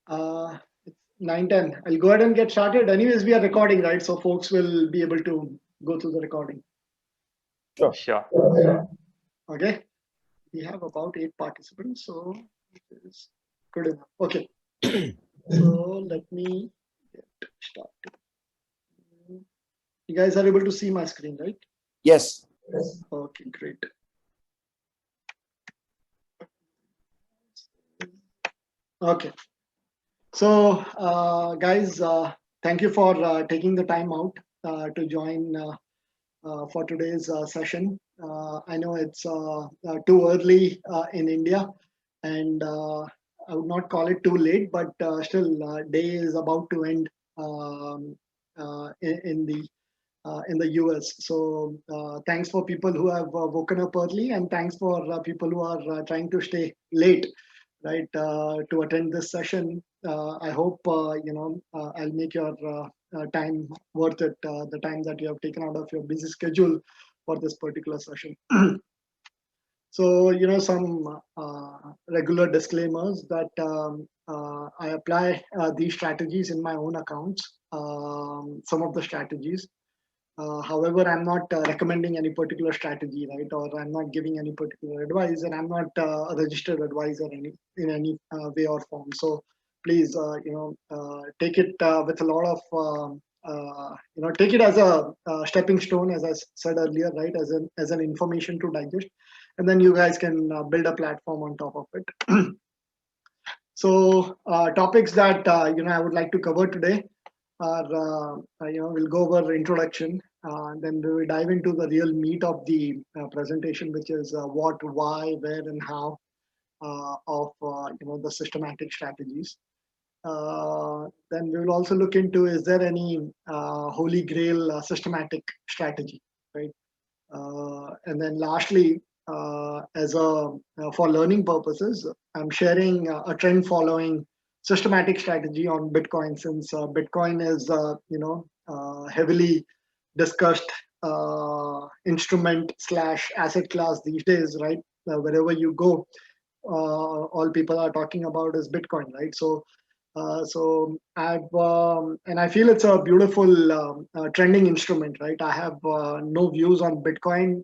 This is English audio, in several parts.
It's 9:10. I'll go ahead and get started. Anyways, we are recording, right? So folks will be able to go through the recording. Sure. Sure. Okay. We have about 8 participants, so it is good enough. Okay. So let me get started. You guys are able to see my screen, right? Yes. Okay, great. Okay. So, guys, thank you for taking the time out to join for today's session. I know it's too early in India, and I would not call it too late, but still, day is about to end um, in the US. So thanks for people who have woken up early, and thanks for people who are trying to stay late, right, to attend this session. I hope I'll make your time worth it, the time that you have taken out of your busy schedule for this particular session. So, some regular disclaimers that I apply these strategies in my own accounts, some of the strategies. However, I'm not recommending any particular strategy, right? Or I'm not giving any particular advice, and I'm not a registered advisor in any way or form. So please, take it with a lot of, take it as a stepping stone, as I said earlier, right? As an information to digest, and then you guys can build a platform on top of it. So topics that I would like to cover today are we'll go over introduction, then we will dive into the real meat of the presentation, which is what, why, where, and how of the systematic strategies. Then we will also look into, is there any holy grail systematic strategy, right? And then lastly, as a for learning purposes, I'm sharing a trend following systematic strategy on Bitcoin, since Bitcoin is heavily discussed instrument slash asset class these days, right? Wherever you go, all people are talking about is Bitcoin, right? So I've and I feel it's a beautiful trending instrument, right? I have no views on Bitcoin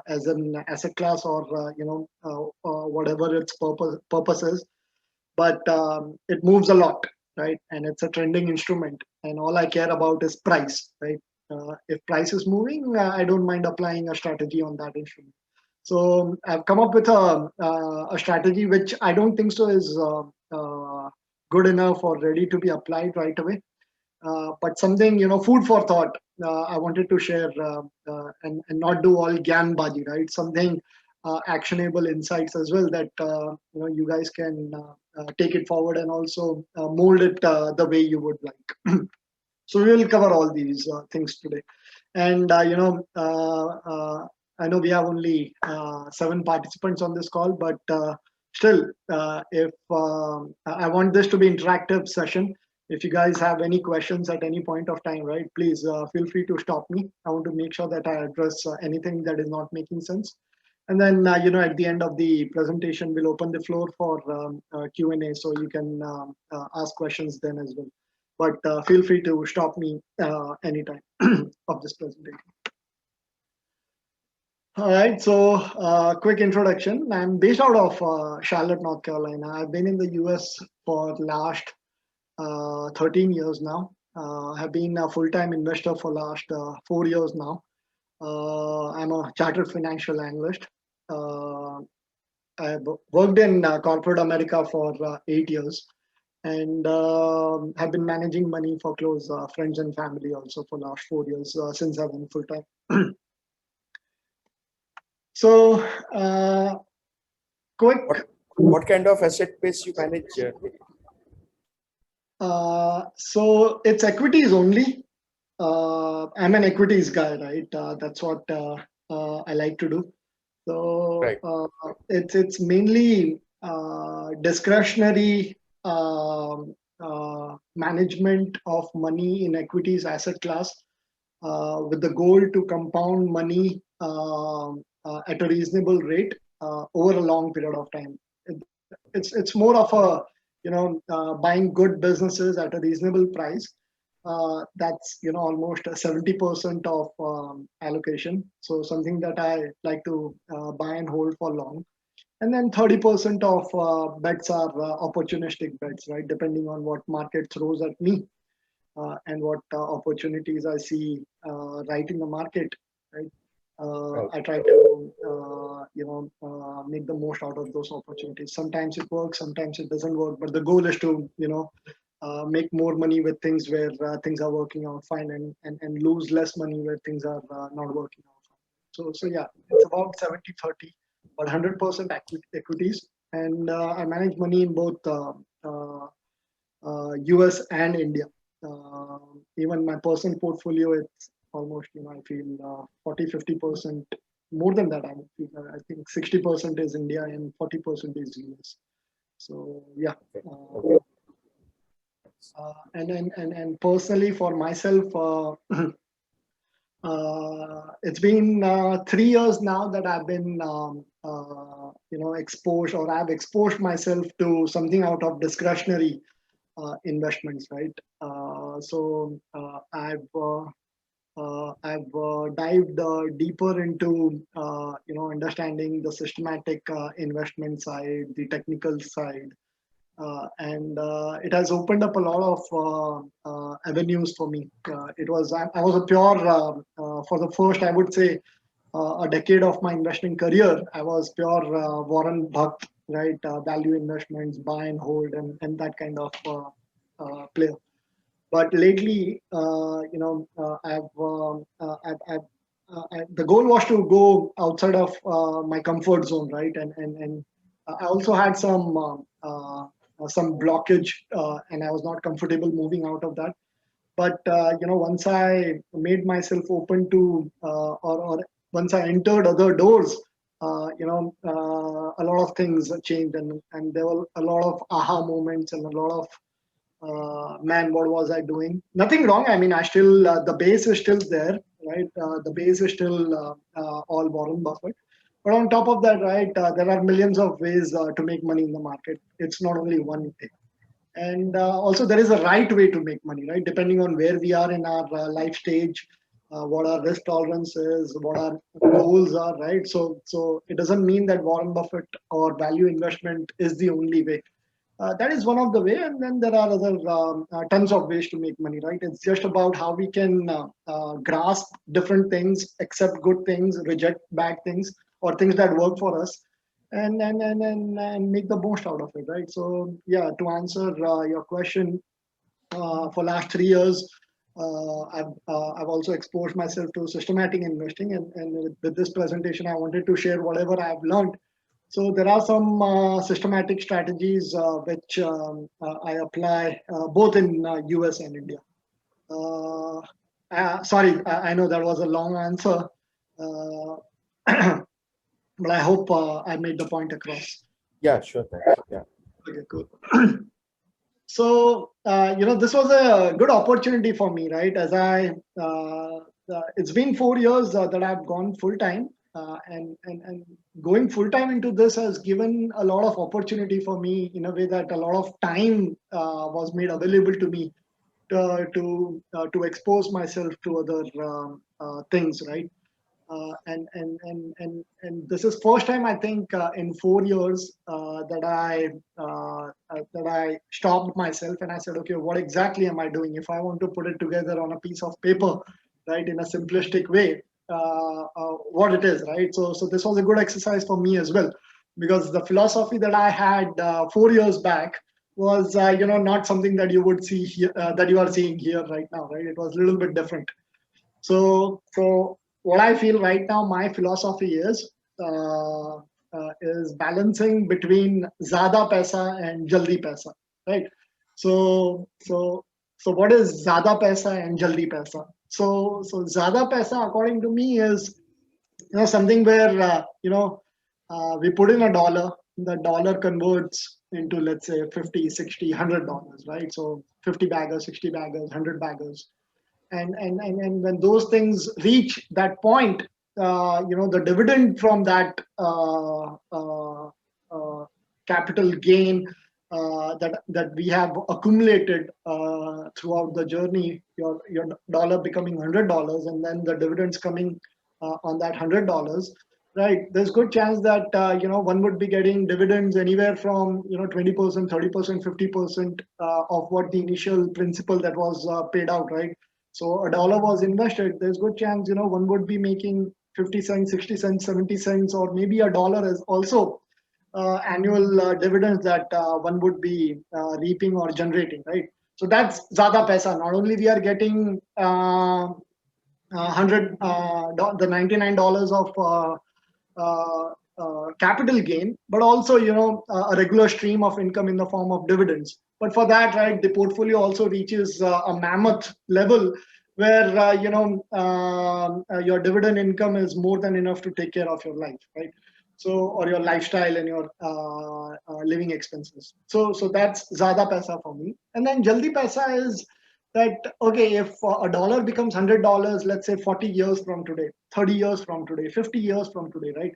as an asset class, or whatever its purpose is, but it moves a lot, right? And it's a trending instrument, and all I care about is price, right? If price is moving, I don't mind applying a strategy on that instrument. So I've come up with a strategy which I don't think so is good enough or ready to be applied right away. But something, food for thought. I wanted to share and not do all gyan baji, right? Something actionable insights as well that you guys can take it forward and also mold it the way you would like. So we will cover all these things today, and I know we have only 7 participants on this call, but still, if I want this to be interactive session, if you guys have any questions at any point of time, right, please feel free to stop me. I want to make sure that I address anything that is not making sense. And then, at the end of the presentation, we'll open the floor for Q&A, so you can ask questions then as well. But feel free to stop me anytime of this presentation. All right, so quick introduction. I'm based out of Charlotte, North Carolina. I've been in the US for last 13 years now. Have been a full-time investor for last 4 years now. I'm a chartered financial analyst. I've worked in corporate America for 8 years, and have been managing money for close friends and family also for last 4 years since I've been full-time. So, quick. What kind of asset base you manage? So it's equities only. I'm an equities guy, right? That's what I like to do. So Right. it's mainly discretionary management of money in equities asset class, with the goal to compound money at a reasonable rate over a long period of time. It's more of a buying good businesses at a reasonable price. That's almost 70% of allocation. So something that I like to buy and hold for long. And then 30% of bets are opportunistic bets, right? Depending on what market throws at me and what opportunities I see right in the market, right? Right. I try to, make the most out of those opportunities. Sometimes it works, sometimes it doesn't work. But the goal is to, make more money with things where things are working out fine, and lose less money where things are not working out fine. So yeah, it's about 70-30, but 100% equities. And I manage money in both US and India. Even my personal portfolio, it's almost, I feel 40-50%, more than that. I think 60% is India and 40% is US. So yeah. Okay. And personally for myself, it's been 3 years now that I've been, exposed, or I've exposed myself to something out of discretionary investments, right? I've dived deeper into understanding the systematic investment side, the technical side, and it has opened up a lot of avenues for me. I was a pure for the first, I would say, a decade of my investing career. I was pure Warren Buffett, right? Value investments, buy and hold, and that kind of player. But lately, the goal was to go outside of my comfort zone, right? And I also had some blockage, and I was not comfortable moving out of that. But once I made myself open to, or once I entered other doors, a lot of things changed, and there were a lot of aha moments and a lot of man, what was I doing? Nothing wrong. I mean, I still, the base is still there, right? The base is still all Warren Buffett. But on top of that, right, there are millions of ways to make money in the market. It's not only one thing. And also, there is a right way to make money, right? Depending on where we are in our life stage, what our risk tolerance is, what our goals are, right? So it doesn't mean that Warren Buffett or value investment is the only way. That is one of the way, and then there are other tons of ways to make money, right? It's just about how we can grasp different things, accept good things, reject bad things, or things that work for us, and make the most out of it, right? So yeah, to answer your question, for last 3 years, I've also exposed myself to systematic investing, and with this presentation, I wanted to share whatever I've learned. So there are some systematic strategies which I apply both in US and India. Sorry, I know that was a long answer, uh, but I hope I made the point across. Yeah, sure. Thanks. Yeah. Okay, cool. So this was a good opportunity for me, right? As it's been 4 years that I've gone full time, and going full time into this has given a lot of opportunity for me, in a way that a lot of time was made available to me to expose myself to other things, right? And this is first time, I think, in 4 years that I stopped myself and I said, okay, what exactly am I doing? If I want to put it together on a piece of paper, right, in a simplistic way, what it is, right? So this was a good exercise for me as well, because the philosophy that I had 4 years back was, not something that you would see here, that you are seeing here right now, right? It was a little bit different. So what I feel right now, my philosophy is balancing between Zada Paisa and Jaldi Paisa, right? So what is Zada Paisa and Jaldi Paisa? So Zada Paisa, according to me, is something where we put in $1, the dollar converts into, let's say, 50, 60, $100, right? So 50 baggers, 60 baggers, 100 baggers, and when those things reach that point, the dividend from that capital gain that we have accumulated throughout the journey, your dollar becoming $100, and then the dividends coming on that $100, right? There's good chance that one would be getting dividends anywhere from 20%, 30%, 50% of what the initial principal that was paid out, right? So a dollar was invested. There's good chance one would be making 50 cents, 60 cents, 70 cents, or maybe a dollar is also annual dividends that one would be reaping or generating, right? So that's Zada Paisa. Not only we are getting 100, the $99 of capital gain, but also a regular stream of income in the form of dividends. But for that, right, the portfolio also reaches a mammoth level where your dividend income is more than enough to take care of your life, right? So, or your lifestyle and your living expenses. So that's Zada Paisa for me. And then Jaldi Paisa is that, okay, if a dollar becomes $100, let's say 40 years from today, 30 years from today, 50 years from today, right?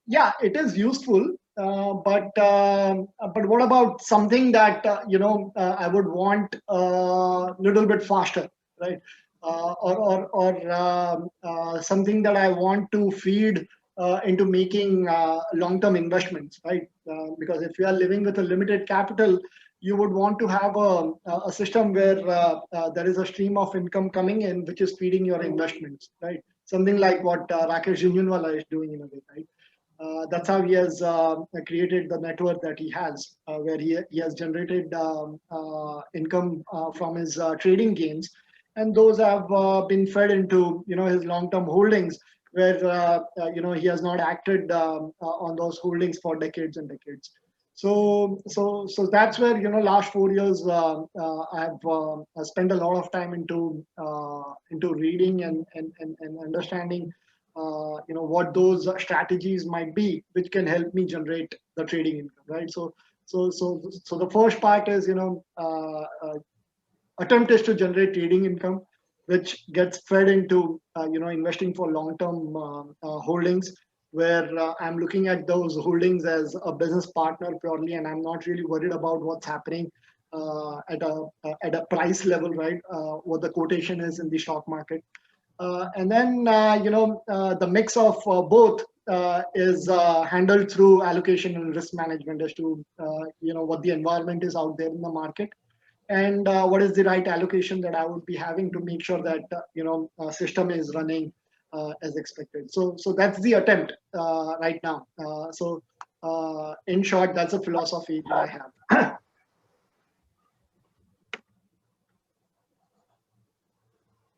Yeah, it is useful, but what about something that I would want a little bit faster, right? Or something that I want to feed into making long-term investments, right? Because if you are living with a limited capital, you would want to have a system where there is a stream of income coming in, which is feeding your investments, right? Something like what Rakesh Jhunjhunwala is doing in a way, right? That's how he has created the network that he has, where he has generated income from his trading gains, and those have been fed into his long-term holdings, where he has not acted on those holdings for decades and decades. So that's where last 4 years I've spent a lot of time into reading and understanding what those strategies might be, which can help me generate the trading income, right? So the first part is attempt is to generate trading income, which gets fed into investing for long-term holdings, where I'm looking at those holdings as a business partner purely, and I'm not really worried about what's happening at a price level, right? What the quotation is in the stock market. And then the mix of both is handled through allocation and risk management as to what the environment is out there in the market, and what is the right allocation that I would be having to make sure that system is running as expected. So that's the attempt right now. In short, that's a philosophy that I have.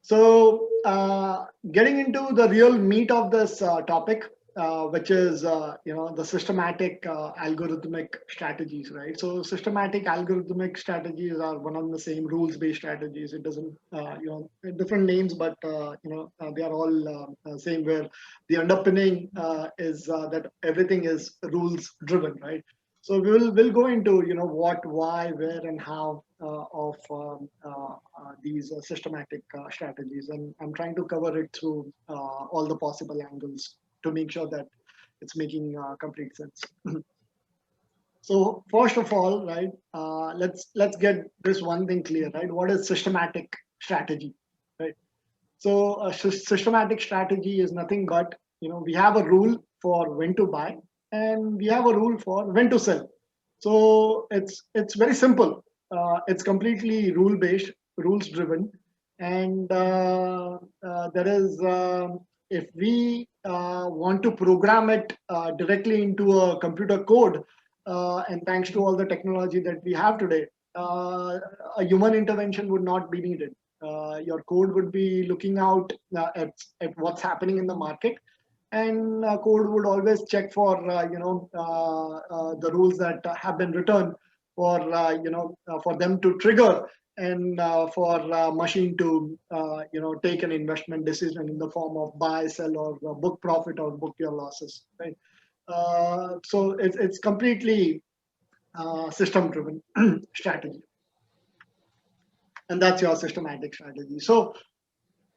So getting into the real meat of this topic, which is the systematic algorithmic strategies, right? So systematic algorithmic strategies are one of the same rules-based strategies. It doesn't different names, but they are all same. Where the underpinning is that everything is rules-driven, right? So we'll go into what, why, where, and how of these systematic strategies, and I'm trying to cover it through all the possible angles to make sure that it's making complete sense. So first of all, right, let's get this one thing clear, right? What is systematic strategy, right? So a systematic strategy is nothing but we have a rule for when to buy, and we have a rule for when to sell. So it's very simple. It's completely rule based, rules driven, and there is if we want to program it directly into a computer code, and thanks to all the technology that we have today, a human intervention would not be needed. Your code would be looking out at what's happening in the market, and code would always check for the rules that have been written for for them to trigger, and for machine to take an investment decision in the form of buy, sell, or book profit or book your losses, right? So it's completely system driven strategy, and that's your systematic strategy. So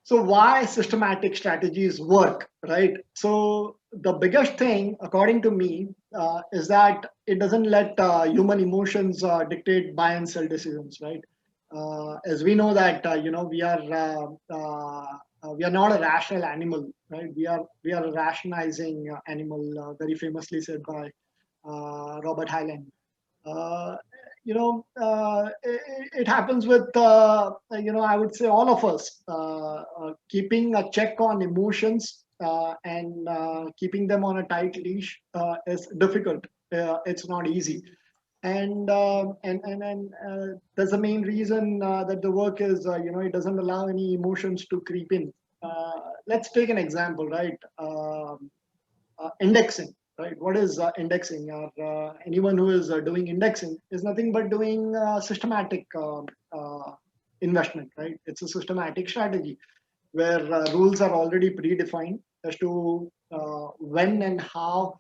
So why systematic strategies work, right? So the biggest thing, according to me, is that it doesn't let human emotions dictate buy and sell decisions, right? As we know that we are not a rational animal, right? We are a rationalizing animal, very famously said by Robert Heinlein. uh, it happens with, I would say all of us. Keeping a check on emotions and keeping them on a tight leash is difficult. It's not easy. And that's the main reason that the work is, it doesn't allow any emotions to creep in. Let's take an example, right? Indexing, right? What is indexing? Or anyone who is doing indexing is nothing but doing systematic investment, right? It's a systematic strategy where rules are already predefined as to when and how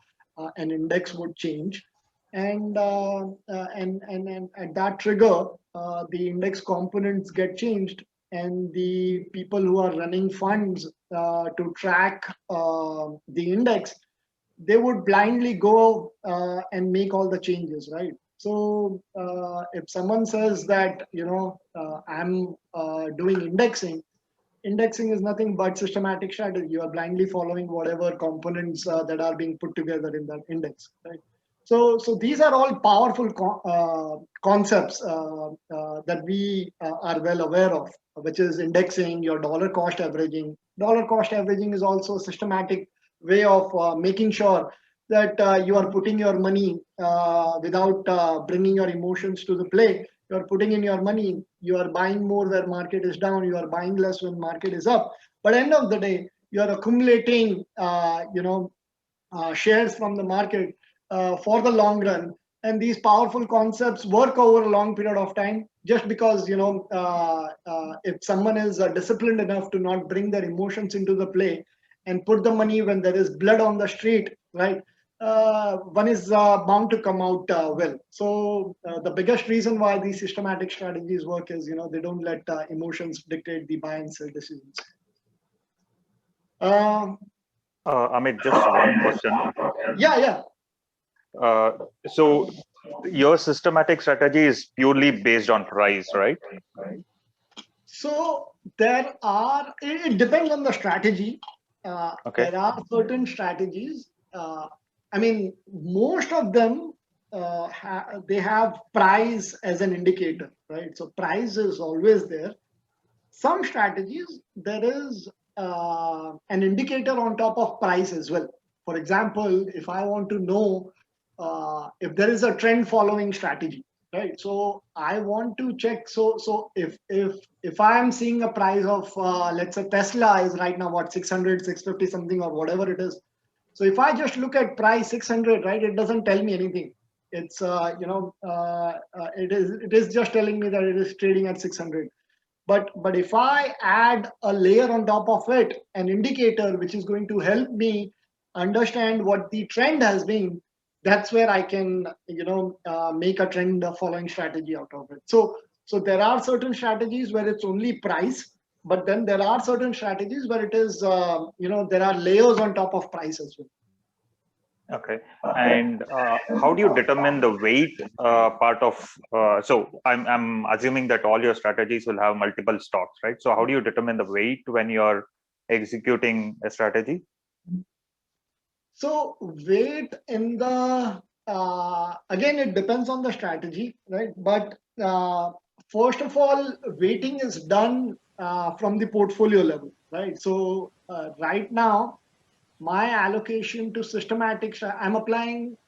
an index would change, and at that trigger, the index components get changed, and the people who are running funds to track the index, they would blindly go and make all the changes, right? So if someone says that, I'm doing indexing, indexing is nothing but systematic strategy. You are blindly following whatever components that are being put together in that index, right? So these are all powerful concepts that we are well aware of, which is indexing, your dollar cost averaging. Dollar cost averaging is also a systematic way of making sure that you are putting your money without bringing your emotions to the play. You are putting in your money, you are buying more where market is down, you are buying less when market is up. But end of the day, you are accumulating shares from the market for the long run. And these powerful concepts work over a long period of time. Just because, if someone is disciplined enough to not bring their emotions into the play and put the money when there is blood on the street, right? One is bound to come out well. So the biggest reason why these systematic strategies work is, they don't let emotions dictate the buy and sell decisions. Um, Amit, just one question. yeah. Uh, so your systematic strategy is purely based on price, right? So it depends on the strategy. Okay. There are certain strategies. I mean, most of them, they have price as an indicator, right? So price is always there. Some strategies, there is an indicator on top of price as well. For example, if I want to know if there is a trend following strategy, right? So I want to check. So if I am seeing a price of let's say Tesla is right now what, 600, 650 something or whatever it is. So if I just look at price 600, right, it doesn't tell me anything. It's it is just telling me that it is trading at 600. But if I add a layer on top of it, an indicator which is going to help me understand what the trend has been, that's where I can make a trend following strategy out of it. So there are certain strategies where it's only price, but then there are certain strategies where it is there are layers on top of price as well. Okay. And how do you determine the weight part of? So I'm assuming that all your strategies will have multiple stocks, right? So how do you determine the weight when you're executing a strategy? So weight in the again, it depends on the strategy, right? But first of all, weighting is done from the portfolio level, right? So right now, my allocation to I'm applying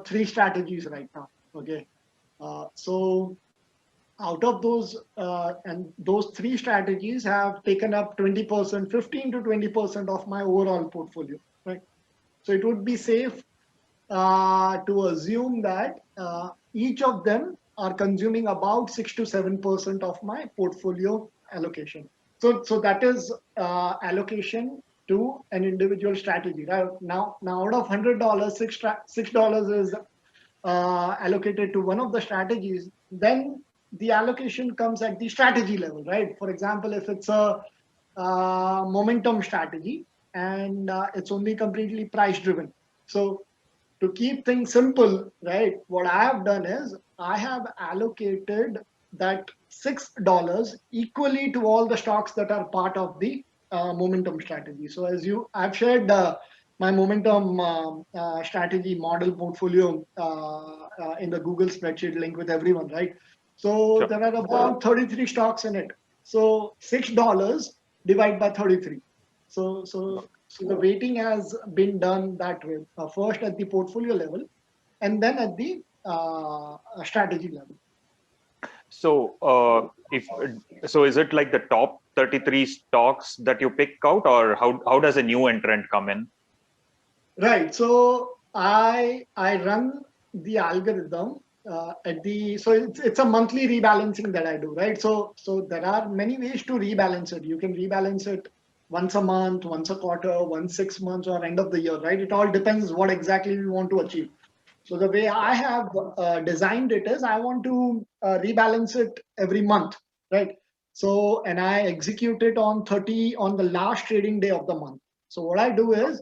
three strategies right now. Okay, so out of those, and those three strategies have taken up 20%, 15 to 20% of my overall portfolio, right? So it would be safe to assume that each of them are consuming about 6 to 7% of my portfolio allocation. So that is allocation to an individual strategy. Right? Now out of $100, $6 is allocated to one of the strategies. Then the allocation comes at the strategy level, right? For example, if it's a momentum strategy, and it's only completely price driven. So to keep things simple, right, what I have done is I have allocated that $6 equally to all the stocks that are part of the momentum strategy. So as I've shared my momentum strategy model portfolio in the Google spreadsheet link with everyone, right? So Sure. there are about 33 stocks in it. So $6 divided by 33. So the weighting has been done that way, first at the portfolio level and then at the strategy level. So, if so, is it like the top 33 stocks that you pick out, or how does a new entrant come in? Right. So I run the algorithm at the so it's a monthly rebalancing that I do, right? So there are many ways to rebalance it. You can rebalance it once a month, once a quarter, once 6 months, or end of the year, right? It all depends what exactly we want to achieve. So the way I have designed it is I want to rebalance it every month, right? So and I execute it on 30 on the last trading day of the month. So what I do is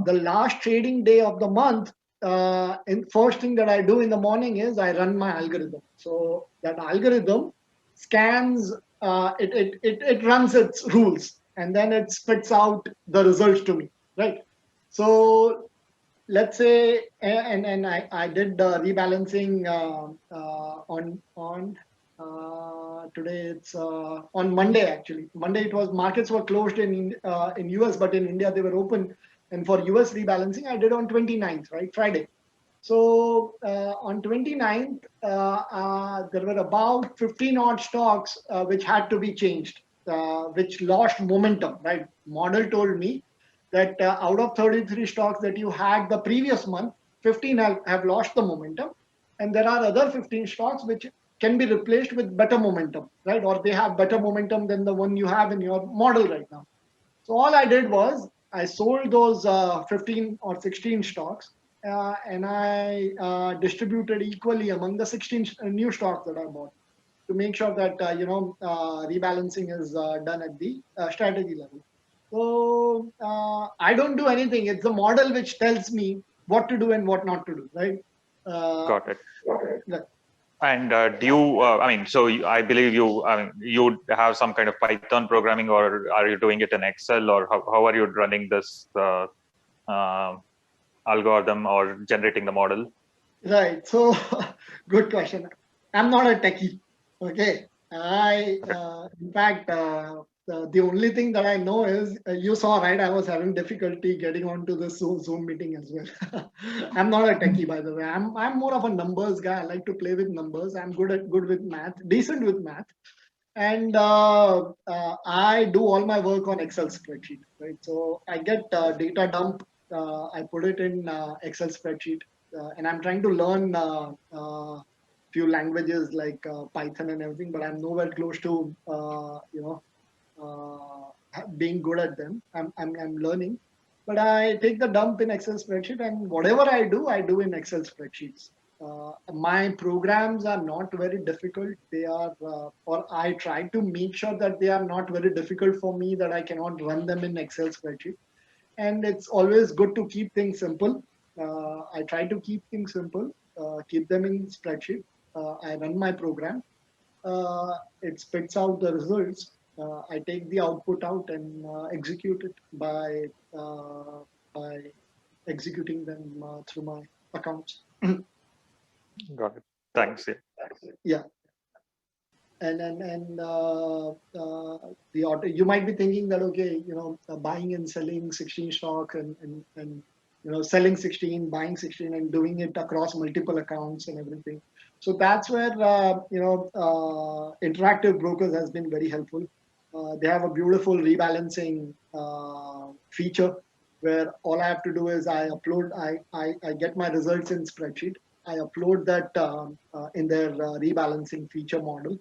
the last trading day of the month, and first thing that I do in the morning is I run my algorithm. So that algorithm scans, it runs its rules and then it spits out the results to me, right? So let's say, and I did rebalancing on today it's on Monday actually. Monday it was markets were closed in US, but in India they were open. And for US rebalancing, I did on 29th, right, Friday. So on 29th, there were about 15 odd stocks which had to be changed, which lost momentum, right? Model told me that out of 33 stocks that you had the previous month, 15 have lost the momentum. And there are other 15 stocks which can be replaced with better momentum, right? Or they have better momentum than the one you have in your model right now. So all I did was I sold those 15 or 16 stocks and I distributed equally among the 16 new stocks that I bought to make sure that rebalancing is done at the strategy level. So I don't do anything. It's the model which tells me what to do and what not to do, right? Got it. Right. And do you? I mean, so I believe you have some kind of Python programming, or are you doing it in Excel, or how are you running this algorithm or generating the model? Right. So, good question. I'm not a techie. Okay. In fact, the only thing that I know is you saw, right? I was having difficulty getting onto the Zoom meeting as well. I'm not a techie, by the way. I'm more of a numbers guy. I like to play with numbers. I'm good with math, decent with math, and I do all my work on Excel spreadsheet. Right. So I get data dump. I put it in Excel spreadsheet and I'm trying to learn few languages like Python and everything, but I'm nowhere close to being good at them. I'm learning, but I take the dump in Excel spreadsheet, and whatever I do in Excel spreadsheets. My programs are not very difficult. They are, or I try to make sure that they are not very difficult for me, that I cannot run them in Excel spreadsheet. And it's always good to keep things simple. I try to keep things simple, keep them in spreadsheet. I run my program. It spits out the results. I take the output out and execute it by executing them through my accounts. Got it. Thanks. Yeah. Yeah. And the auto, you might be thinking that okay, buying and selling 16 stock and selling 16, buying 16, and doing it across multiple accounts and everything. So that's where Interactive Brokers has been very helpful. They have a beautiful rebalancing feature where all I have to do is I get my results in spreadsheet. I upload that in their rebalancing feature model.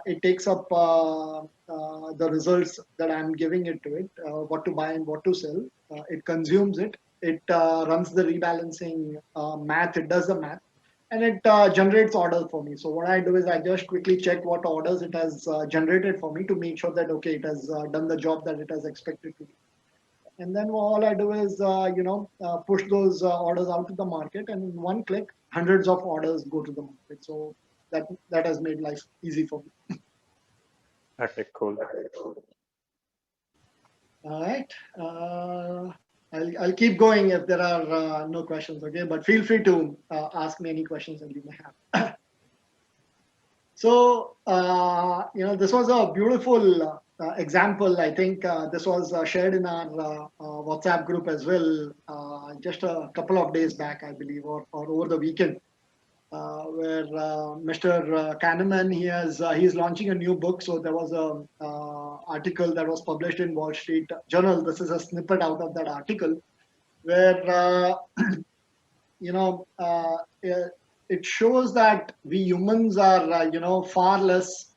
It takes up the results that I'm giving it to it, what to buy and what to sell. It consumes it. It runs the rebalancing math. It does the math. and it generates orders for me. So what I do is I just quickly check what orders it has generated for me to make sure that okay, it has done the job that it has expected to do. And then all I do is push those orders out to the market, and in one click, hundreds of orders go to the market. So that has made life easy for me. Okay, cool. All right. I'll keep going if there are no questions, okay? But feel free to ask me any questions that you may have. So, this was a beautiful example. I think this was shared in our WhatsApp group as well, just a couple of days back, I believe, or over the weekend, where Mr. Kahneman, he's launching a new book. So there was a article that was published in Wall Street Journal. This is a snippet out of that article, where you know, it shows that we humans are, far less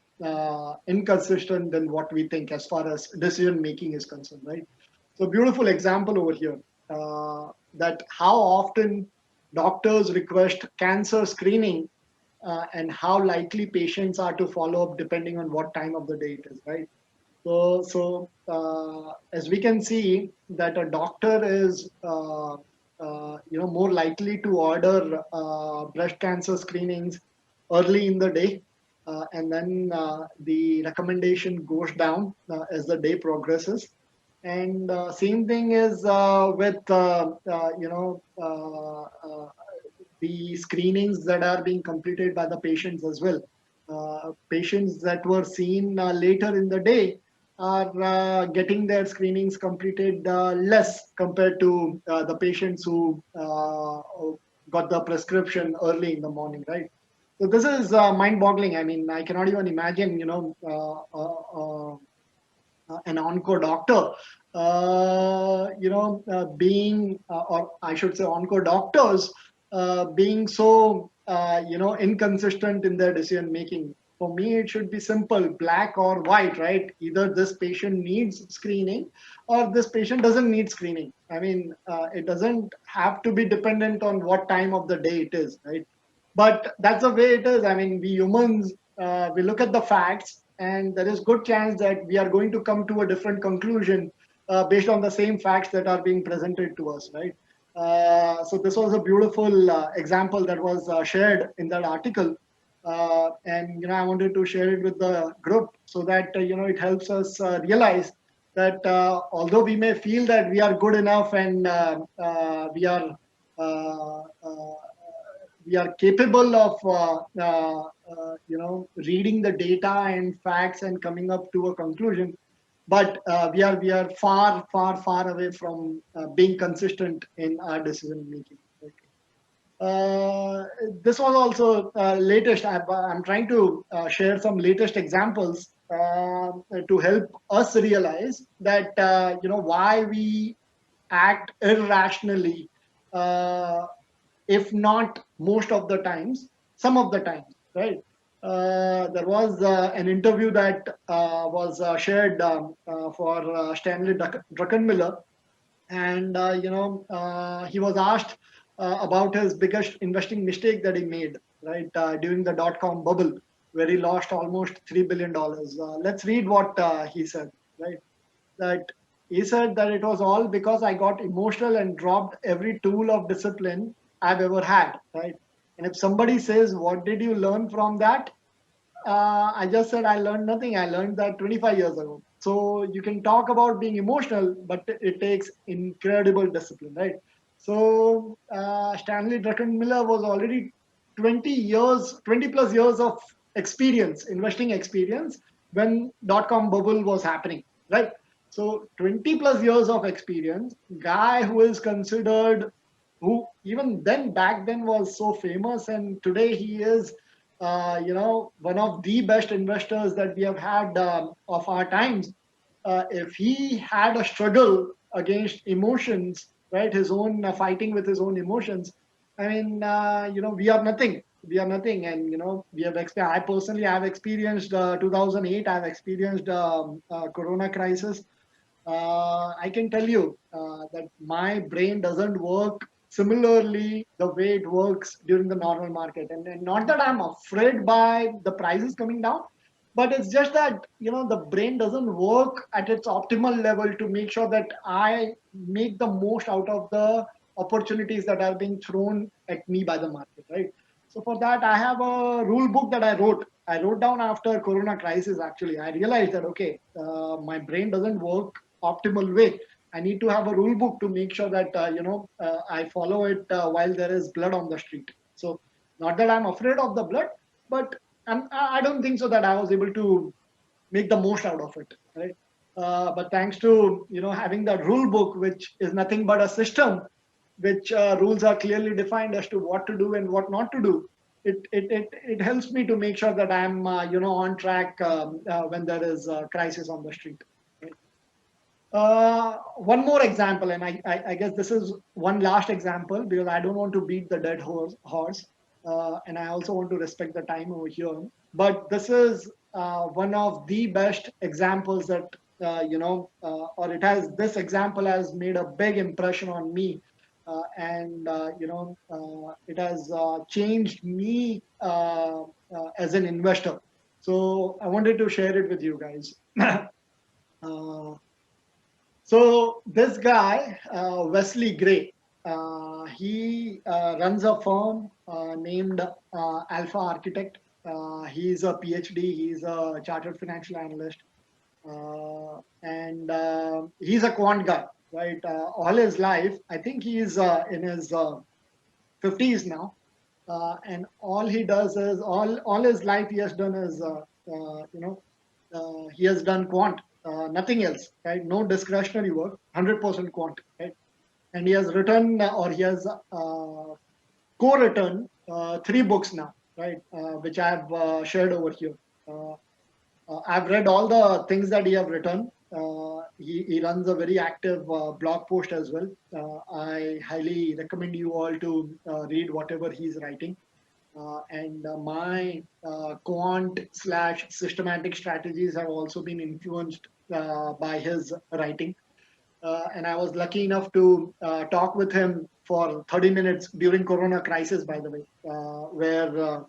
inconsistent than what we think as far as decision making is concerned, right? So, beautiful example over here that how often doctors request cancer screening and how likely patients are to follow up depending on what time of the day it is, right? So, as we can see, that a doctor is more likely to order breast cancer screenings early in the day, and then the recommendation goes down as the day progresses. And same thing is with the screenings that are being completed by the patients as well. Patients that were seen later in the day are getting their screenings completed less compared to the patients who got the prescription early in the morning, right? So this is mind-boggling. I mean, I cannot even imagine, an encore doctor, being, or I should say, encore doctors being so, inconsistent in their decision making. For me, it should be simple, black or white, right? Either this patient needs screening or this patient doesn't need screening. I mean, it doesn't have to be dependent on what time of the day it is, right? But that's the way it is. I mean, we humans, we look at the facts, and there is good chance that we are going to come to a different conclusion based on the same facts that are being presented to us, right? So this was a beautiful example that was shared in that article, and I wanted to share it with the group so that it helps us realize that although we may feel that we are good enough and uh, uh, we are capable of reading the data and facts and coming up to a conclusion, but we are far away from being consistent in our decision making. This was also latest. I'm trying to share some latest examples to help us realize that why we act irrationally, if not most of the times, some of the times, right? There was an interview that was shared for Stanley Druckenmiller, and he was asked about his biggest investing mistake that he made, right, during the dot-com bubble, where he lost almost $3 billion. Let's read what he said, right? That he said that it was all because I got emotional and dropped every tool of discipline I've ever had, right? And if somebody says, "What did you learn from that?" I just said I learned nothing. I learned that 25 years ago. So you can talk about being emotional, but it takes incredible discipline, right? So Stanley Druckenmiller was already 20 years, 20 plus years of experience, investing experience when dot-com bubble was happening, right? So 20 plus years of experience, guy who is considered, who even then back then was so famous, and today he is one of the best investors that we have had of our times. If he had a struggle against emotions, right, his own fighting with his own emotions, I mean, we are nothing. We are nothing, and we have. I personally have experienced 2008. I've experienced Corona crisis. I can tell you that my brain doesn't work similarly the way it works during the normal market. And not that I'm afraid by the prices coming down, but it's just that the brain doesn't work at its optimal level to make sure that I make the most out of the opportunities that are being thrown at me by the market, right? So for that, I have a rule book that I wrote down after Corona crisis. Actually, I realized that okay, my brain doesn't work optimal way. I need to have a rule book to make sure that I follow it while there is blood on the street. So not that I'm afraid of the blood, but I don't think so that I was able to make the most out of it, right? But thanks to having that rule book, which is nothing but a system, which rules are clearly defined as to what to do and what not to do. It helps me to make sure that I'm on track when there is a crisis on the street. Right? One more example, and I guess this is one last example because I don't want to beat the dead horse, and I also want to respect the time over here. But this is one of the best examples that or this example has made a big impression on me, and it has changed me as an investor. So I wanted to share it with you guys. uh, so this guy, Wesley Gray, he runs a firm named Alpha Architect. He's a PhD. He's a chartered financial analyst, and he's a quant guy. Right, all his life, I think he's in his 50s now, and all he does is all his life he has done is he has done quant, nothing else, right? No discretionary work, 100% quant, right? And he has written or he has co-written 3 books now, right? Which I have shared over here. I've read all the things that he have written. He runs a very active blog post as well. I highly recommend you all to read whatever he's writing. And my quant / systematic strategies have also been influenced by his writing. And I was lucky enough to talk with him for 30 minutes during Corona crisis, by the way, where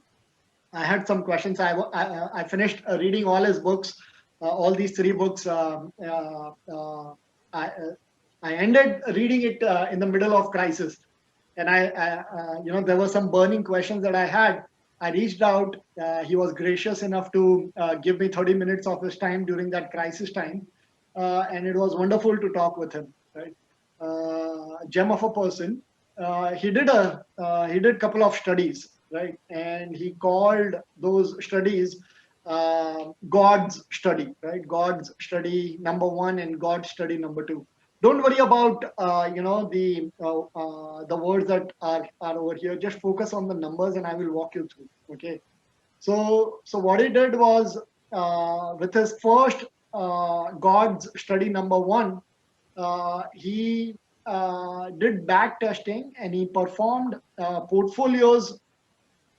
I had some questions. I finished reading all his books, all these 3 books. I, uh, I ended reading it in the middle of crisis, and there were some burning questions that I had. I reached out. He was gracious enough to give me 30 minutes of his time during that crisis time, and it was wonderful to talk with him. Right, gem of a person. He did couple of studies, right, and he called those studies God's study, right? God's study number 1 and God's study number 2. Don't worry about the words that are over here. Just focus on the numbers, and I will walk you through. Okay. So what he did was with his first God's study number 1, he did back testing and he performed portfolios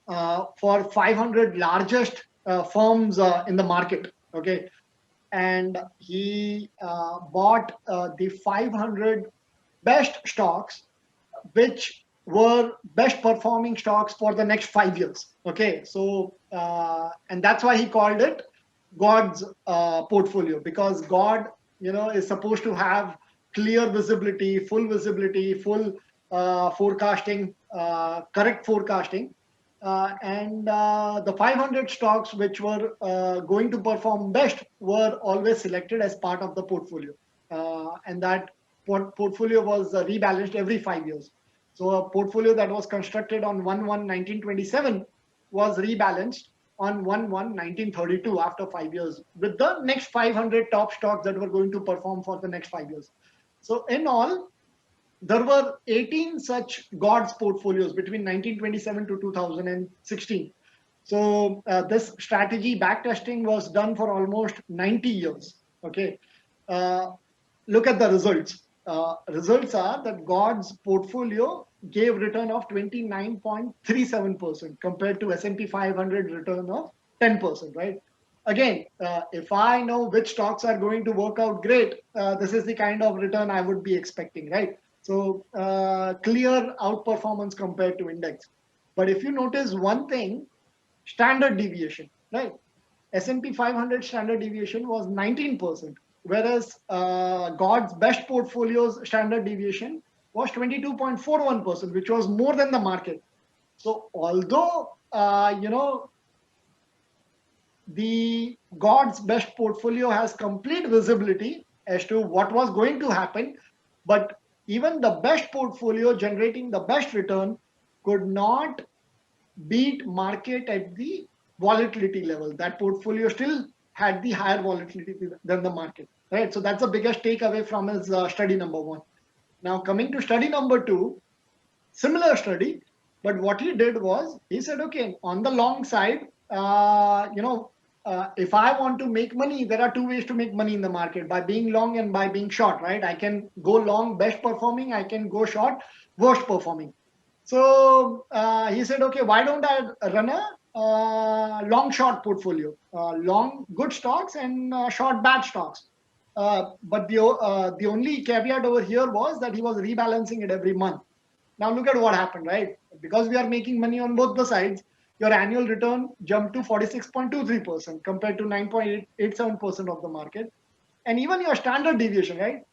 for 500 largest firms in the market. Okay, and he bought the 500 best stocks, which were best performing stocks for the next 5 years. Okay, so and that's why he called it God's portfolio, because God, is supposed to have clear visibility, full forecasting, correct forecasting. And the 500 stocks which were going to perform best were always selected as part of the portfolio. And that portfolio was rebalanced every 5 years. So a portfolio that was constructed on 1/1/1927 was rebalanced on 1/1/1932 after 5 years with the next 500 top stocks that were going to perform for the next 5 years. So in all, there were 18 such God's portfolios between 1927 to 2016. So this strategy backtesting was done for almost 90 years. Okay, look at the results. Results are that God's portfolio gave return of 29.37% compared to S&P 500 return of 10%. Right. Again, if I know which stocks are going to work out great, this is the kind of return I would be expecting. Right. So clear outperformance compared to index. But if you notice one thing, standard deviation, right? S&P 500 standard deviation was 19%, whereas God's best portfolio's standard deviation was 22.41%, which was more than the market. So although the God's best portfolio has complete visibility as to what was going to happen, but even the best portfolio generating the best return could not beat market at the volatility level. That portfolio still had the higher volatility than the market, right? So that's the biggest takeaway from his study number one. Now coming to study number two, similar study, but what he did was he said, okay, on the long side, if I want to make money, there are two ways to make money in the market: by being long and by being short, right? I can go long, best performing; I can go short, worst performing. So he said, okay, why don't I run a long short portfolio, long good stocks and short bad stocks. But the only caveat over here was that he was rebalancing it every month. Now look at what happened, right? Because we are making money on both the sides, your annual return jumped to 46.23% compared to 9.87% of the market. And even your standard deviation, right?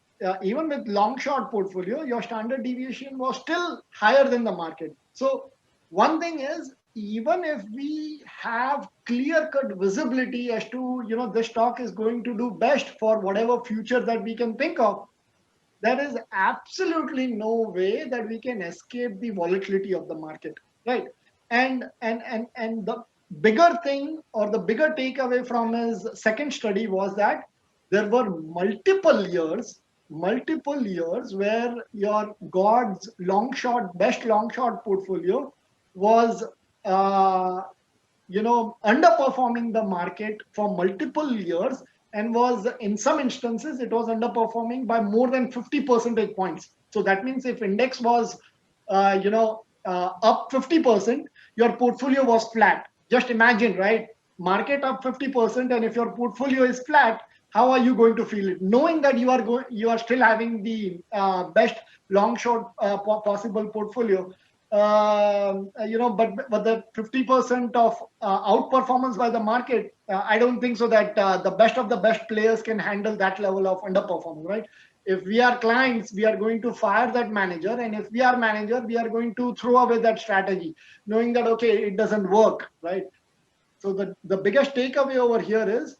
Even with long short portfolio, your standard deviation was still higher than the market. So one thing is, even if we have clear cut visibility as to, this stock is going to do best for whatever future that we can think of, there is absolutely no way that we can escape the volatility of the market, right? And the bigger thing, or the bigger takeaway from his second study, was that there were multiple years where your God's best long short portfolio was underperforming the market for multiple years, and was, in some instances, it was underperforming by more than 50 percentage points. So that means if index was up 50%, your portfolio was flat. Just imagine, right? Market up 50%, and if your portfolio is flat, how are you going to feel it, knowing that you are still having the best long short possible portfolio? But the 50% of outperformance by the market, I don't think so that the best of the best players can handle that level of underperformance, right? If we are clients, we are going to fire that manager, and if we are manager, we are going to throw away that strategy, knowing that, okay, it doesn't work, right? So the biggest takeaway over here is,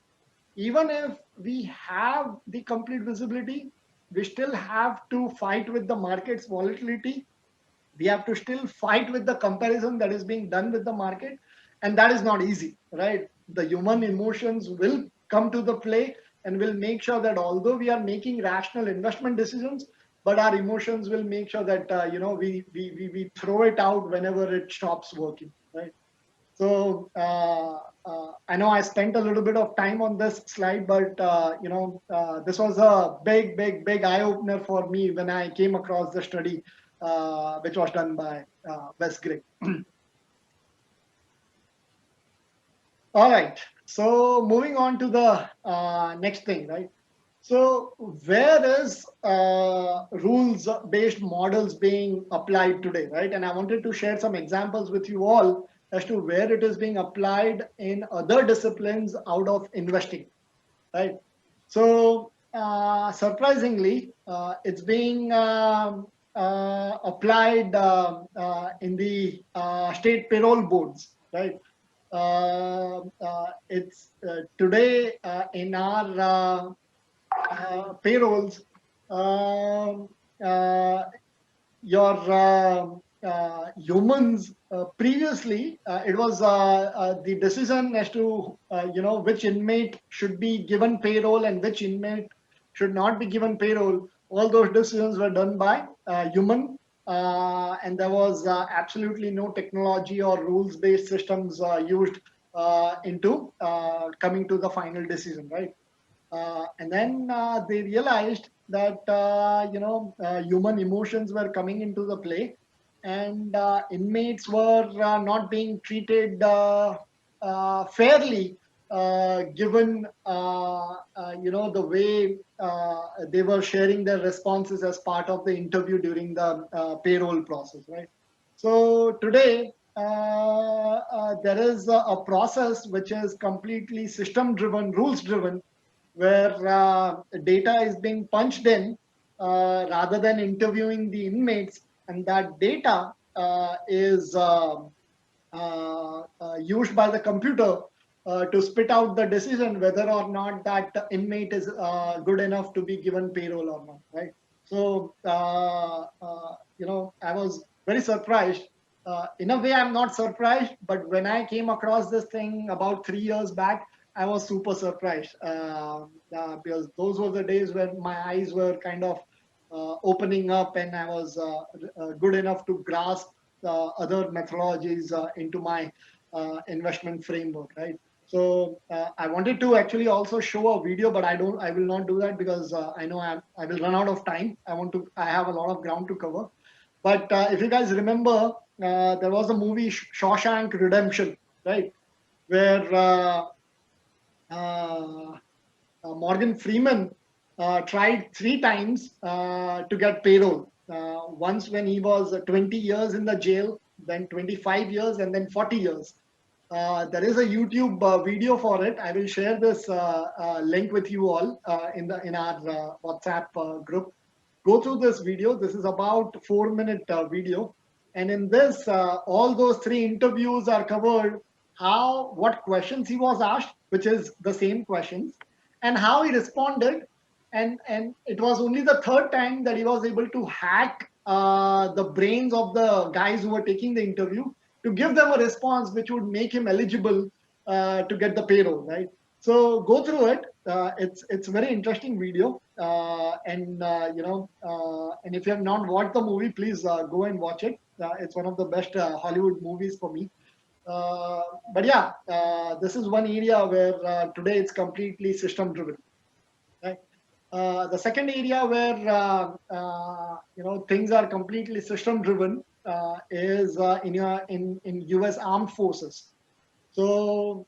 even if we have the complete visibility, we still have to fight with the market's volatility. We have to still fight with the comparison that is being done with the market, and that is not easy, right? The human emotions will come to the play, and will make sure that although we are making rational investment decisions, but our emotions will make sure that we throw it out whenever it stops working, right? So I know I spent a little bit of time on this slide, but this was a big eye opener for me when I came across the study, which was done by Wes Gregg. All right. So moving on to the next thing, right? So where is rules-based models being applied today, right? And I wanted to share some examples with you all as to where it is being applied in other disciplines out of investing, right? So surprisingly, it's being applied in the state payroll boards, right? It's today in our payrolls, your humans, previously it was the decision as to which inmate should be given payroll and which inmate should not be given payroll. All those decisions were done by human, and there was absolutely no technology or rules-based systems used into coming to the final decision, right? And then they realized that human emotions were coming into the play, and inmates were not being treated fairly given the way they were sharing their responses as part of the interview during the payroll process, right? So today there is a process which is completely system driven, rules driven, where data is being punched in rather than interviewing the inmates, and that data is used by the computer to spit out the decision whether or not that inmate is good enough to be given payroll or not, right? So, I was very surprised. In a way, I'm not surprised, but when I came across this thing about 3 years back, I was super surprised because those were the days when my eyes were kind of opening up, and I was good enough to grasp other methodologies into my investment framework, right? So I wanted to actually also show a video, but I will not do that because I know I will run out of time. I have a lot of ground to cover. But if you guys remember, there was a movie Shawshank Redemption, right? Where Morgan Freeman tried 3 times to get payroll. Once when he was 20 years in the jail, then 25 years, and then 40 years. There is a YouTube video for it. I will share this link with you all in our WhatsApp group. Go through this video. This is about 4 minute video, and in this, all those 3 interviews are covered. What questions he was asked, which is the same questions, and how he responded, and it was only the third time that he was able to hack the brains of the guys who were taking the interview to give them a response which would make him eligible to get the payroll, right? So go through it. It's a very interesting video, and if you have not watched the movie, please go and watch it. It's one of the best Hollywood movies for me. But yeah, this is one area where today it's completely system driven. Right? The second area where things are completely system driven is in U.S. Armed Forces. So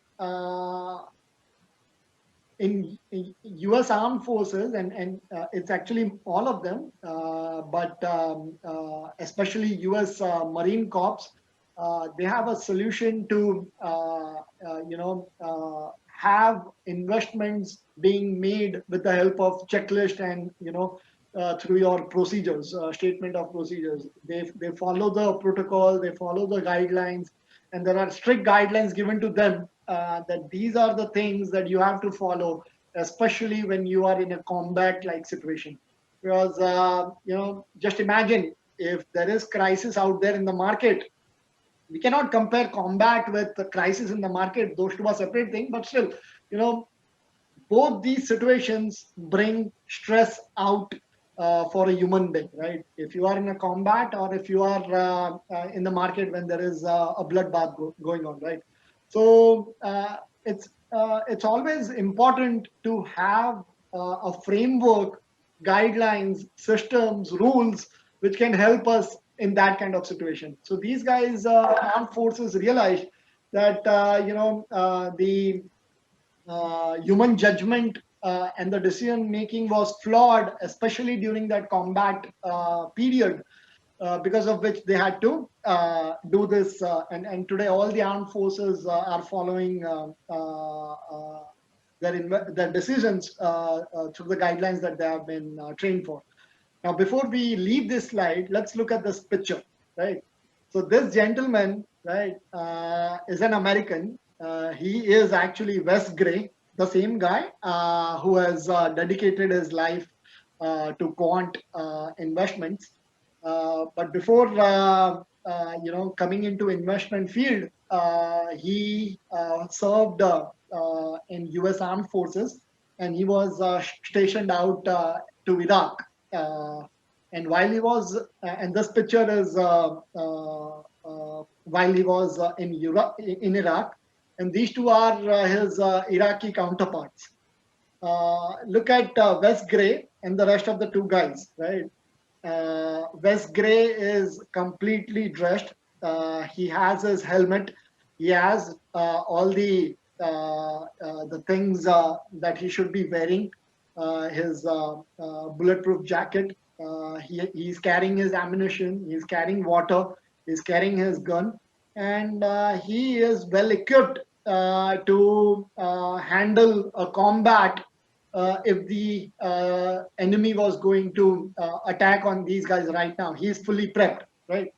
in U.S. Armed Forces, and it's actually all of them, but especially U.S. Marine Corps, they have a solution to have investments being made with the help of checklist and through your procedures, statement of procedures. They follow the protocol, they follow the guidelines, and there are strict guidelines given to them that these are the things that you have to follow, especially when you are in a combat-like situation. Because just imagine if there is crisis out there in the market. We cannot compare combat with the crisis in the market. Those two are separate things, but still, both these situations bring stress out for a human being, right? If you are in a combat or if you are in the market when there is a bloodbath going on, right? So it's always important to have a framework, guidelines, systems, rules, which can help us in that kind of situation. So these guys, armed forces, realized that the human judgment and the decision making was flawed, especially during that combat period, because of which they had to do this. And today, all the armed forces are following their decisions through the guidelines that they have been trained for. Now, before we leave this slide, let's look at this picture, right? So this gentleman, right, is an American. He is actually Wes Gray, the same guy who has dedicated his life to quant investments. But before coming into investment field, he served in U.S. Armed Forces, and he was stationed out to Iraq. And while he was, and this picture is while he was in Iraq, and these two are his Iraqi counterparts. Look at Wes Gray and the rest of the two guys, right? Wes Gray is completely dressed. He has his helmet. He has all the the things that he should be wearing, his bulletproof jacket. He's carrying his ammunition. He's carrying water. He's carrying his gun, and he is well equipped to handle a combat if the enemy was going to attack on these guys right now. He's fully prepped, right?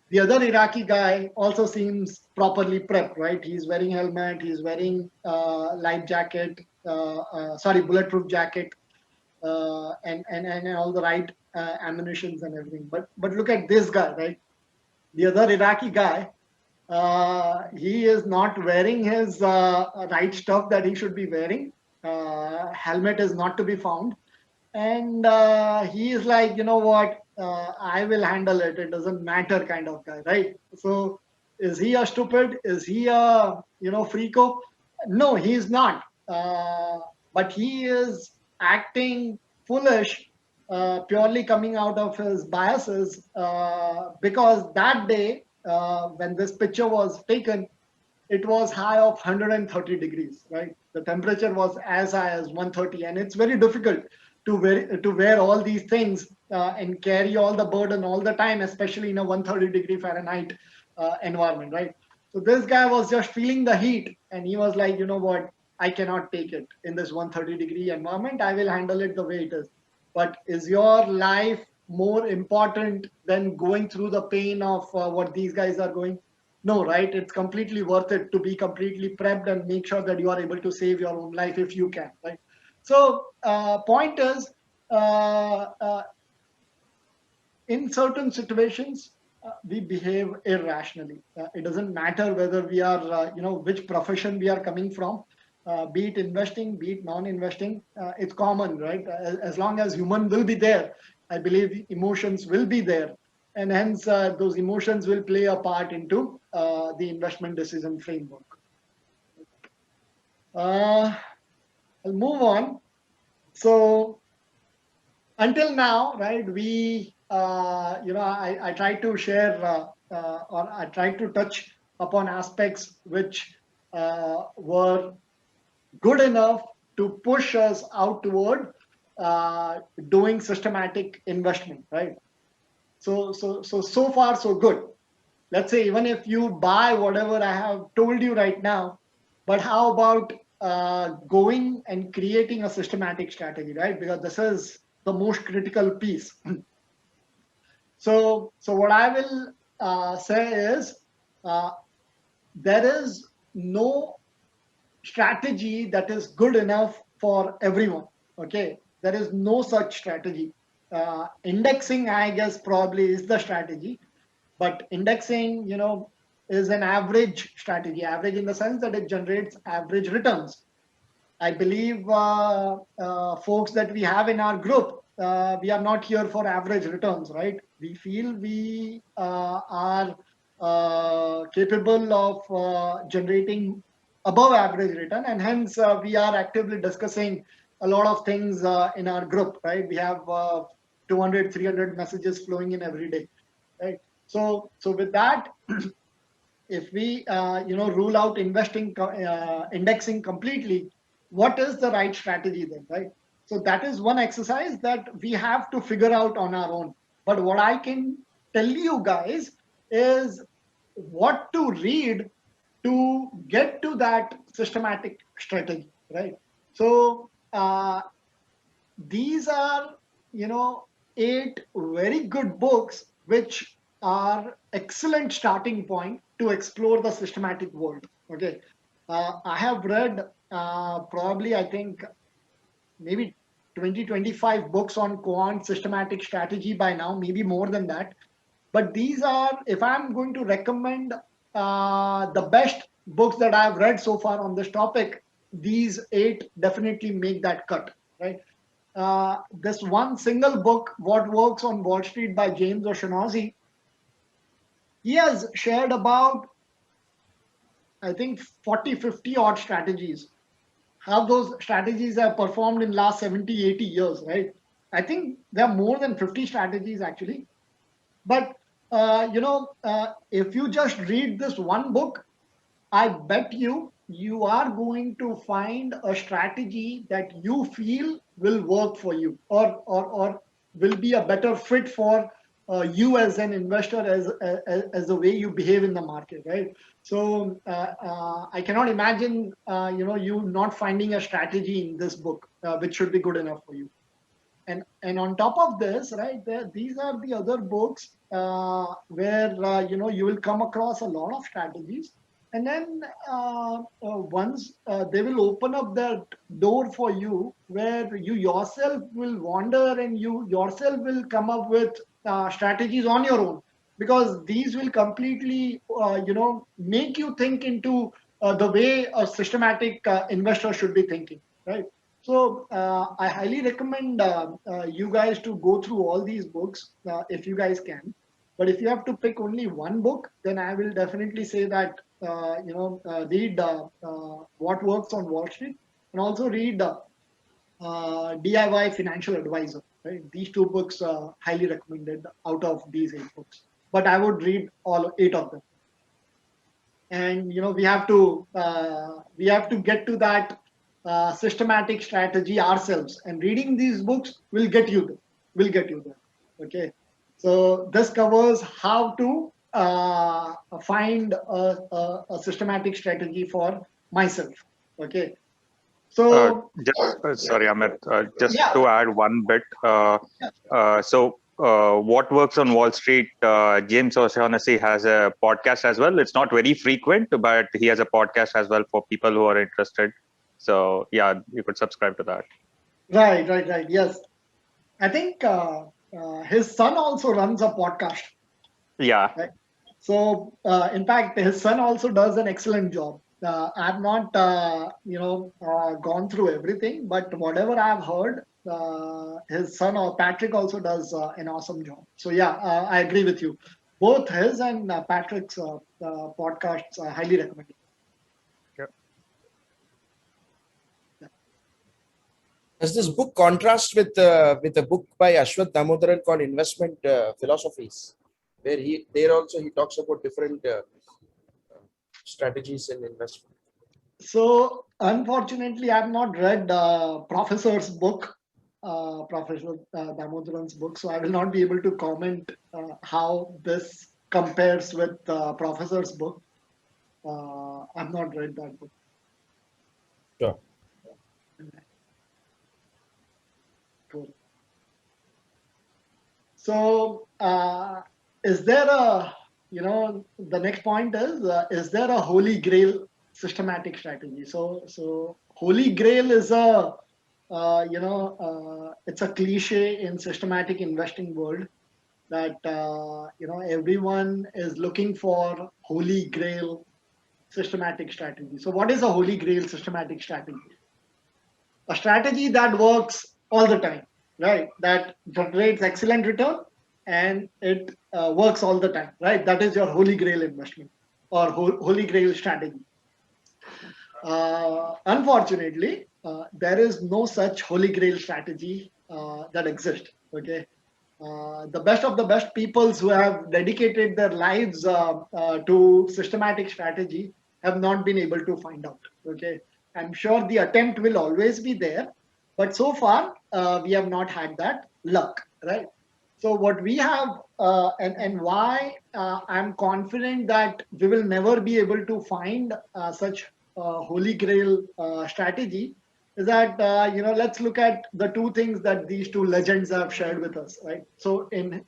The other Iraqi guy also seems properly prepped, right? He's wearing helmet, he's wearing life jacket, bulletproof jacket, and all the right ammunitions and everything. But look at this guy, right? The other Iraqi guy, he is not wearing his right stuff that he should be wearing. Helmet is not to be found, and he is like, you know what, I will handle it, it doesn't matter kind of guy, right? So is he a stupid, is he a freako? No, he is not, but he is acting foolish, purely coming out of his biases, because that day when this picture was taken, it was high of 130 degrees, right? The temperature was as high as 130, and it's very difficult to wear all these things and carry all the burden all the time, especially in a 130-degree Fahrenheit environment, right? So this guy was just feeling the heat, and he was like, you know what, I cannot take it in this 130-degree environment. I will handle it the way it is. But is your life more important than going through the pain of what these guys are going? No, right? It's completely worth it to be completely prepped and make sure that you are able to save your own life if you can, right? So point is, in certain situations, we behave irrationally. It doesn't matter whether we are, which profession we are coming from, be it investing, be it non-investing. It's common, right? As long as human will be there, I believe emotions will be there. And hence, those emotions will play a part into the investment decision framework. I'll move on. So until now, right, we, I try to share or I try to touch upon aspects which were good enough to push us out toward doing systematic investment, right? So far, so good. Let's say even if you buy whatever I have told you right now, but how about going and creating a systematic strategy, right? Because this is the most critical piece. So what I will say is there is no strategy that is good enough for everyone. Okay, there is no such strategy. Indexing, I guess, probably is the strategy, but indexing, is an average strategy. Average in the sense that it generates average returns. I believe folks that we have in our group, we are not here for average returns, right? We feel we are capable of generating above average return, and hence we are actively discussing a lot of things in our group, right? We have 200, 300 messages flowing in every day, right? So with that, if we rule out indexing completely, what is the right strategy then, right? So that is one exercise that we have to figure out on our own. But what I can tell you guys is what to read to get to that systematic strategy, right? So these are 8 very good books which are excellent starting point to explore the systematic world. Okay, I have read probably, I think, maybe 20-25 books on quant systematic strategy by now, maybe more than that. But these are, if I'm going to recommend the best books that I've read so far on this topic, these 8 definitely make that cut, right? This one single book, What Works on Wall Street by James O'Shaughnessy, he has shared about, I think, 40, 50 odd strategies. How those strategies have performed in last 70, 80 years, right? I think there are more than 50 strategies actually. But, if you just read this one book, I bet you are going to find a strategy that you feel will work for you, or will be a better fit for you as an investor, as the way you behave in the market, right? So I cannot imagine you not finding a strategy in this book which should be good enough for you. And on top of this, right, these are the other books where you will come across a lot of strategies, and then once they will open up that door for you, where you yourself will wander and you yourself will come up with strategies on your own, because these will completely make you think into the way a systematic investor should be thinking, right? So I highly recommend you guys to go through all these books if you guys can. But if you have to pick only one book, then I will definitely say that read What Works on Wall Street, and also read DIY Financial Advisor. Right? These two books are highly recommended out of these 8 books. But I would read all 8 of them. And we have to get to that systematic strategy ourselves, and reading these books will get you there. Okay, so this covers how to find a systematic strategy for myself. Okay, so Sorry, Amit, just yeah, to add one bit. What Works on Wall Street? James O'Shaughnessy has a podcast as well. It's not very frequent, but he has a podcast as well for people who are interested. So yeah, you could subscribe to that. right, yes, I think his son also runs a podcast, Yeah. right? So, in fact, his son also does an excellent job. I've not, gone through everything, but whatever I've heard, his son or Patrick also does an awesome job. So, yeah, I agree with you. Both his and Patrick's podcasts are highly recommended. Does this book contrast with a book by Ashwath Damodaran called Investment Philosophies, where he talks about different strategies in investment? So, unfortunately, I've not read Professor's book, Professor Damodaran's book, so I will not be able to comment how this compares with Professor's book. I've not read that book. Sure. Cool. So, is there the next point is there a holy grail systematic strategy? So holy grail is it's a cliche in systematic investing world that, everyone is looking for holy grail systematic strategy. So what is a holy grail systematic strategy? A strategy that works all the time, right? That generates excellent return, and it works all the time, right? That is your holy grail investment or holy grail strategy. Unfortunately, there is no such holy grail strategy that exists. Okay, the best of the best peoples who have dedicated their lives to systematic strategy have not been able to find out. Okay, I'm sure the attempt will always be there, but so far we have not had that luck, right? So what we have, and why I'm confident that we will never be able to find such holy grail strategy, is that let's look at the two things that these two legends have shared with us, right? So in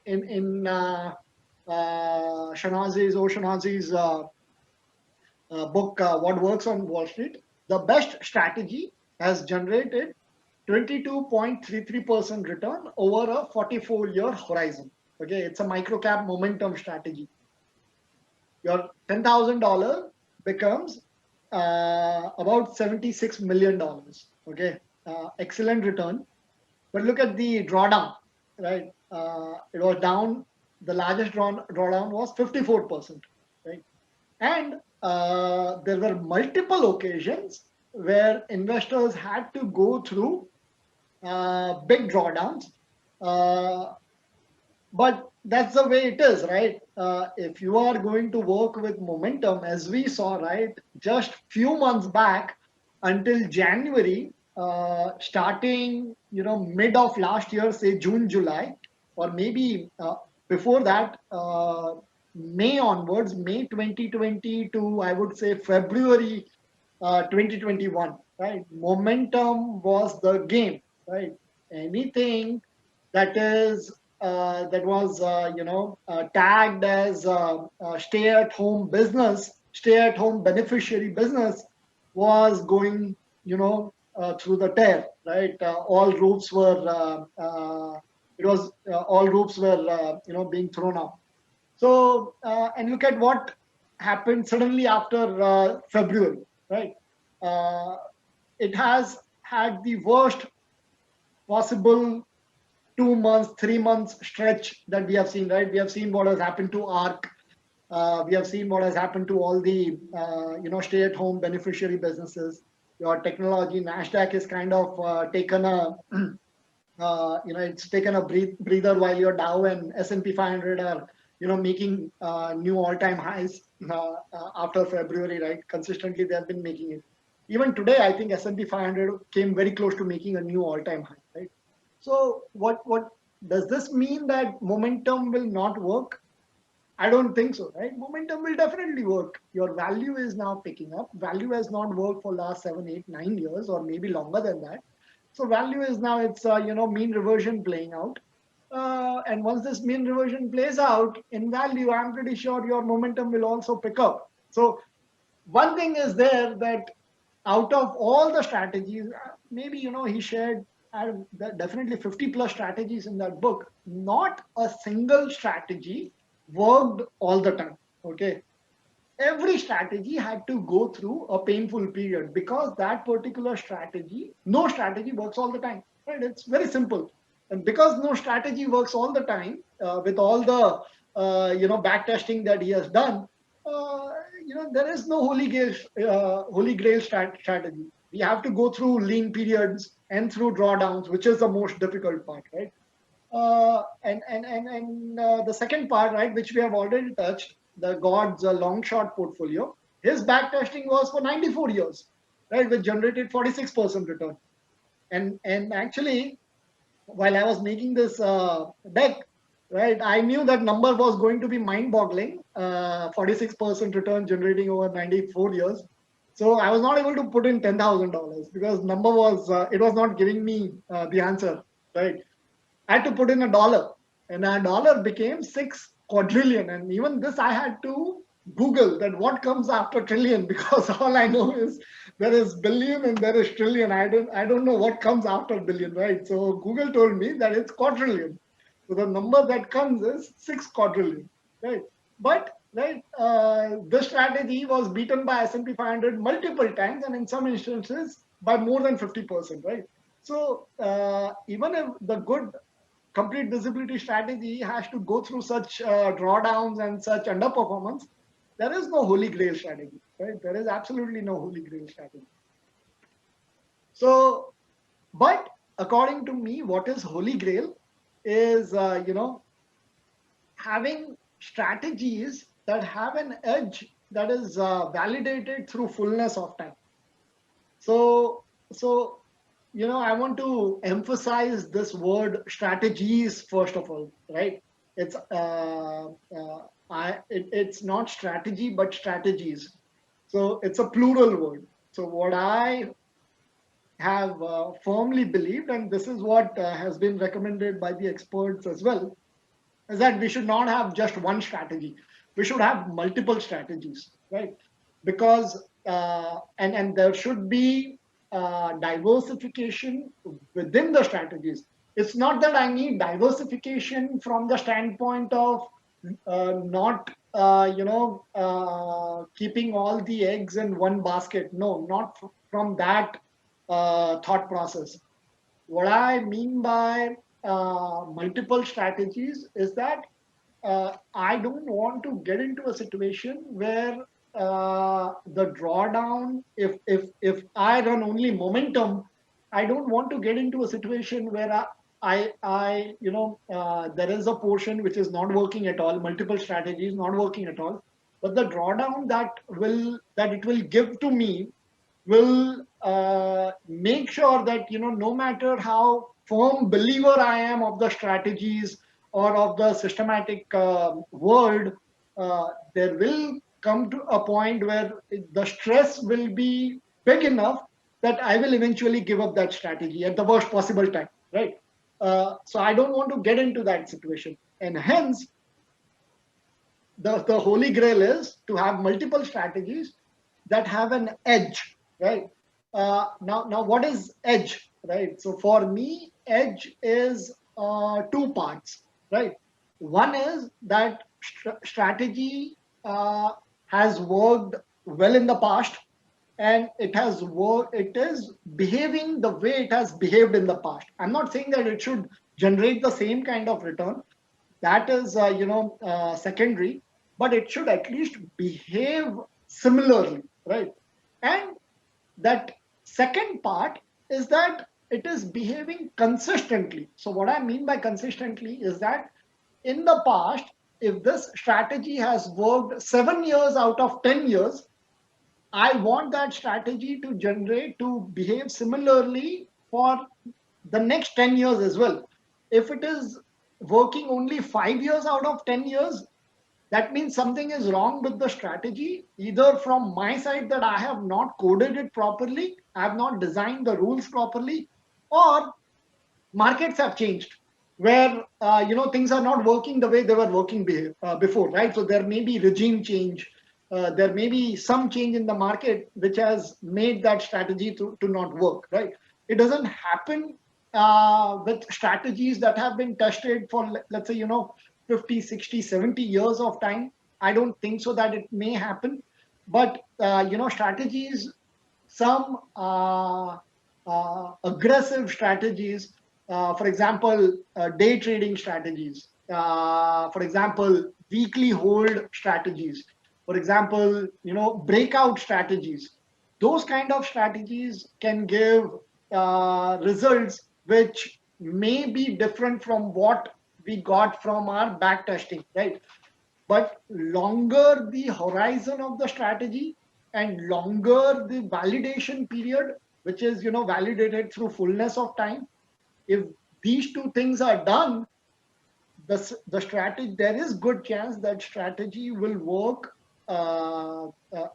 O'Shaughnessy's book, What Works on Wall Street, the best strategy has generated 22.33% return over a 44-year horizon. Okay, it's a micro cap momentum strategy. Your $10,000 becomes about $76 million. Okay, excellent return. But look at the drawdown, right? It was down. The largest drawdown was 54%, right? And there were multiple occasions where investors had to go through big drawdowns, but that's the way it is, right? if you are going to work with momentum, as we saw, right, just few months back until January, starting, mid of last year, say June, July, or maybe before that, May onwards, May 2020 to, I would say, February 2021, right? Momentum was the game, right? Anything that was tagged as stay-at-home business, stay-at-home beneficiary business was going through the tear, right? All roofs were it was all roofs were being thrown out. So and look at what happened suddenly after February, right? Uh, it has had the worst possible 2 months, 3 months stretch that we have seen, right? We have seen what has happened to ARC. We have seen what has happened to all the, stay-at-home beneficiary businesses. Your technology, Nasdaq, is kind of taken a, it's taken a breather, while your Dow and S&P 500 are, making new all-time highs after February, right? Consistently, they have been making it. Even today, I think S&P 500 came very close to making a new all-time high, right? So what does this mean, that momentum will not work? I don't think so, right? Momentum will definitely work. Your value is now picking up. Value has not worked for last 7, 8, 9 years, or maybe longer than that. So value is now, it's mean reversion playing out. And once this mean reversion plays out in value, I'm pretty sure your momentum will also pick up. So one thing is there, that out of all the strategies, maybe he shared definitely 50 plus strategies in that book. Not a single strategy worked all the time. Okay, every strategy had to go through a painful period, because that particular strategy, no strategy works all the time, right? It's very simple. And because no strategy works all the time, with all the back testing that he has done, uh, there is no holy grail strategy. We have to go through lean periods and through drawdowns, which is the most difficult part, right? And the second part, right, which we have already touched, the God's long short portfolio, his back testing was for 94 years, right, which generated 46% return. And actually, while I was making this deck, right, I knew that number was going to be mind-boggling. 46% return generating over 94 years. So I was not able to put in $10,000, because number was it was not giving me the answer, right? I had to put in $1, and a dollar became 6 quadrillion. And even this, I had to Google that what comes after trillion, because all I know is there is billion and there is trillion. I don't know what comes after billion, right? So Google told me that it's quadrillion. So the number that comes is 6 quadrillion, right? But right, this strategy was beaten by S&P 500 multiple times, and in some instances by more than 50%, right? So even if the good complete visibility strategy has to go through such drawdowns and such underperformance, there is no holy grail strategy, right? There is absolutely no holy grail strategy. So, but according to me, what is holy grail is, having strategies that have an edge that is validated through fullness of time. So I want to emphasize this word strategies first of all, right? It's it's not strategy but strategies. So it's a plural word. So what I have firmly believed, and this is what has been recommended by the experts as well, is that we should not have just one strategy. We should have multiple strategies, right? Because and there should be diversification within the strategies. It's not that I need diversification from the standpoint of not keeping all the eggs in one basket. No, not from that thought process. What I mean by multiple strategies is that I don't want to get into a situation where the drawdown, if I run only momentum, I don't want to get into a situation where there is a portion which is not working at all, multiple strategies not working at all, but the drawdown that it will give to me will make sure that no matter how firm believer I am of the strategies or of the systematic world, there will come to a point where the stress will be big enough that I will eventually give up that strategy at the worst possible time, right? So I don't want to get into that situation, and hence the holy grail is to have multiple strategies that have an edge, right? Now what is edge, right? So for me, edge is two parts, right? One is that strategy has worked well in the past, and it is behaving the way it has behaved in the past. I'm not saying that it should generate the same kind of return. That is secondary, but it should at least behave similarly, right? And that second part is that it is behaving consistently. So what I mean by consistently is that in the past, if this strategy has worked 7 years out of 10 years, I want that strategy to behave similarly for the next 10 years as well. If it is working only 5 years out of 10 years, that means something is wrong with the strategy, either from my side that I have not coded it properly, I have not designed the rules properly, or markets have changed where things are not working the way they were working before, right? So there may be regime change, there may be some change in the market which has made that strategy to not work, right? It doesn't happen with strategies that have been tested for, let's say, 50, 60, 70 years of time. I don't think so that it may happen, but strategies, some aggressive strategies, for example, day trading strategies, for example, weekly hold strategies, for example, breakout strategies. Those kind of strategies can give results which may be different from what we got from our back testing, right? But longer the horizon of the strategy and longer the validation period, which is validated through fullness of time, if these two things are done, the strategy, there is good chance that strategy will work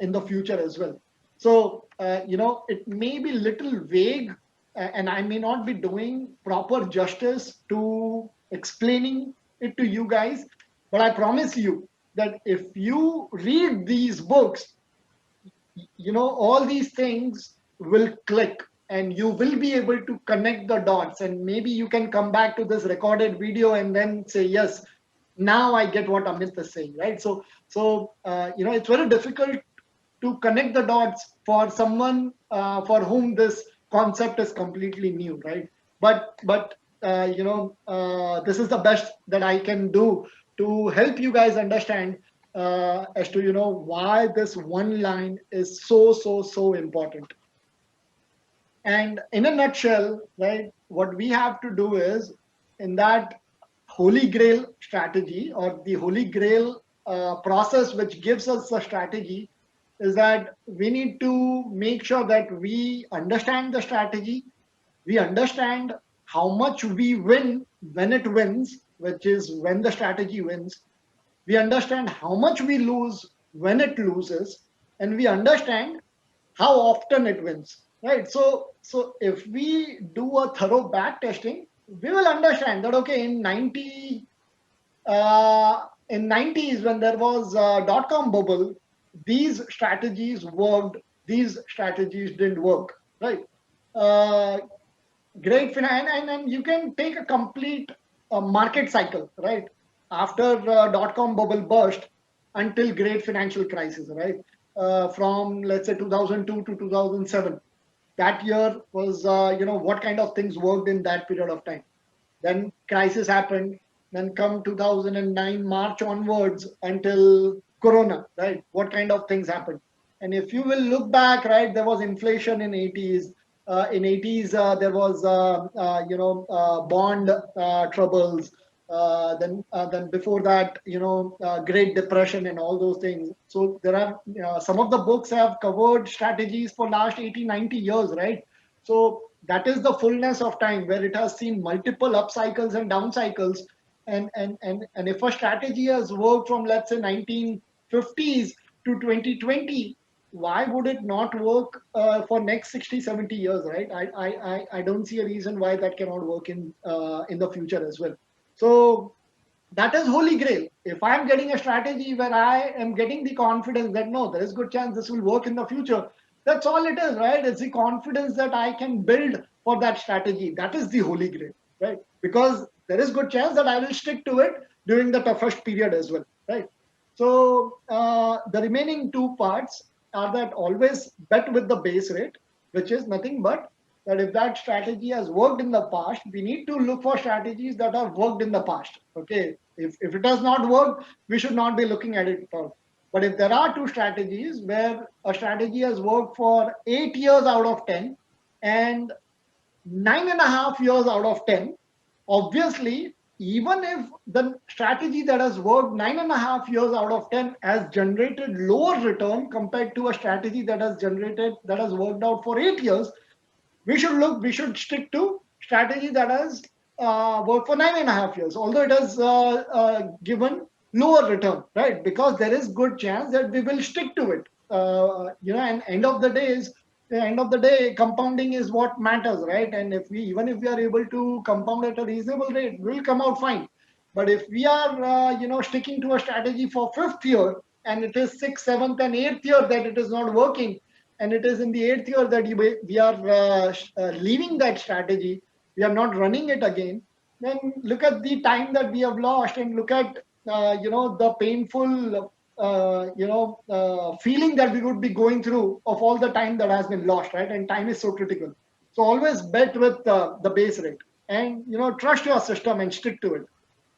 in the future as well. So it may be little vague, and I may not be doing proper justice to explaining it to you guys, but I promise you that if you read these books, all these things will click and you will be able to connect the dots, and maybe you can come back to this recorded video and then say, yes, now I get what Amit is saying, right? So it's very difficult to connect the dots for someone for whom this concept is completely new, right? But this is the best that I can do to help you guys understand as to why this one line is so important. And in a nutshell, right, what we have to do is, in that holy grail strategy, or the holy grail process which gives us a strategy, is that we need to make sure that we understand the strategy, we understand how much we win when it wins, which is when the strategy wins, we understand how much we lose when it loses, and we understand how often it wins, right? So if we do a thorough back testing, we will understand that, okay, in 90s, when there was a dot-com bubble, these strategies worked, these strategies didn't work, right? Great finance, and you can take a complete market cycle, right? After dot-com bubble burst until great financial crisis, right? From, let's say, 2002 to 2007. That year was, what kind of things worked in that period of time. Then crisis happened. Then come 2009 March onwards until Corona, right? What kind of things happened? And if you will look back, right, there was inflation in 80s. in 80s there was bond troubles. Then before that, Great Depression and all those things. So there are some of the books have covered strategies for last 80, 90 years, right? So that is the fullness of time where it has seen multiple up cycles and down cycles. And if a strategy has worked from, let's say, 1950s to 2020, why would it not work for next 60, 70 years, right? I don't see a reason why that cannot work in the future as well. So that is holy grail. If I'm getting a strategy where I am getting the confidence that no, there is good chance this will work in the future, that's all it is, right? It's the confidence that I can build for that strategy. That is the holy grail, right? Because there is good chance that I will stick to it during the toughest period as well, right? So the remaining two parts are that always bet with the base rate, which is nothing but that if that strategy has worked in the past, we need to look for strategies that have worked in the past. Okay, if it has not worked, we should not be looking at it at all. But if there are two strategies where a strategy has worked for 8 years out of 10 and 9.5 years out of 10, obviously, even if the strategy that has worked 9.5 years out of 10 has generated lower return compared to a strategy that has worked out for 8 years, we should stick to strategy that has worked for 9.5 years, although it has given lower return, right? Because there is good chance that we will stick to it. And end of the day, compounding is what matters, right? And even if we are able to compound at a reasonable rate, we'll come out fine. But if we are, sticking to a strategy for fifth year and it is sixth, seventh, and eighth year that it is not working, and it is in the eighth year that we are leaving that strategy, we are not running it again, then look at the time that we have lost and look at the painful feeling that we would be going through of all the time that has been lost, right? And time is so critical. So always bet with the base rate and trust your system and stick to it.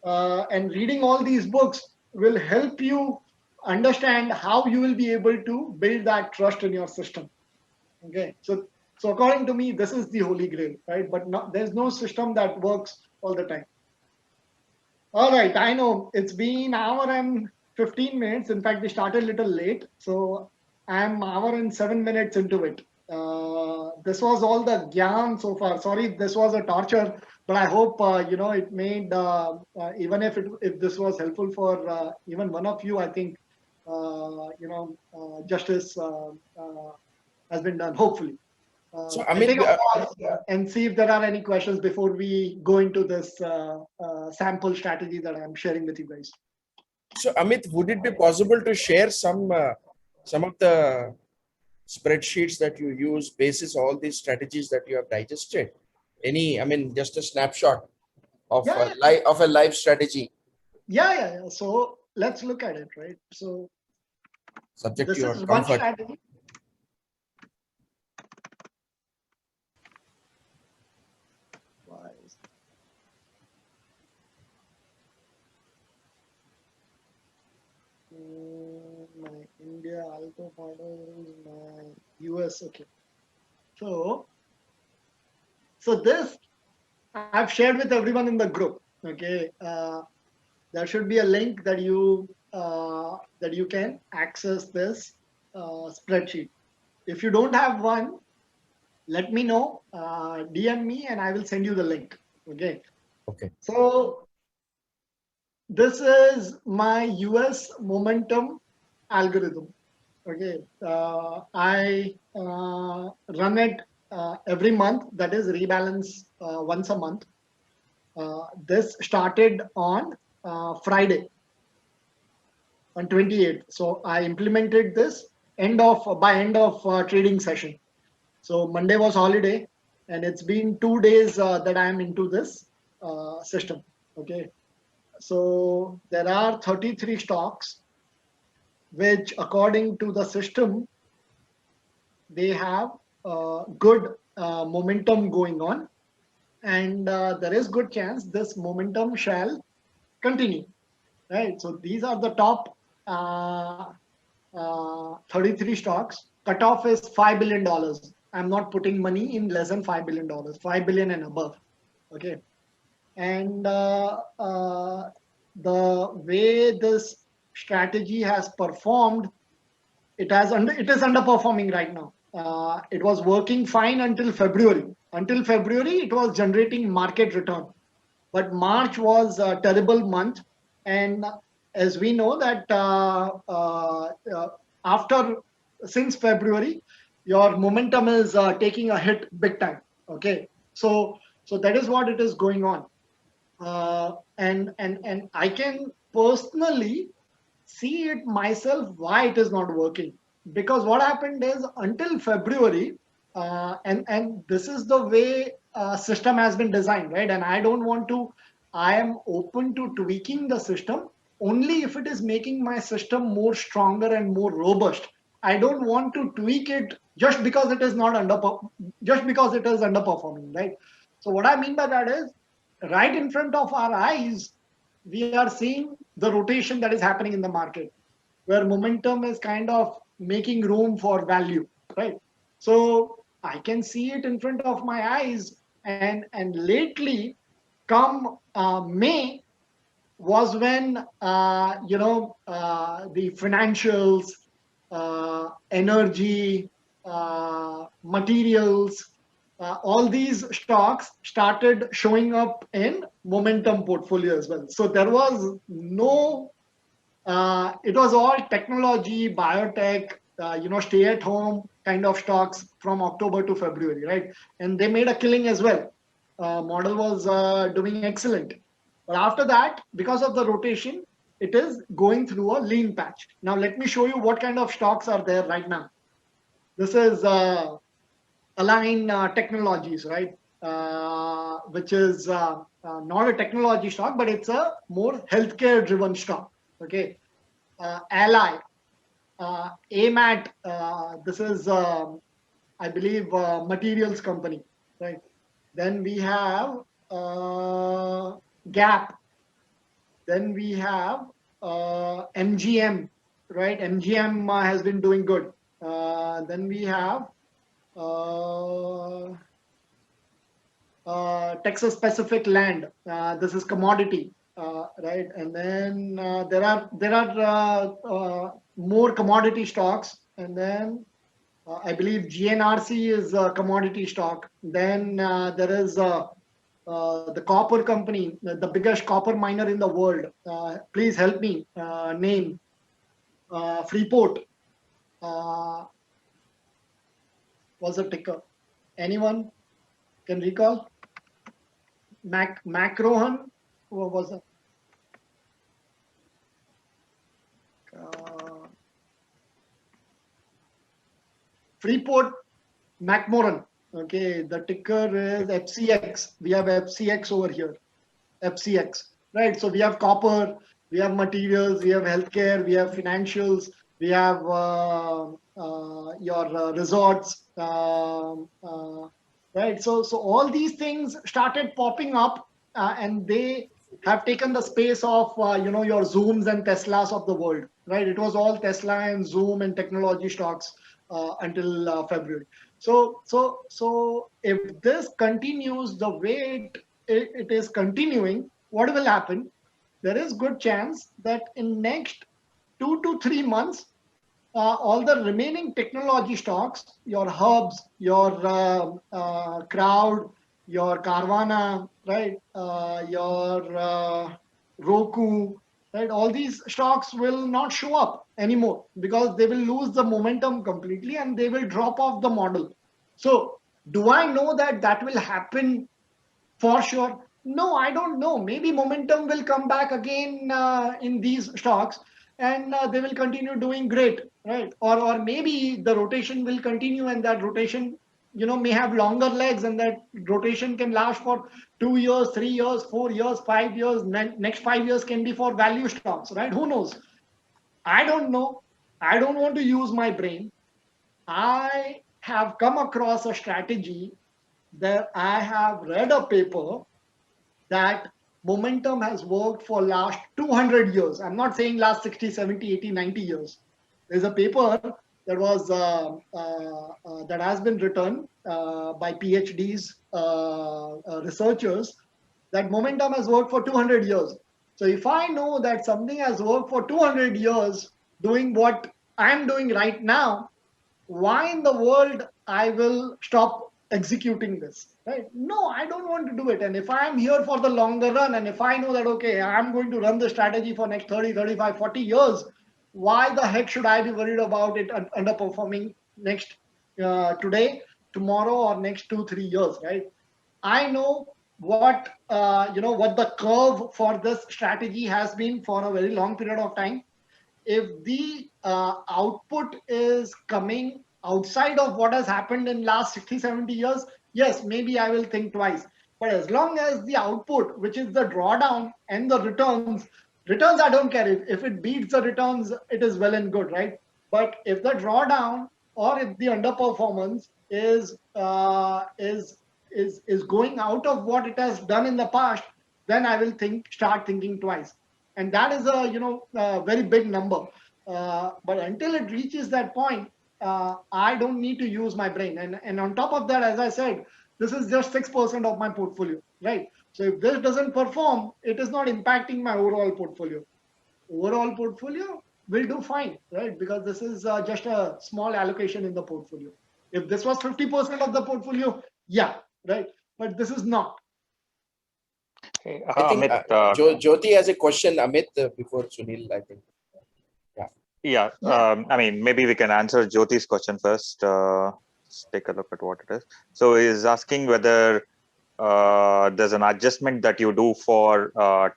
And reading all these books will help you understand how you will be able to build that trust in your system. Okay, so according to me, this is the holy grail, right? But there's no system that works all the time. All right, I know it's been an hour and 15 minutes. In fact, we started a little late, so I'm an hour and 7 minutes into it. This was all the gyan so far. Sorry, this was a torture, but I hope it made even if this was helpful for even one of you, I think justice has been done, hopefully. So, I'll Amit, take a pause and see if there are any questions before we go into this sample strategy that I'm sharing with you guys. So, Amit, would it be possible to share some of the spreadsheets that you use basis all these strategies that you have digested? Just a snapshot of a live strategy. Yeah. So let's look at it, right? So Subject this to your is one comfort. strategy. Why is my India alto model, my US, okay. So this I've shared with everyone in the group. Okay, there should be a link that you can access this spreadsheet. If you don't have one, let me know, DM me, and I will send you the link. Okay. Okay. So this is my US momentum algorithm. Okay. I run it every month. That is rebalance once a month. This started on Friday, on 28th. So I implemented this by end of trading session. So Monday was holiday, and it's been 2 days that I am into this system. Okay. So there are 33 stocks, which according to the system, they have good momentum going on. And there is good chance this momentum shall continue, right? So these are the top 33 stocks. Cutoff is $5 billion. I'm not putting money in less than $5 billion, 5 billion and above. Okay. And the way this strategy has performed, it is underperforming right now. It was working fine until February. Until February, it was generating market return. But March was a terrible month. And as we know that since February, your momentum is taking a hit big time. Okay. So that is what it is going on. And I can personally see it myself why it is not working, because what happened is until February, and this is the way system has been designed, right? And I am open to tweaking the system only if it is making my system more stronger and more robust. I don't want to tweak it just because it is underperforming, right? So what I mean by that is, right in front of our eyes, we are seeing the rotation that is happening in the market, where momentum is kind of making room for value, right? So I can see it in front of my eyes, and lately, come May, was when the financials, energy, materials, all these stocks started showing up in momentum portfolio as well. So there was no, it was all technology, biotech, stay at home kind of stocks from October to February, right? And they made a killing as well. Model was doing excellent. But after that, because of the rotation, it is going through a lean patch. Now, let me show you what kind of stocks are there right now. This is Align Technologies, right? Which is not a technology stock, but it's a more healthcare driven stock. Okay. Ally, AMAT, this is, I believe, materials company, right? Then we have Gap. Then we have MGM, right? MGM has been doing good. Then we have Texas Pacific Land. This is commodity, right? And then there are more commodity stocks. And then I believe GNRC is a commodity stock. Then there is the copper company, the biggest copper miner in the world. Please help me name. Freeport was a ticker. Anyone can recall? Macrohan, what was it? Freeport McMoran. Okay, the ticker is FCX. We have FCX over here. FCX, right? So we have copper, we have materials, we have healthcare, we have financials, we have your resorts, right? So all these things started popping up, and they have taken the space of your Zooms and Teslas of the world, right? It was all Tesla and Zoom and technology stocks until February. So if this continues the way it is continuing, what will happen? There is good chance that in next 2 to 3 months, all the remaining technology stocks, your Hubs, your Crowd, your Carvana, right, your Roku, right, all these stocks will not show up anymore because they will lose the momentum completely and they will drop off the model. So do I know that will happen for sure? No, I don't know. Maybe momentum will come back again in these stocks, and they will continue doing great, right? Or maybe the rotation will continue, and that rotation, may have longer legs, and that rotation can last for 2 years, 3 years, 4 years, 5 years. Next 5 years can be for value stocks, right? Who knows? I don't know. I don't want to use my brain. I have come across a strategy that I have read a paper that momentum has worked for last 200 years. I'm not saying last 60, 70, 80, 90 years. There's a paper that was that has been written by PhDs, researchers, that momentum has worked for 200 years. So if I know that something has worked for 200 years doing what I'm doing right now, why in the world I will stop executing this, right? No, I don't want to do it. And if I'm here for the longer run, and if I know that, okay, I'm going to run the strategy for next 30, 35, 40 years, why the heck should I be worried about it underperforming next today, tomorrow, or next 2, 3 years, right? I know what what the curve for this strategy has been for a very long period of time. If the output is coming outside of what has happened in last 60, 70 years, yes, maybe I will think twice. But as long as the output, which is the drawdown and the returns I don't care. If it beats the returns, it is well and good, right? But if the drawdown or if the underperformance is going out of what it has done in the past, then I will start thinking twice. And that is a very big number. But until it reaches that point, I don't need to use my brain. And on top of that, as I said, this is just 6% of my portfolio, right? So if this doesn't perform, it is not impacting my overall portfolio. Overall portfolio will do fine, right? Because this is just a small allocation in the portfolio. If this was 50% of the portfolio, yeah, right. But this is not. Hey, I think Amit, Jyoti has a question, Amit, before Sunil, I think. yeah, I mean, maybe we can answer Jyoti's question first. Let's take a look at what it is. So he's asking whether there's an adjustment that you do for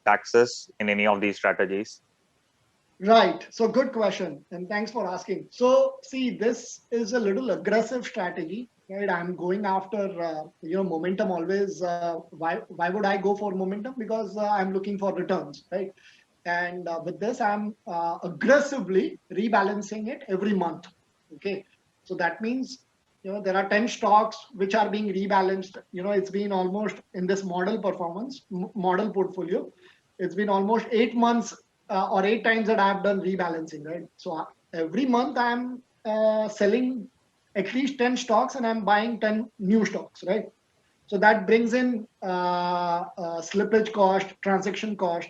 taxes in any of these strategies. Right. So good question. And thanks for asking. So see, this is a little aggressive strategy, right? I'm going after, momentum always. Why would I go for momentum? Because I'm looking for returns, right? And with this, I'm aggressively rebalancing it every month. Okay. So that means, there are 10 stocks which are being rebalanced. It's been almost in this model model portfolio. It's been almost 8 months or 8 times that I've done rebalancing, right? So every month I'm selling at least 10 stocks and I'm buying 10 new stocks, right? So that brings in slippage cost, transaction cost,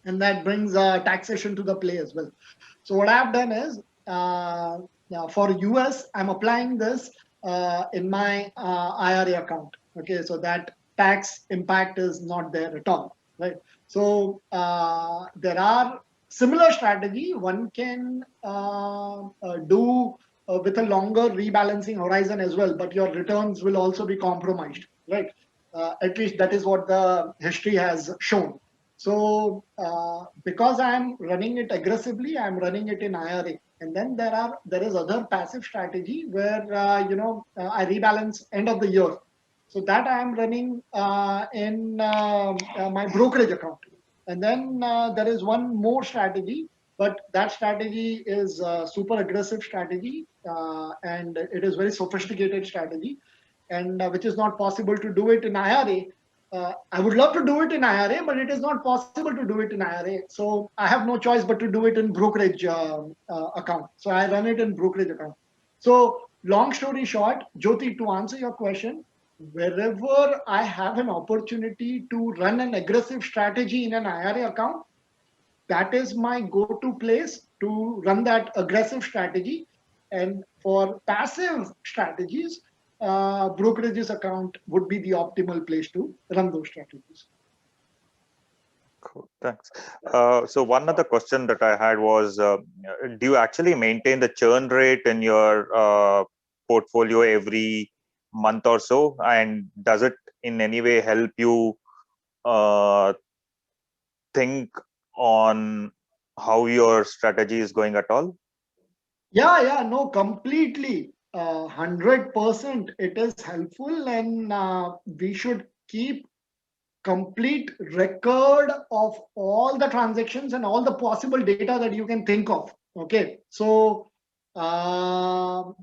and that brings taxation to the play as well. So what I've done is for US, I'm applying this in my IRA account. Okay, so that tax impact is not there at all, right? So there are similar strategy one can do with a longer rebalancing horizon as well, but your returns will also be compromised, right? At least that is what the history has shown. So because I'm running it aggressively, I'm running it in IRA, and then there is other passive strategy where I rebalance end of the year. So that I am running in my brokerage account. And then there is one more strategy, but that strategy is a super aggressive strategy, and it is very sophisticated strategy, and which is not possible to do it in IRA. I would love to do it in IRA, but it is not possible to do it in IRA. So I have no choice but to do it in brokerage account. So I run it in brokerage account. So long story short, Jyoti, to answer your question, wherever I have an opportunity to run an aggressive strategy in an IRA account, that is my go-to place to run that aggressive strategy. And for passive strategies, brokerages account would be the optimal place to run those strategies. Cool, thanks. So one other question that I had was, do you actually maintain the churn rate in your portfolio every month or so? And does it in any way help you think on how your strategy is going at all? Yeah, no, completely. 100% it is helpful, and we should keep complete record of all the transactions and all the possible data that you can think of. Okay, so I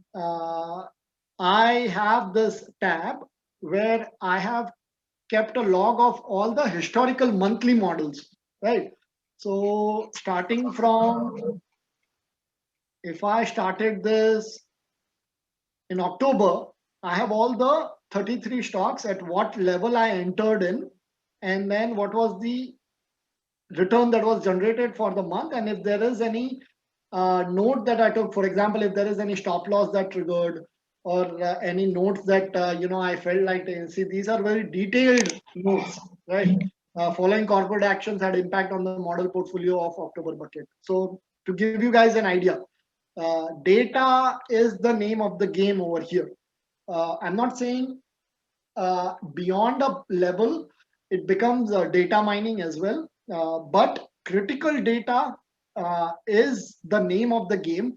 have this tab where I have kept a log of all the historical monthly models, right? So starting from if I started this in October, I have all the 33 stocks at what level I entered in, and then what was the return that was generated for the month, and if there is any note that I took, for example, if there is any stop loss that triggered, or any notes that I felt like see, these are very detailed notes, right? Following corporate actions had impact on the model portfolio of October bucket. So to give you guys an idea, data is the name of the game over here. I'm not saying beyond a level it becomes data mining as well, but critical data is the name of the game.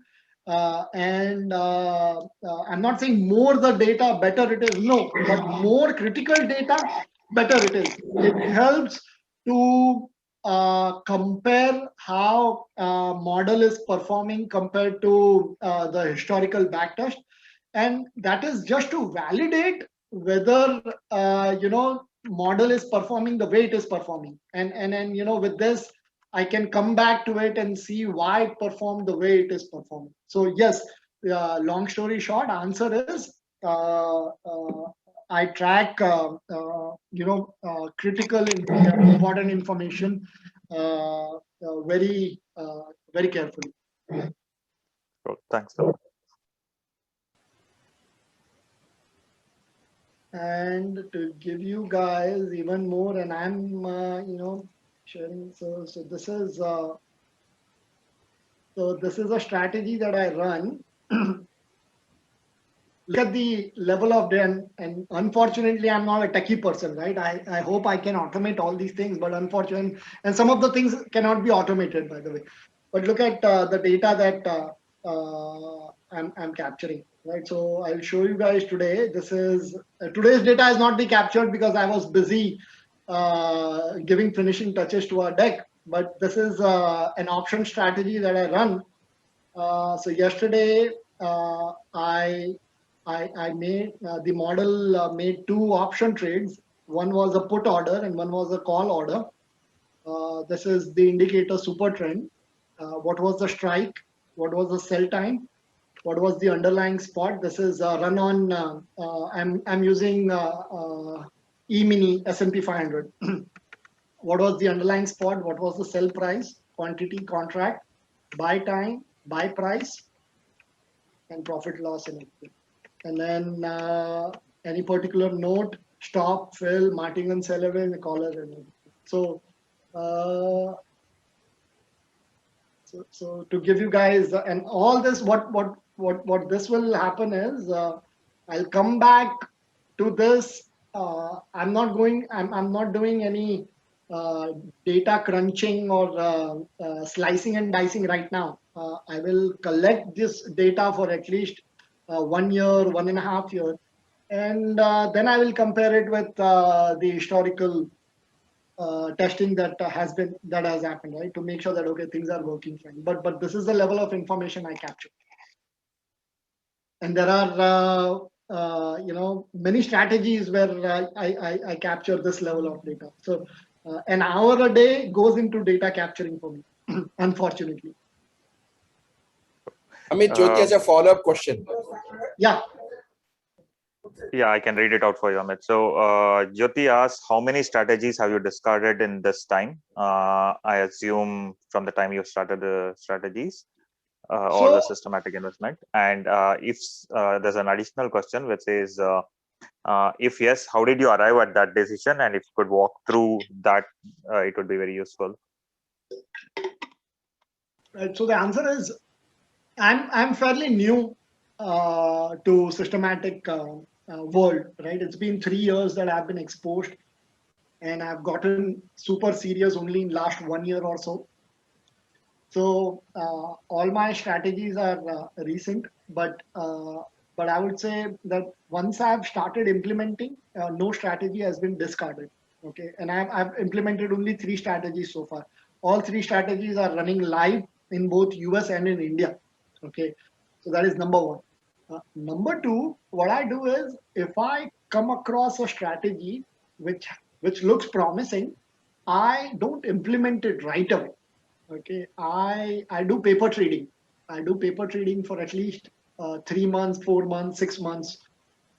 And I'm not saying more the data better it is, no, but more critical data better it is. It helps to compare how model is performing compared to the historical backtest, and that is just to validate whether model is performing the way it is performing, and with this I can come back to it and see why it performed the way it is performing. So yes, long story short, answer is I track critical important information very carefully. Cool. Thanks. And to give you guys even more, and I'm sharing. So this is a strategy that I run. Look at the level of them, and unfortunately I'm not a techie person, right? I hope I can automate all these things, but unfortunately, and some of the things cannot be automated, by the way. But look at the data that I'm capturing, right? So I'll show you guys today. This is today's data has not been captured because I was busy giving finishing touches to our deck. But this is an option strategy that I run. So yesterday I made the model made two option trades. One was a put order and one was a call order. This is the indicator super trend. What was the strike? What was the sell time? What was the underlying spot? This is run on. I'm using E-mini S&P 500. What was the underlying spot? What was the sell price? Quantity, contract, buy time, buy price, and profit loss and everything. And then any particular note, stop, fill, Martingale, Sullivan, collar, and everything. So, so to give you guys and all this, what this will happen is I'll come back to this. I'm not doing any data crunching or slicing and dicing right now. I will collect this data for at least 1 year, 1.5 years, and then I will compare it with the historical testing that has happened, right, to make sure that okay, things are working fine. But this is the level of information I capture, and there are many strategies where I capture this level of data. So an hour a day goes into data capturing for me, unfortunately. Amit, Jyoti has a follow-up question. Yeah. Yeah, I can read it out for you, Amit. So Jyoti asks, how many strategies have you discarded in this time? I assume from the time you started the strategies or the systematic investment. And if there's an additional question which says, if yes, how did you arrive at that decision? And if you could walk through that, it would be very useful. Right. So the answer is, I'm fairly new to systematic world, right? It's been 3 years that I've been exposed, and I've gotten super serious only in last 1 year or so. So all my strategies are recent, but I would say that once I've started implementing, no strategy has been discarded. Okay, and I've implemented only 3 strategies so far. All 3 strategies are running live in both US and in India. Okay, so that is number 1. Number 2, what I do is, if I come across a strategy which looks promising, I don't implement it right away. Okay, I do paper trading. I do paper trading for at least 3 months, 4 months, 6 months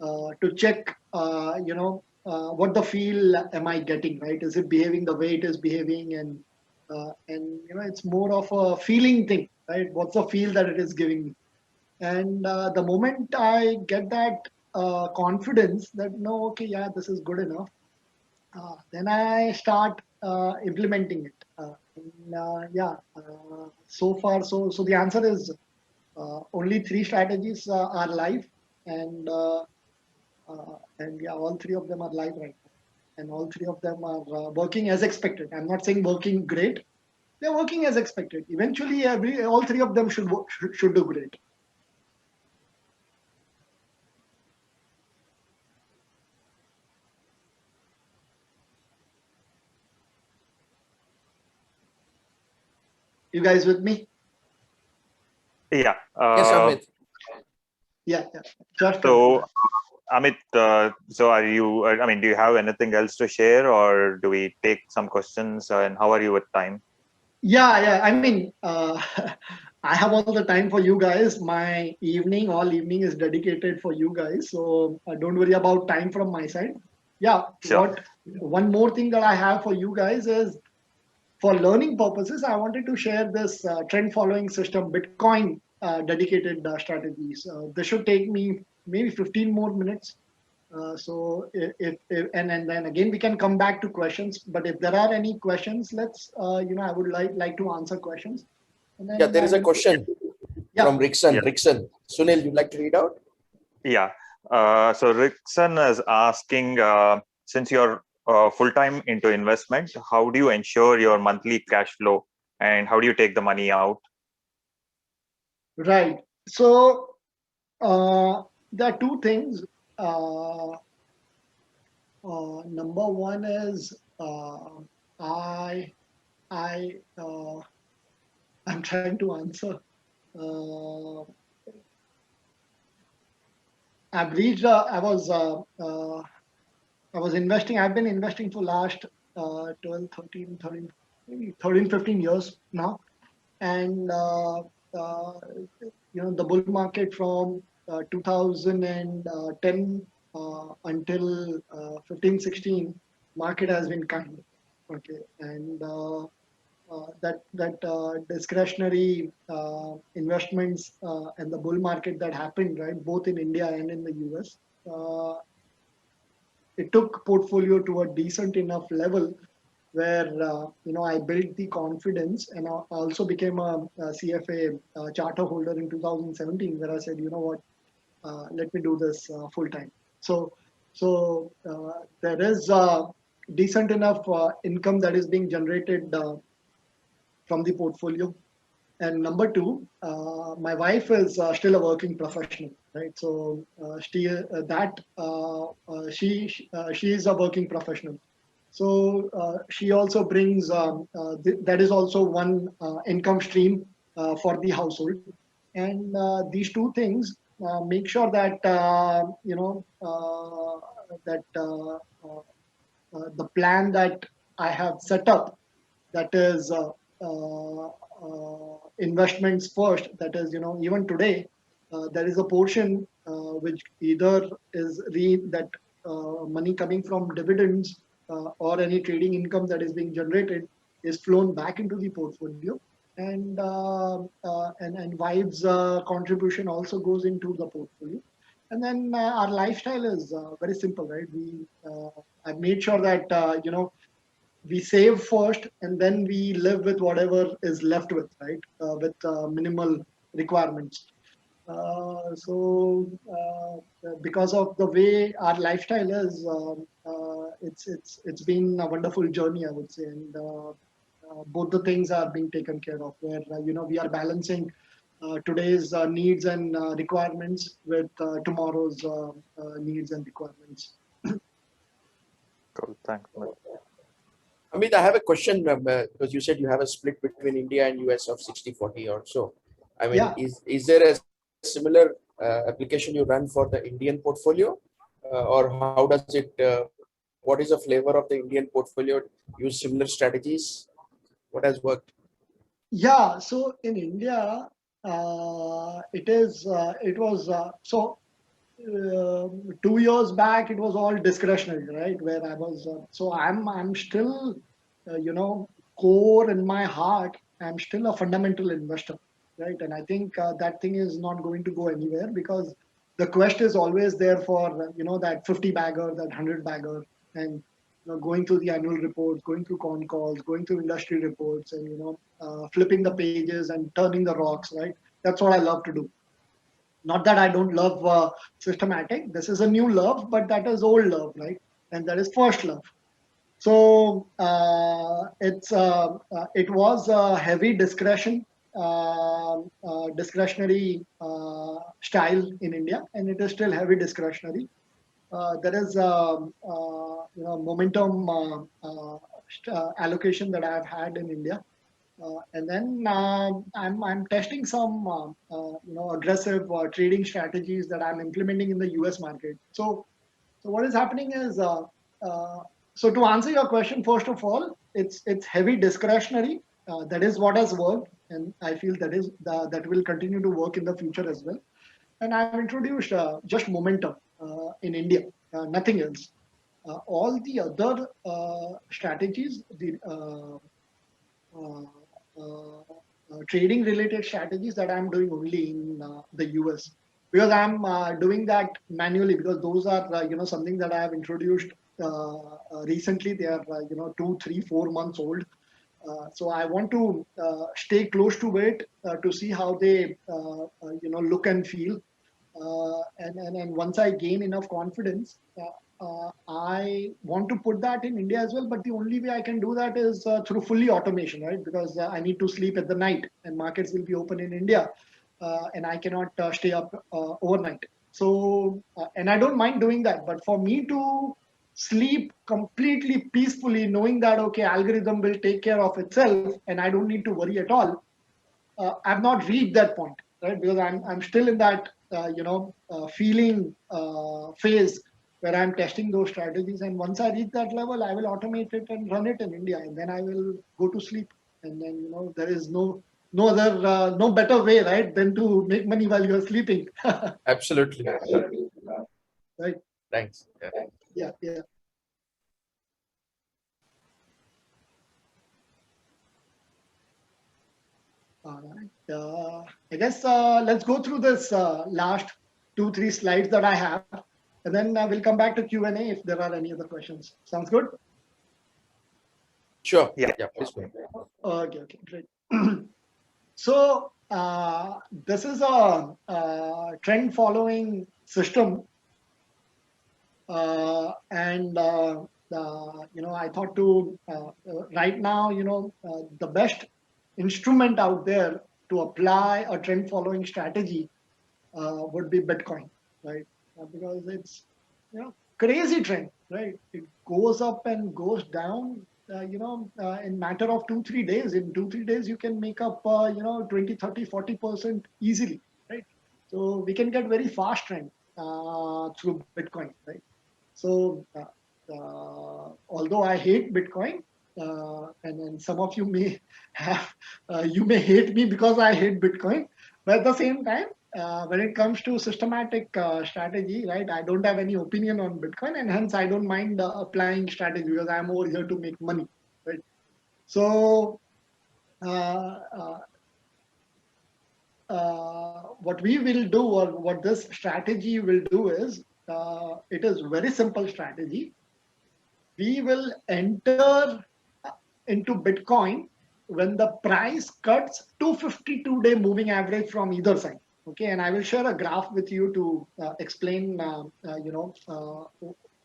to check, what the feel am I getting, right? Is it behaving the way it is behaving? And it's more of a feeling thing, right? What's the feel that it is giving me? And the moment I get that confidence that no, okay, yeah, this is good enough, then I start implementing it. So far, so the answer is only three strategies are live, and yeah, all three of them are live right now, and all three of them are working as expected. I'm not saying working great; they're working as expected. Eventually, all three of them should do great. You guys with me? Yeah. Yes, Amit. Yeah. Just So, Amit, so are you, I mean, do you have anything else to share, or do we take some questions, and how are you with time? yeah. I mean, I have all the time for you guys. All evening is dedicated for you guys. So don't worry about time from my side. Yeah. Sure. One more thing that I have for you guys is, for learning purposes, I wanted to share this trend following system, Bitcoin dedicated strategies. This should take me maybe 15 more minutes. So and then again we can come back to questions. But if there are any questions, let's I would like to answer questions. And Yeah, then there is a question Yeah. from Rickson. Yeah. Rickson. Sunil, you'd like to read out? Yeah. So Rickson is asking, since you're full-time into investment, how do you ensure your monthly cash flow, and how do you take the money out? Right. So there are two things. Number one is I I I'm trying to answer. Uh, I've reached. I was investing. I've been investing for last 12, 13, 13, maybe 13, 15 years now, and the bull market from 2010 until 15, 16, market has been kind. Okay, and that discretionary investments and the bull market that happened, right, both in India and in the US, it took portfolio to a decent enough level where I built the confidence, and I also became a CFA charter holder in 2017, where I said, you know what, let me do this full time. So there is decent enough income that is being generated from the portfolio. And number two, my wife is still a working professional, right? So she is a working professional. So she also brings that is also one income stream for the household. And these two things make sure that the plan that I have set up, that is investments first. That is, even today, there is a portion which either is that money coming from dividends or any trading income that is being generated is flown back into the portfolio, and wives' contribution also goes into the portfolio. And then our lifestyle is very simple, right? I've made sure that we save first, and then we live with whatever is left with, right? With minimal requirements. Because of the way our lifestyle is, it's been a wonderful journey, I would say, and both the things are being taken care of. Where we are balancing today's needs and requirements with tomorrow's needs and requirements. Cool. Thanks, Amit. Amit, I have a question because you said you have a split between India and US of 60-40 or so. I mean, Yeah. is there a similar application you run for the Indian portfolio, or how does it? What is the flavor of the Indian portfolio? Use similar strategies? What has worked? Yeah. So in India, It was so 2 years back. It was all discretionary, right? Where I was. So I'm still, core in my heart. I'm still a fundamental investor, right? And I think that thing is not going to go anywhere because the quest is always there for that 50 bagger, that 100 bagger, and going through the annual reports, going through con calls, going through industry reports, and flipping the pages and turning the rocks, right? That's what I love to do. Not that I don't love systematic. This is a new love, but that is old love, right? And that is first love. So it was a heavy discretionary style in India, and it is still heavy discretionary. There is momentum allocation that I have had in India, and then I'm testing some aggressive trading strategies that I'm implementing in the US market. So what is happening is so to answer your question, first of all, it's heavy discretionary. That is what has worked, and I feel that will continue to work in the future as well. And I've introduced just momentum in India, nothing else. All the other strategies, the uh, trading related strategies that I'm doing only in the US because I'm doing that manually because those are something that I have introduced recently. They are 2, 3, 4 months old. So I want to stay close to it to see how they look and feel. And once I gain enough confidence, I want to put that in India as well. But the only way I can do that is through fully automation, right? Because I need to sleep at the night, and markets will be open in India, and I cannot stay up overnight. So, and I don't mind doing that. But for me to sleep completely peacefully, knowing that okay, algorithm will take care of itself, and I don't need to worry at all, I've not reached that point, right? Because I'm still in that feeling phase where I'm testing those strategies. And once I reach that level, I will automate it and run it in India, and then I will go to sleep. And then there is no other no better way, right, than to make money while you're sleeping. Absolutely. Right. Thanks. Yeah. All right. I guess let's go through this last 2, 3 slides that I have, and then we'll come back to Q&A if there are any other questions. Sounds good? Sure. Yeah. Please go ahead. Okay, great. So this is a trend following system, and I thought to right now, the best instrument out there to apply a trend following strategy would be Bitcoin, right? Because it's crazy trend, right? It goes up and goes down. In matter of 2, 3 days. In 2, 3 days, you can make up 20, 30, 40% easily, right? So we can get very fast trend through Bitcoin, right? So although I hate Bitcoin, and some of you may have you may hate me because I hate Bitcoin, but at the same time, when it comes to systematic strategy, right, I don't have any opinion on Bitcoin, and hence I don't mind applying strategy because I'm over here to make money, right? So uh, uh, what we will do, or what this strategy will do, is it is very simple strategy. We will enter into Bitcoin when the price cuts 252-day moving average from either side. Okay, and I will share a graph with you to explain,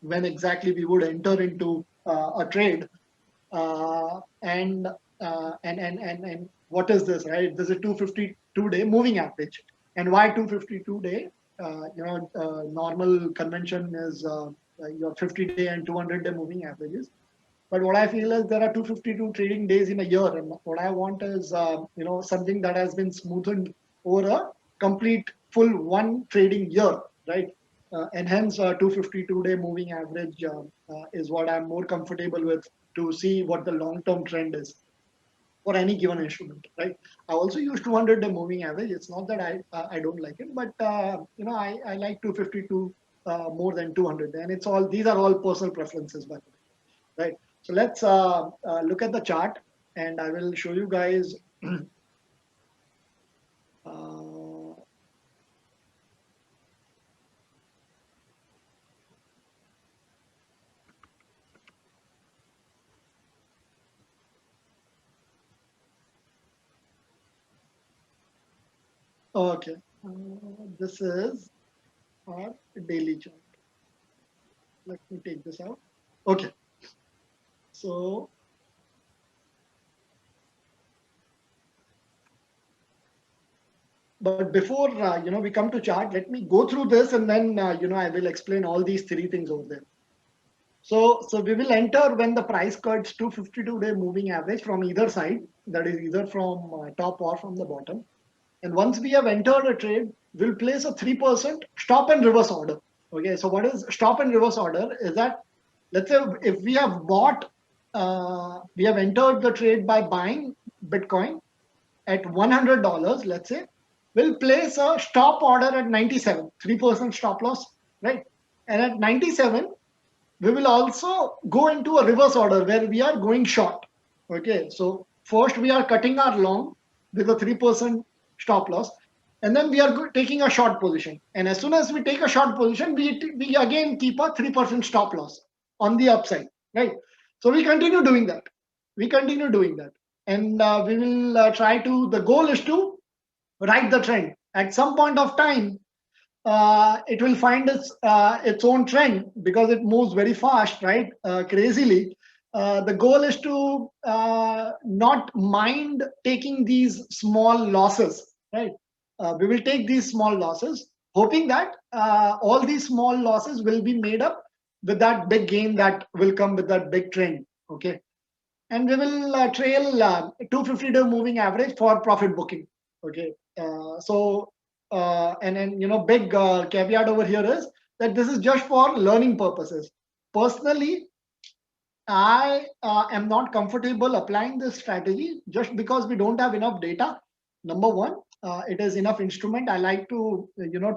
when exactly we would enter into a trade, and what is this, right? This is 252-day moving average, and why 252-day? Normal convention is your 50-day and 200-day moving averages. But what I feel is there are 252 trading days in a year, and what I want is something that has been smoothened over a complete full one trading year, right? And hence 252-day moving average is what I'm more comfortable with to see what the long-term trend is. for any given instrument, right? I also use 200-day moving average. It's not that I don't like it, but I like 252 more than 200, and it's all, these are all personal preferences, by the way, right? So let's look at the chart, and I will show you guys. Okay, this is our daily chart. Let me take this out. Okay, so but before we come to chart, let me go through this, and then I will explain all these three things over there. So we will enter when the price cuts 252-day moving average from either side, that is either from top or from the bottom. And once we have entered a trade, we'll place a 3% stop and reverse order. Okay, so what is stop and reverse order? Is that, let's say if we have bought, we have entered the trade by buying Bitcoin at $100, let's say, we'll place a stop order at 97, 3% stop loss, right? And at 97, we will also go into a reverse order where we are going short. Okay, so first we are cutting our long with a 3% stop loss, and then we are taking a short position. And as soon as we take a short position, we again keep a 3% stop loss on the upside, right? So we continue doing that. We continue doing that. And we will try to, the goal is to ride the trend. At some point of time, it will find its own trend because it moves very fast, right? Crazily. The goal is to not mind taking these small losses, right? We will take these small losses, hoping that all these small losses will be made up with that big gain that will come with that big trend, okay? And we will trail 250-day moving average for profit booking, okay? And then, big caveat over here is that this is just for learning purposes. Personally, I am not comfortable applying this strategy just because we don't have enough data. Number one, it is enough instrument. I like to,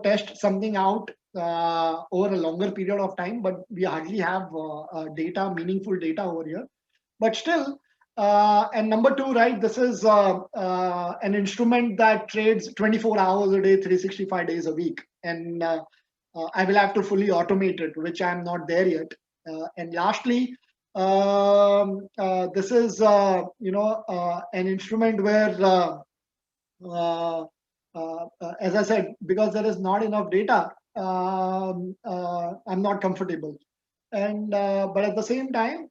test something out over a longer period of time, but we hardly have data, meaningful data over here. But still, and number two, right, this is an instrument that trades 24 hours a day, 365 days a week. And I will have to fully automate it, which I'm not there yet. And lastly, this is, an instrument where, as I said, because there is not enough data, I'm not comfortable. And but at the same time,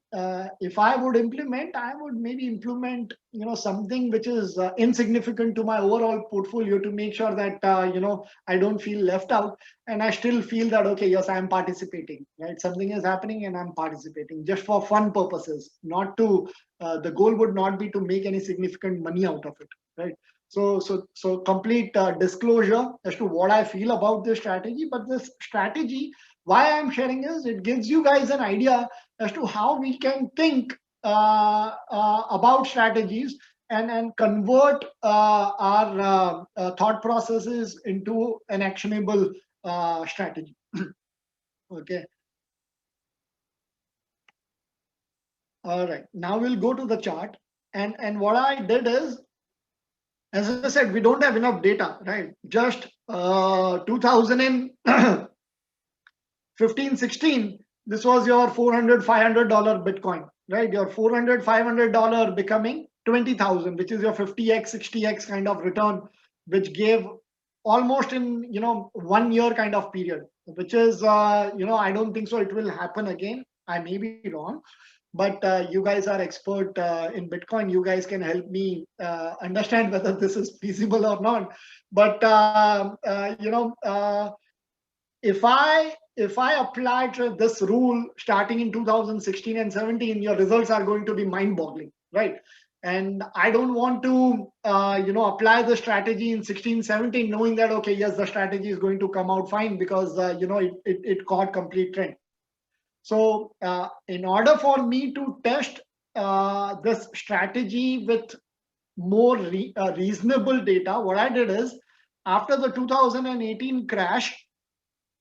if I would implement, I would maybe implement something which is insignificant to my overall portfolio to make sure that I don't feel left out, and I still feel that okay, yes, I am participating, right? Something is happening and I'm participating just for fun purposes, not to the goal would not be to make any significant money out of it, right? So complete disclosure as to what I feel about this strategy. But this strategy, why I'm sharing is it gives you guys an idea as to how we can think about strategies and convert our thought processes into an actionable strategy. Okay. All right. Now we'll go to the chart. And what I did is, as I said, we don't have enough data, right? Just 2015, 16, this was your $400, $500 Bitcoin, right? Your $400, $500 becoming 20,000, which is your 50x, 60x kind of return, which gave almost in 1 year kind of period, which is I don't think so it will happen again. I may be wrong, but you guys are expert in Bitcoin. You guys can help me understand whether this is feasible or not. But if I apply this rule starting in 2016 and 17, your results are going to be mind-boggling, right? And I don't want to apply the strategy in 16, 17 knowing that okay, yes, the strategy is going to come out fine because it caught complete trend. So in order for me to test this strategy with more reasonable data, what I did is, after the 2018 crash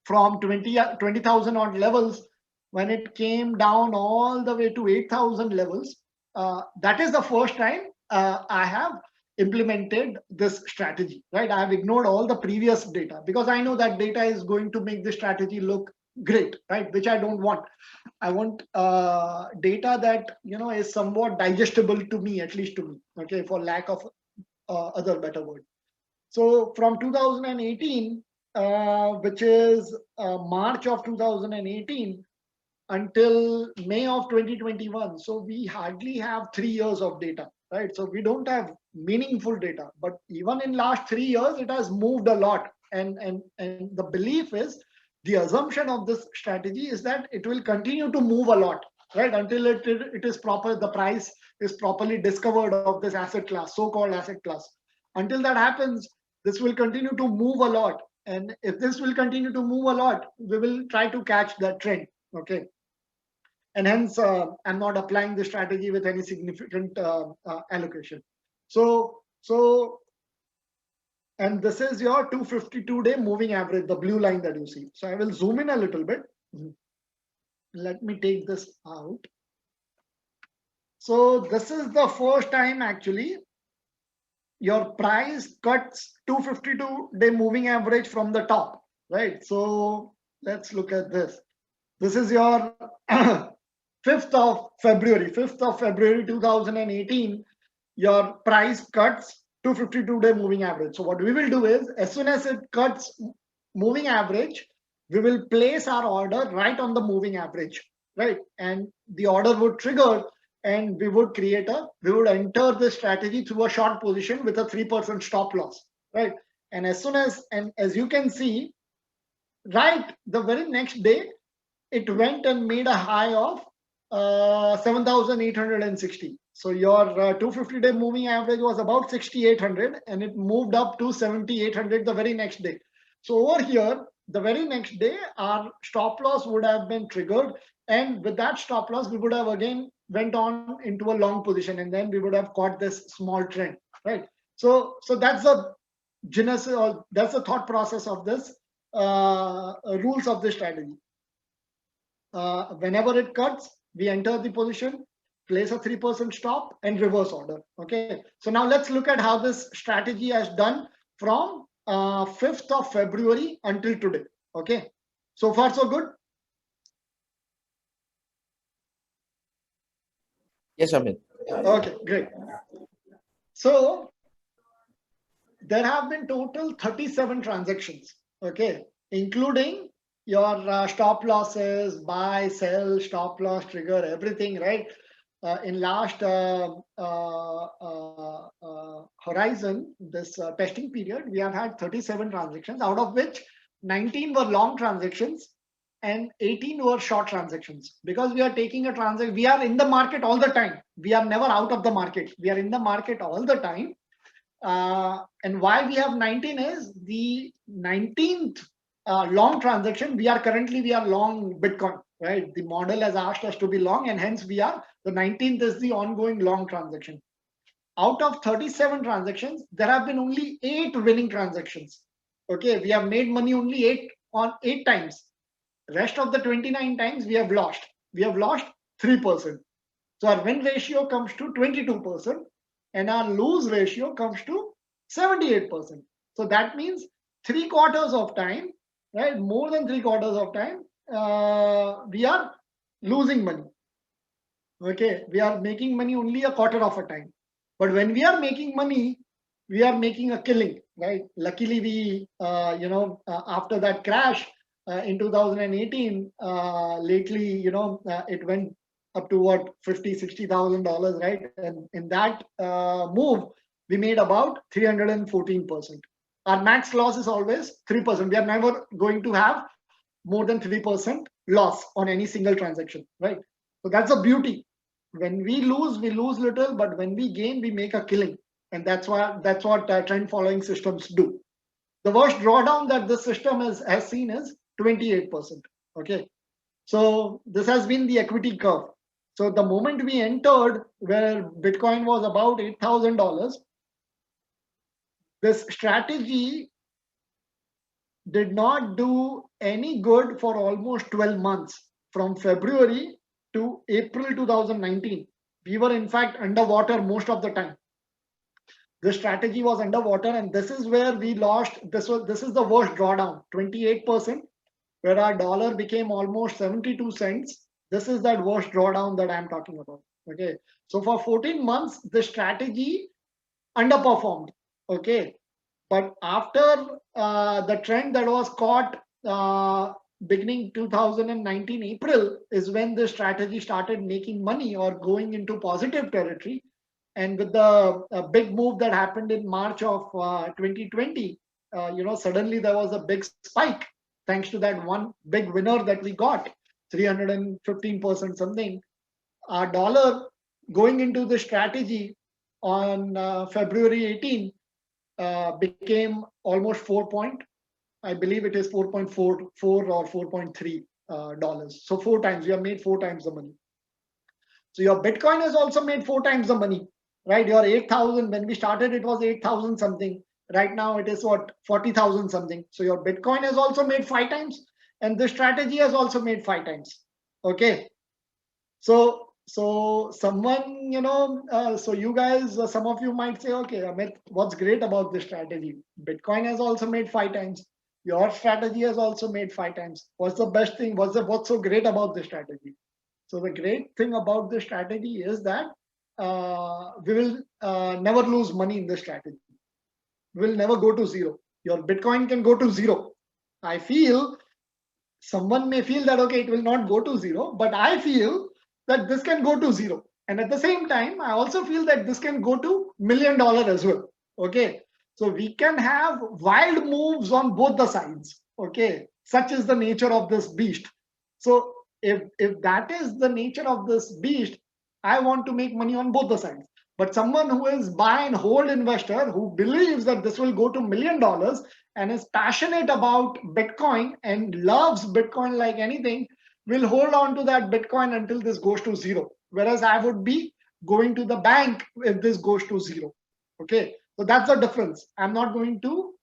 from 20,000 odd levels, when it came down all the way to 8,000 levels, that is the first time I have implemented this strategy, right? I have ignored all the previous data because I know that data is going to make the strategy look great, right? Which I don't want. I want data that, you know, is somewhat digestible to me, at least to me, okay, for lack of other better word. So from 2018, which is March of 2018 until May of 2021. So we hardly have 3 years of data, right? So we don't have meaningful data, but even in last 3 years, it has moved a lot. And the belief is, the assumption of this strategy is that it will continue to move a lot, right? Until it is proper, the price is properly discovered of this asset class, so-called asset class. Until that happens, this will continue to move a lot. And if this will continue to move a lot, we will try to catch that trend, okay? And hence, I'm not applying the strategy with any significant allocation. So, and this is your 252-day moving average, the blue line that you see. So I will zoom in a little bit. Let me take this out. So this is the first time actually your price cuts 252-day moving average from the top, right? So let's look at this. This is your 5th of February 2018, your price cuts 252-day moving average. So what we will do is, as soon as it cuts moving average, we will place our order right on the moving average, right? And the order would trigger, and we would enter the strategy through a short position with a 3% stop loss, right? And as you can see, right, the very next day, it went and made a high of 7,860. So your 250-day moving average was about 6,800, and it moved up to 7,800 the very next day. So over here, the very next day, our stop loss would have been triggered, and with that stop loss, we would have again went on into a long position, and then we would have caught this small trend, right? So that's the genesis, or that's the thought process of this rules of the strategy. Whenever it cuts, we enter the position, place a 3% stop, and reverse order. Okay. So now let's look at how this strategy has done from 5th of February until today. Okay. So far, so good. Yes, Amit. Okay, great. So there have been total 37 transactions. Okay, including your stop losses, buy, sell, stop loss, trigger, everything, right? In last horizon, this testing period, we have had 37 transactions, out of which 19 were long transactions and 18 were short transactions. Because we are taking a transaction, we are in the market all the time. We are never out of the market. We are in the market all the time. And why we have 19 is the 19th long transaction. We are long Bitcoin, right? The model has asked us to be long, and hence the 19th is the ongoing long transaction. Out of 37 transactions, there have been only 8 winning transactions. Okay, we have made money only 8 times. Rest of the 29 times we have lost. We have lost 3%. So our win ratio comes to 22%, and our lose ratio comes to 78%. So that means 3/4 of time, right? More than 3/4 of time, we are losing money. Okay, we are making money only a quarter of a time. But when we are making money, we are making a killing, right? Luckily, we, after that crash in 2018, lately, it went up to what, $50,000-$60,000, right? And in that move, we made about 314%. Our max loss is always 3%. We are never going to have more than 3% loss on any single transaction, right? So that's the beauty. When we lose little, but when we gain, we make a killing. And that's what trend following systems do. The worst drawdown that this system has seen is 28%. Okay. So this has been the equity curve. So the moment we entered, where Bitcoin was about $8,000, this strategy did not do any good for almost 12 months, from February to April 2019. We were in fact underwater most of the time. The strategy was underwater, and this is where we lost. This is the worst drawdown, 28%, where our dollar became almost 72 cents. This is that worst drawdown that I'm talking about. Okay, so for 14 months, the strategy underperformed. Okay, but after the trend that was caught beginning 2019 April is when the strategy started making money or going into positive territory. And with the big move that happened in March of 2020, suddenly there was a big spike thanks to that one big winner that we got, 315% something. Our dollar going into the strategy on February 18 became almost 4 point. I believe it is 4.44 or 4.3 dollars. So 4 times, you have made 4 times the money. So your Bitcoin has also made 4 times the money, right? Your 8,000, when we started, it was 8,000 something. Right now it is what, 40,000 something. So your Bitcoin has also made 5 times, and the strategy has also made 5 times. Okay. So someone, so you guys, some of you might say, okay, Amit, what's great about this strategy? Bitcoin has also made 5 times. Your strategy has also made 5 times. What's the best thing? What's so great about this strategy? So the great thing about this strategy is that we will never lose money in this strategy. We will never go to zero. Your Bitcoin can go to zero. I feel someone may feel that, okay, it will not go to zero, but I feel that this can go to zero. And at the same time, I also feel that this can go to $1 million as well. Okay. So we can have wild moves on both the sides. Okay. Such is the nature of this beast. So if that is the nature of this beast, I want to make money on both the sides. But someone who is buy and hold investor who believes that this will go to $1 million and is passionate about Bitcoin and loves Bitcoin like anything, will hold on to that Bitcoin until this goes to zero. Whereas I would be going to the bank if this goes to zero. Okay, so that's the difference. I'm not going to,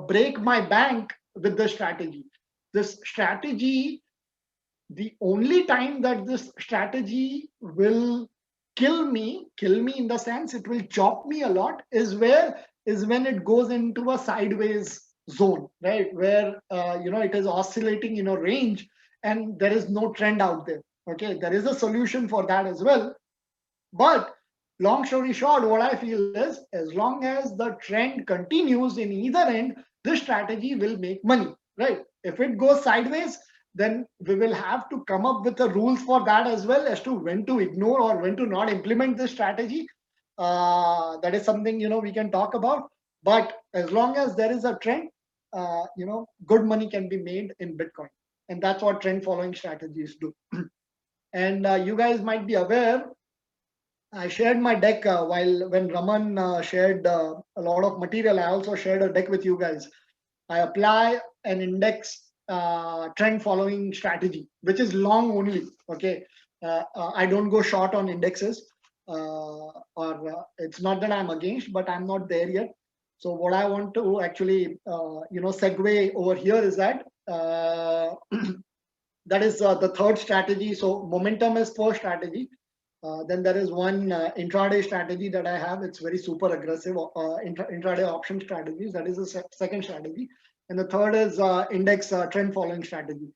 break my bank with the strategy. This strategy, the only time that this strategy will kill me in the sense it will chop me a lot is when it goes into a sideways zone, right? Where it is oscillating in a range and there is no trend out there. Okay, there is a solution for that as well. But long story short, what I feel is as long as the trend continues in either end, this strategy will make money, right? If it goes sideways, then we will have to come up with the rules for that as well as to when to ignore or when to not implement this strategy. That is something we can talk about. But as long as there is a trend, good money can be made in Bitcoin, and that's what trend following strategies do. And you guys might be aware, I shared my deck when Raman shared a lot of material. I also shared a deck with you guys. I apply an index trend following strategy, which is long only. Okay, I don't go short on indexes, or it's not that I'm against, but I'm not there yet. So what I want to actually, segue over here is that that is the third strategy. So momentum is first strategy. Then there is one intraday strategy that I have. It's very super aggressive intraday option strategies. That is the second strategy. And the third is index trend following strategy.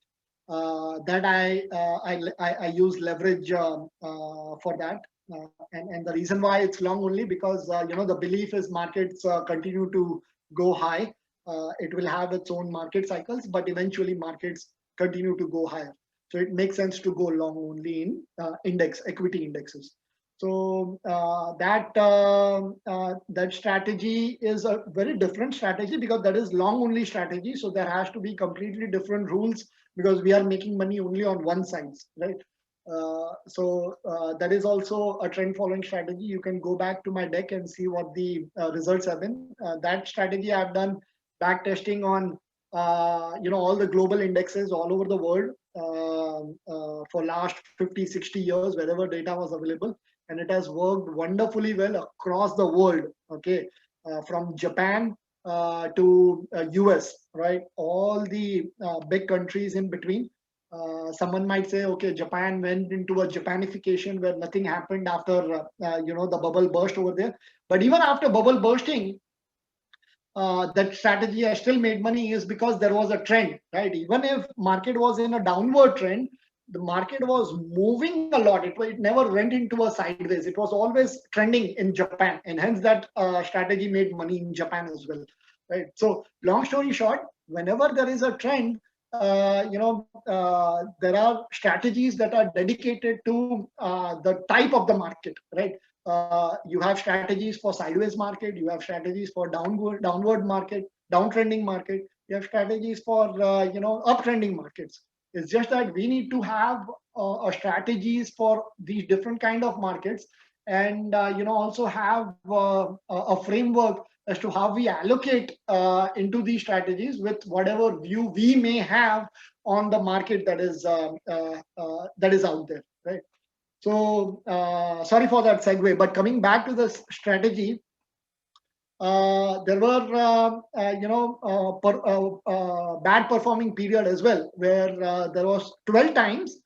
That I use leverage for that. And the reason why it's long only because the belief is markets continue to go high. It will have its own market cycles, but eventually markets continue to go higher. So it makes sense to go long only in equity indexes. So that strategy is a very different strategy because that is long only strategy. So there has to be completely different rules because we are making money only on one side, right? So that is also a trend following strategy. You can go back to my deck and see what the results have been. That strategy I've done back testing on all the global indexes all over the world for last 50-60 years wherever data was available, and it has worked wonderfully well across the world. Okay, from Japan to US, right? All the big countries in between. Someone might say, okay, Japan went into a Japanification where nothing happened after the bubble burst over there. But even after bubble bursting, that strategy has still made money is because there was a trend, right? Even if market was in a downward trend, the market was moving a lot. It never went into a sideways. It was always trending in Japan, and hence that strategy made money in Japan as well, right? So long story short, whenever there is a trend, there are strategies that are dedicated to the type of the market, right? You have strategies for sideways market, you have strategies for downward market, downtrending market, you have strategies for uptrending markets. It's just that we need to have strategies for these different kind of markets, and also have a framework as to how we allocate into these strategies with whatever view we may have on the market that is out there, right? So sorry for that segue, but coming back to the strategy, there were bad performing period as well, where there was 12 times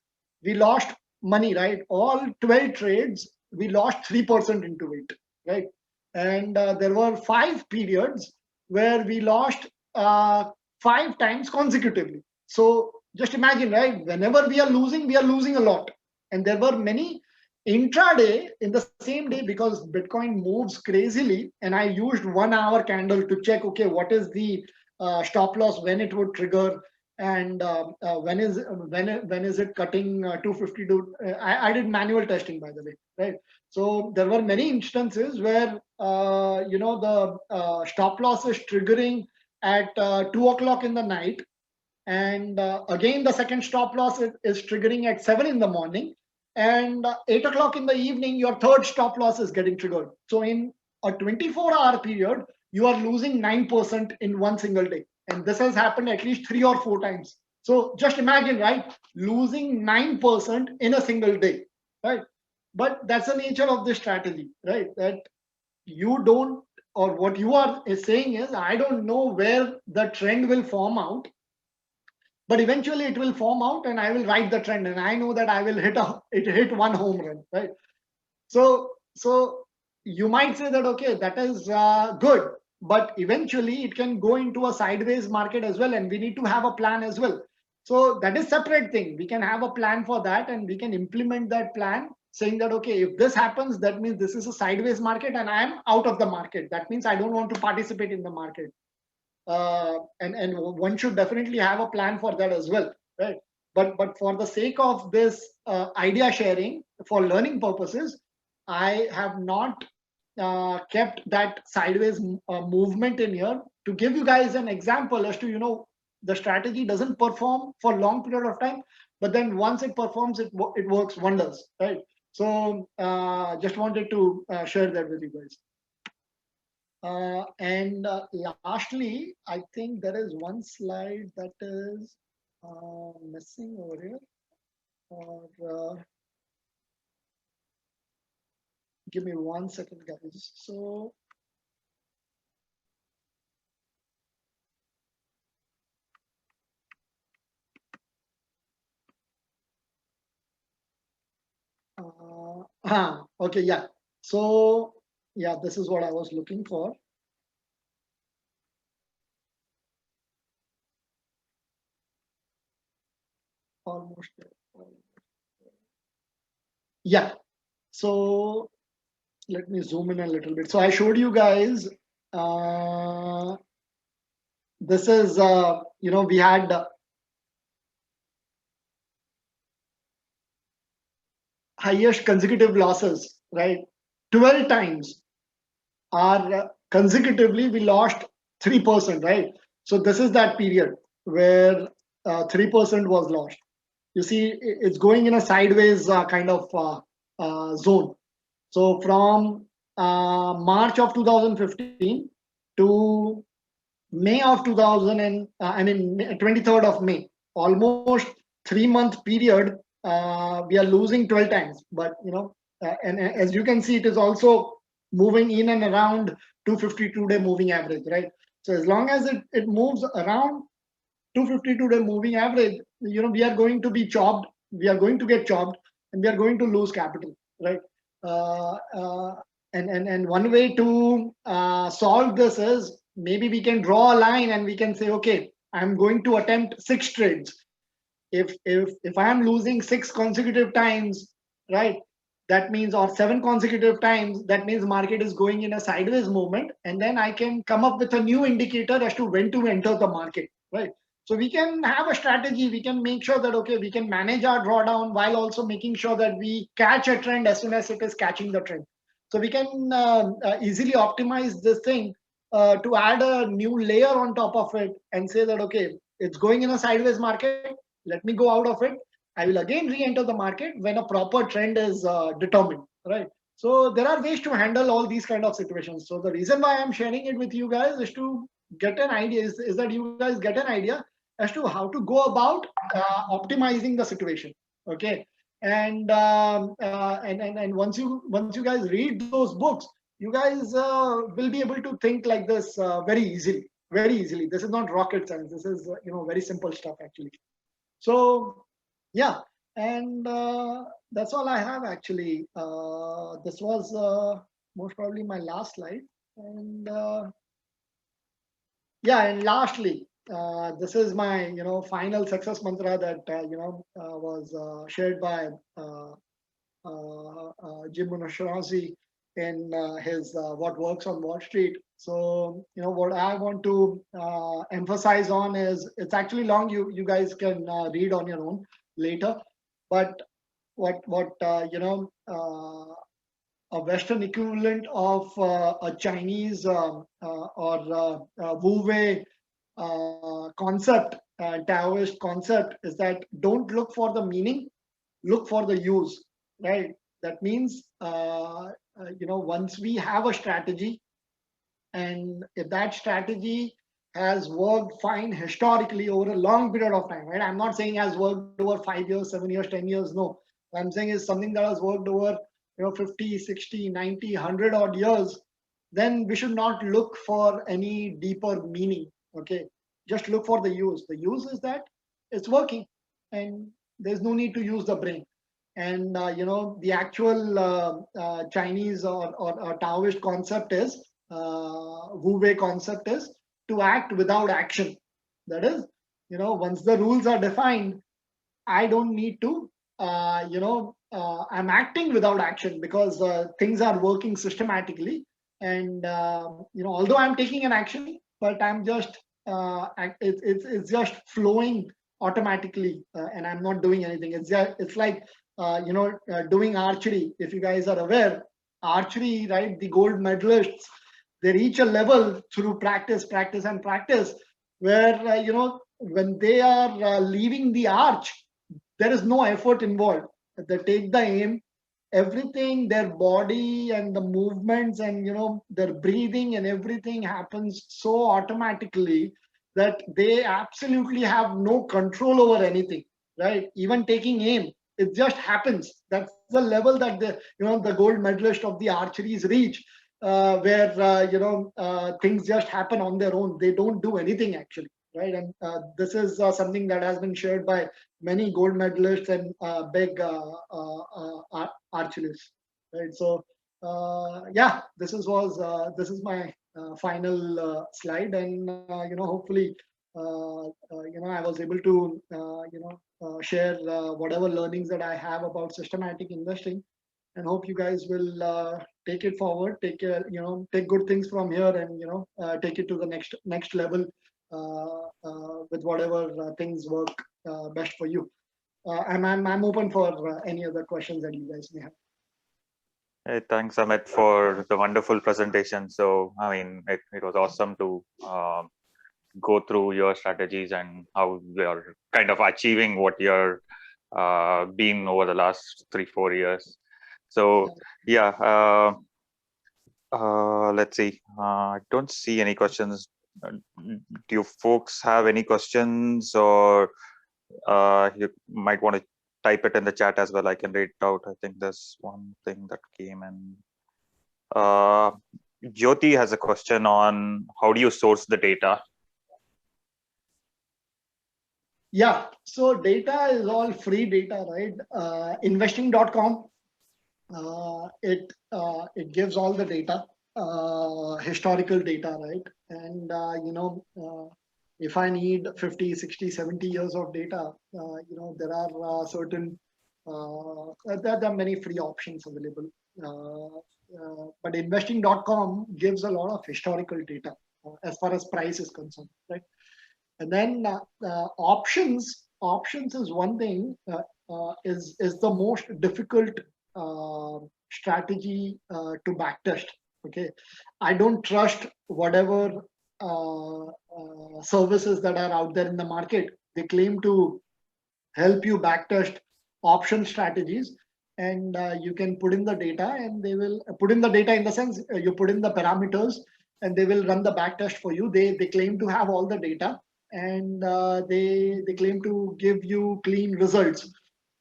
we lost money, right? All 12 trades we lost 3% into it, right? And there were 5 periods where we lost 5 times consecutively. So just imagine, right? Whenever we are losing a lot. And there were many intraday in the same day, because Bitcoin moves crazily, and I used 1 hour candle to check, okay, what is the stop loss, when it would trigger, and when is it cutting 250 to I did manual testing, by the way, right? So there were many instances where the stop loss is triggering at 2 o'clock in the night, and again the second stop loss is triggering at 7 in the morning, and 8 o'clock in the evening your third stop loss is getting triggered. So in a 24-hour period you are losing 9% in one single day, and this has happened at least 3 or 4 times. So just imagine, right, losing 9% in a single day, right? But that's the nature of this strategy, right? That you don't, or what you are saying is, I don't know where the trend will form out, but eventually it will form out and I will ride the trend, and I know that I will hit one home run, right? So you might say that, okay, that is good, but eventually it can go into a sideways market as well, and we need to have a plan as well. So that is separate thing. We can have a plan for that, and we can implement that plan, saying that, okay, if this happens, that means this is a sideways market and I am out of the market. That means I don't want to participate in the market. And one should definitely have a plan for that as well, right? But for the sake of this idea sharing for learning purposes, I have not kept that sideways movement in here to give you guys an example as to, the strategy doesn't perform for long period of time, but then once it performs, it works wonders, right? So just wanted to share that with you guys. And lastly, I think there is one slide that is missing over here. Or give me 1 second, guys. So okay, yeah. So yeah, this is what I was looking for. Almost there. Yeah. So let me zoom in a little bit. So I showed you guys. This is we had highest consecutive losses, right? 12 times are consecutively we lost 3%, right? So this is that period where 3% was lost. You see, it's going in a sideways kind of zone. So from March of 2015 to May of 2000 and 23rd of May, almost 3-month period, we are losing 12 times. But and as you can see, it is also moving in and around 252-day moving average, right? So as long as it moves around 252-day moving average, we are going to be chopped, we are going to get chopped, and we are going to lose capital, right? Uh, uh, and one way to solve this is maybe we can draw a line and we can say, okay, I'm going to attempt 6 trades. If I am losing 6 consecutive times, right, that means, or 7 consecutive times, that means market is going in a sideways movement, and then I can come up with a new indicator as to when to enter the market, right? So we can have a strategy, we can make sure that, okay, we can manage our drawdown while also making sure that we catch a trend as soon as it is catching the trend. So we can easily optimize this thing to add a new layer on top of it and say that, okay, it's going in a sideways market, let me go out of it. I will again re-enter the market when a proper trend is determined, right? So there are ways to handle all these kind of situations. So the reason why I'm sharing it with you guys is to get an idea, is that you guys get an idea as to how to go about optimizing the situation. Okay, and once you guys read those books, you guys will be able to think like this very easily, very easily. This is not rocket science. This is very simple stuff actually. So yeah, and that's all I have actually. This was most probably my last slide, and yeah, and lastly, this is my final success mantra that was shared by Jim Monashirazi in his What Works on Wall Street. So what I want to emphasize on is, it's actually long. You guys can read on your own later, but what a Western equivalent of a Chinese or Wu Wei concept, Taoist concept, is that don't look for the meaning, look for the use, right? That means, once we have a strategy, and if that strategy has worked fine historically over a long period of time, right? I'm not saying has worked over 5 years, 7 years, 10 years. No, what I'm saying is something that has worked over 50, 60, 90, 100 odd years, then we should not look for any deeper meaning. Okay, just look for the use. The use is that it's working, and there's no need to use the brain. And the actual Chinese or Taoist concept is, Wu Wei concept is, to act without action. That is, once the rules are defined, I don't need to, I'm acting without action because things are working systematically. And, although I'm taking an action, but I'm just, it's just flowing automatically, and I'm not doing anything. It's like, doing archery. If you guys are aware, archery, right? The gold medalists, they reach a level through practice, practice, and practice, where when they are leaving the arch, there is no effort involved. They take the aim, everything, their body and the movements and their breathing and everything happens so automatically that they absolutely have no control over anything, right? Even taking aim, it just happens. That's the level that the gold medalist of the archeries reach, where things just happen on their own. They don't do anything actually, right? And this is something that has been shared by many gold medalists and big archerists, right? So yeah, this is my final slide, and hopefully I was able to share whatever learnings that I have about systematic investing, and hope you guys will take it forward, take good things from here, and take it to the next level with whatever things work best for you. I'm open for any other questions that you guys may have. Hey, thanks, Amit, for the wonderful presentation. So, I mean, it was awesome to go through your strategies and how you're kind of achieving what you're been over the last 3-4 years. So, yeah, let's see. I don't see any questions. Do you folks have any questions, or you might want to type it in the chat as well? I can read it out. I think there's one thing that came in. Jyoti has a question on how do you source the data? Yeah, so data is all free data, right? Investing.com, it gives all the data, historical data, right? And if I need 50, 60, 70 years of data, there are there are many free options available. But investing.com gives a lot of historical data as far as price is concerned, right? And then options is one thing, is the most difficult strategy to backtest. Okay, I don't trust whatever services that are out there in the market. They claim to help you backtest option strategies, and you can put in the data, and they will put in the data in the sense you put in the parameters, and they will run the backtest for you. They claim to have all the data, and they claim to give you clean results,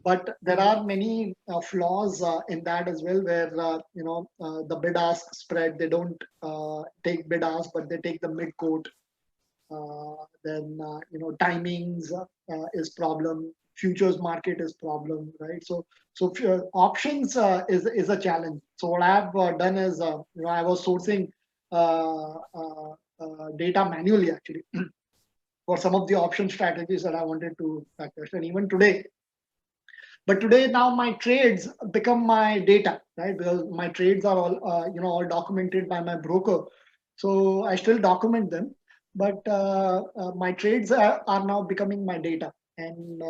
but there are many flaws in that as well, where the bid ask spread, they don't take bid ask, but they take the mid quote. Then timings is problem, futures market is problem, right? So options is a challenge. So what I've done is I was sourcing uh, data manually, actually, for some of the option strategies that I wanted to backtest. And even today, but today now my trades become my data, right? Because my trades are all all documented by my broker. So I still document them, but my trades are now becoming my data. And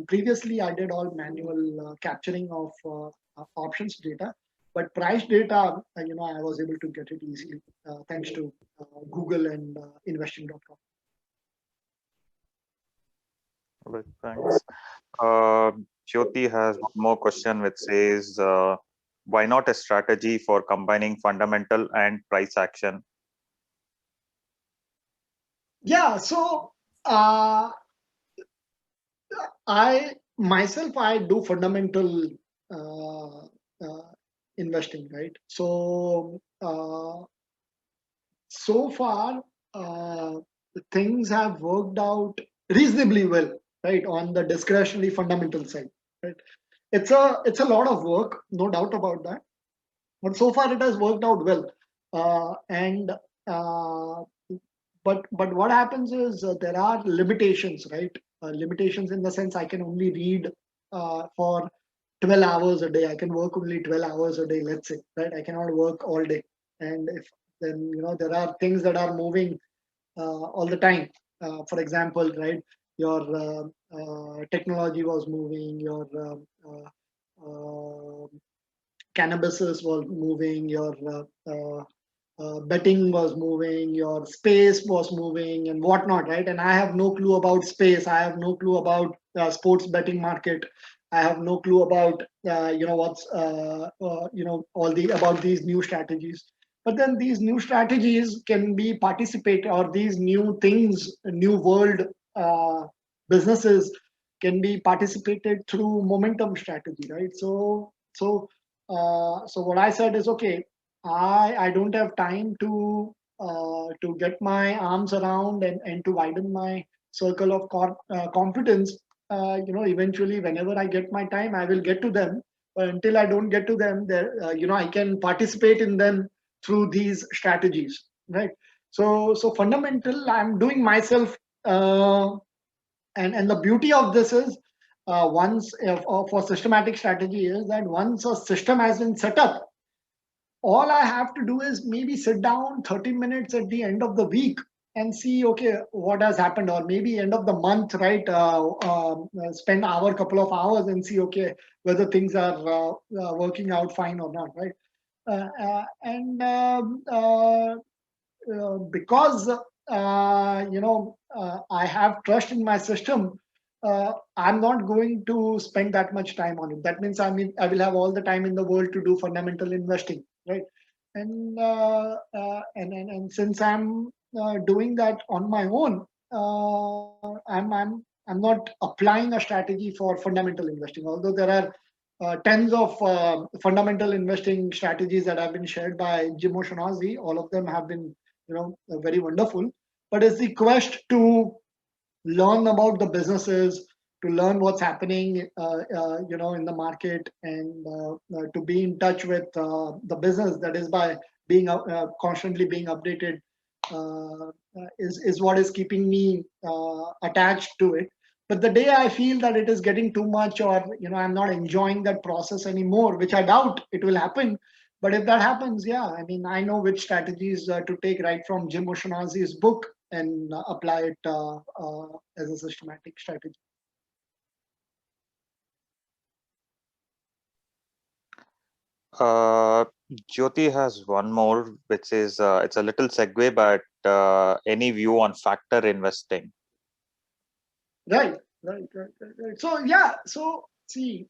previously I did all manual capturing of options data, but price data, I was able to get it easily thanks to Google and investing.com. Right, thanks. Jyoti has one more question which says, why not a strategy for combining fundamental and price action? Yeah, so I do fundamental uh, investing, right? So so far things have worked out reasonably well, right, on the discretionary fundamental side, right? It's a lot of work, no doubt about that, but so far it has worked out well. And uh, but what happens is there are limitations, right? Limitations in the sense I can only read for 12 hours a day. I can work only 12 hours a day, let's say, right? I cannot work all day. And if then there are things that are moving all the time. For example, right, your technology was moving, your cannabis was moving, your betting was moving, your space was moving, and whatnot, right? And I have no clue about space. I have no clue about sports betting market. I have no clue about what's all the about these new strategies. But then these new strategies can be participate, or these new things, new world businesses can be participated through momentum strategy, right? So what I said is, okay, I don't have time to get my arms around and to widen my circle of competence. Eventually, whenever I get my time, I will get to them. But until I don't get to them, there, I can participate in them through these strategies, right? So fundamental, I'm doing myself, and the beauty of this is, once for systematic strategy is that once a system has been set up, all I have to do is maybe sit down 30 minutes at the end of the week and see, okay, what has happened, or maybe end of the month, right? Spend couple of hours and see, okay, whether things are working out fine or not, right? And because I have trust in my system, I'm not going to spend that much time on it. That means I will have all the time in the world to do fundamental investing, right? And since I'm doing that on my own, I'm not applying a strategy for fundamental investing. Although there are tens of fundamental investing strategies that have been shared by Jim O'Shaughnessy. All of them have been, very wonderful. But it's the quest to learn about the businesses, to learn what's happening, in the market, and to be in touch with the business. That is by being constantly being updated. Is what is keeping me attached to it. But the day I feel that it is getting too much, or I'm not enjoying that process anymore, which I doubt it will happen. But if that happens, yeah, I mean, I know which strategies to take right from Jim O'Shaughnessy's book and apply it as a systematic strategy. Jyoti has one more, which is it's a little segue, but any view on factor investing? Right. So yeah, so see,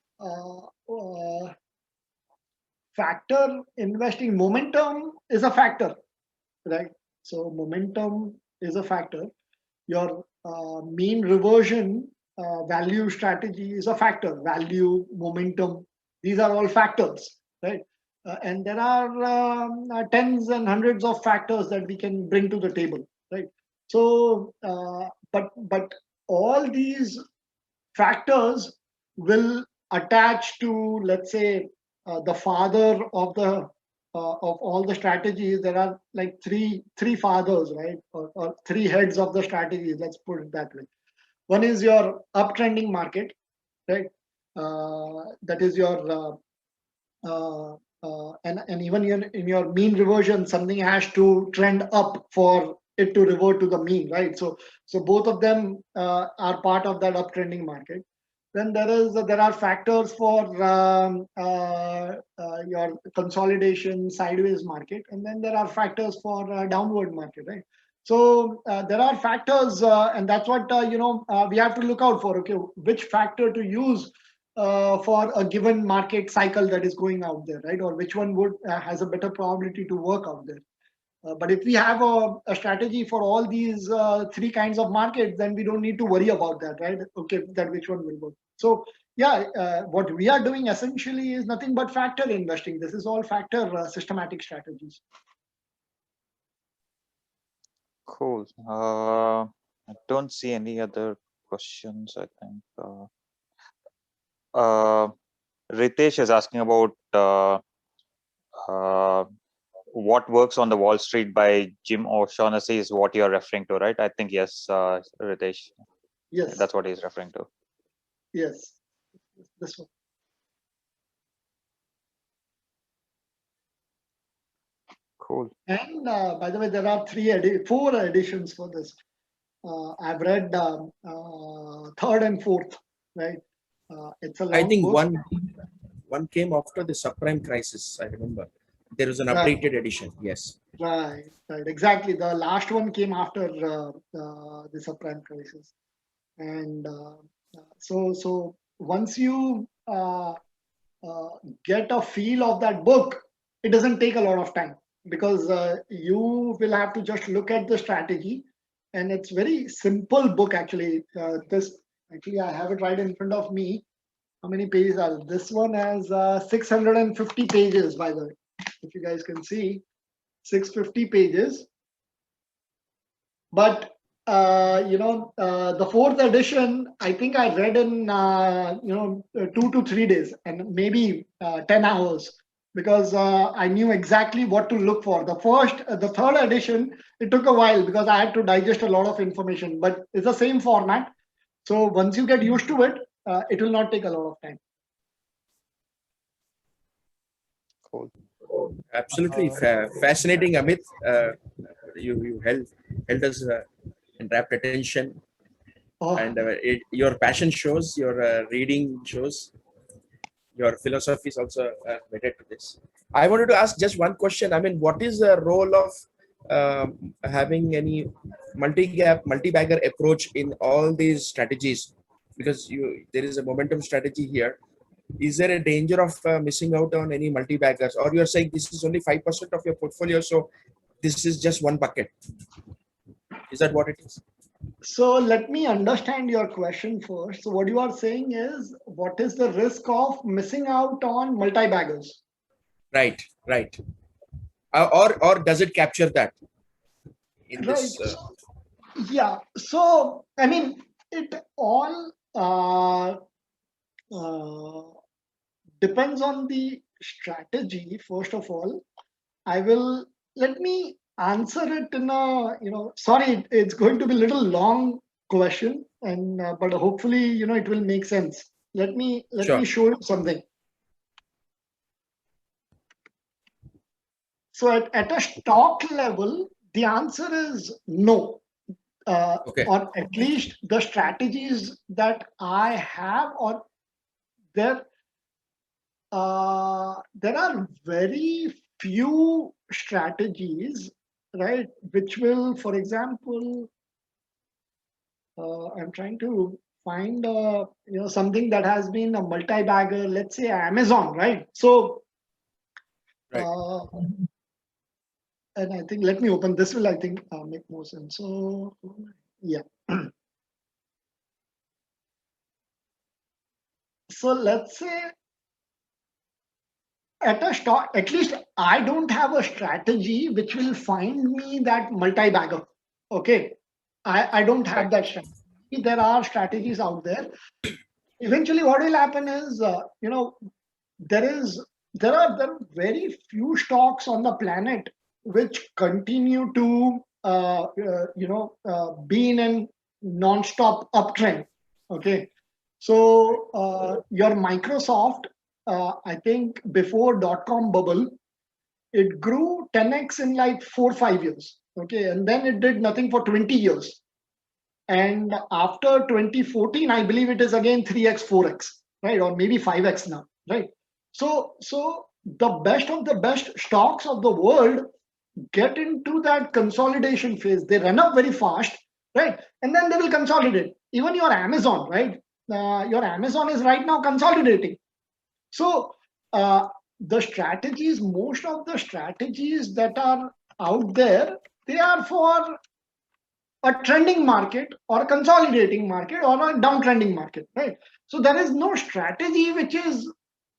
factor investing, momentum is a factor, right? So momentum is a factor. Your mean reversion value strategy is a factor. Value, momentum, these are all factors, right? And there are tens and hundreds of factors that we can bring to the table, right? So, but all these factors will attach to, let's say, the father of all the strategies. There are like three fathers, right, or three heads of the strategies. Let's put it that way. One is your uptrending market, right? That is your and even in your mean reversion, something has to trend up for it to revert to the mean, right? So both of them are part of that uptrending market. Then there are factors for your consolidation sideways market, and then there are factors for downward market, right? So there are factors, and that's what we have to look out for. Okay, which factor to use for a given market cycle that is going out there, right? Or which one would has a better probability to work out there. But if we have a strategy for all these three kinds of markets, then we don't need to worry about that, right? Okay, that which one will work. So yeah, what we are doing essentially is nothing but factor investing. This is all factor systematic strategies. Cool. I don't see any other questions, I think. Ritesh is asking about what works on the Wall Street by Jim O'Shaughnessy is what you're referring to, right? I think yes, Ritesh. Yes. That's what he's referring to. Yes. This one. Cool. And by the way, there are four editions for this. I've read third and fourth, right? It's a long I think book. one came after the subprime crisis. I remember there was an Right. updated edition. Yes. Right. Exactly. The last one came after the subprime crisis, and so once you get a feel of that book, it doesn't take a lot of time, because you will have to just look at the strategy, and it's very simple book actually. I have it right in front of me. How many pages are this one? Has 650 pages, by the way, if you guys can see. 650 pages, but the fourth edition, I think I read in 2 to 3 days, and maybe 10 hours, because I knew exactly what to look for. The third edition, it took a while because I had to digest a lot of information, but it's the same format. So once you get used to it, it will not take a lot of time. Cool. Absolutely fascinating, Amit. You held us in rapt attention, and your passion shows, your reading shows, your philosophy is also related to this. I wanted to ask just one question. I mean, what is the role of having any multi-bagger approach in all these strategies? Because there is a momentum strategy here. Is there a danger of missing out on any multi-baggers, or you're saying this is only 5% of your portfolio, so this is just one bucket? Is that what it is? So let me understand your question first. So what you are saying is, what is the risk of missing out on multi-baggers? Right, right. Or does it capture that in Right. this? Yeah. So I mean, it all uh, depends on the strategy. First of all, I will let me answer it in a, sorry, it's going to be a little long question, and but hopefully, it will make sense. Let me Sure. show you something. So at a stock level, the answer is no. Okay. Or at least the strategies that I have, or there there are very few strategies, right, which will, for example, I'm trying to find something that has been a multi-bagger, let's say Amazon, right? So Right. uh, and I think, let me open this, will I think make more sense. So yeah. So let's say at a stock, at least I don't have a strategy which will find me that multi-bagger. Okay. I don't have Right. that strategy. There are strategies out there. Eventually, what will happen is, there is there are very few stocks on the planet which continue to be in a non-stop uptrend. Okay. So your Microsoft, I think before dot-com bubble, it grew 10x in like 4 5 years. Okay, and then it did nothing for 20 years. And after 2014, I believe it is again 3x, 4x, right? Or maybe 5x now, right? So the best of the best stocks of the world get into that consolidation phase. They run up very fast, right? And then they will consolidate. Even your Amazon, right? Your Amazon is right now consolidating. So the strategies, most of the strategies that are out there, they are for a trending market or a consolidating market or a downtrending market, right? So there is no strategy which is,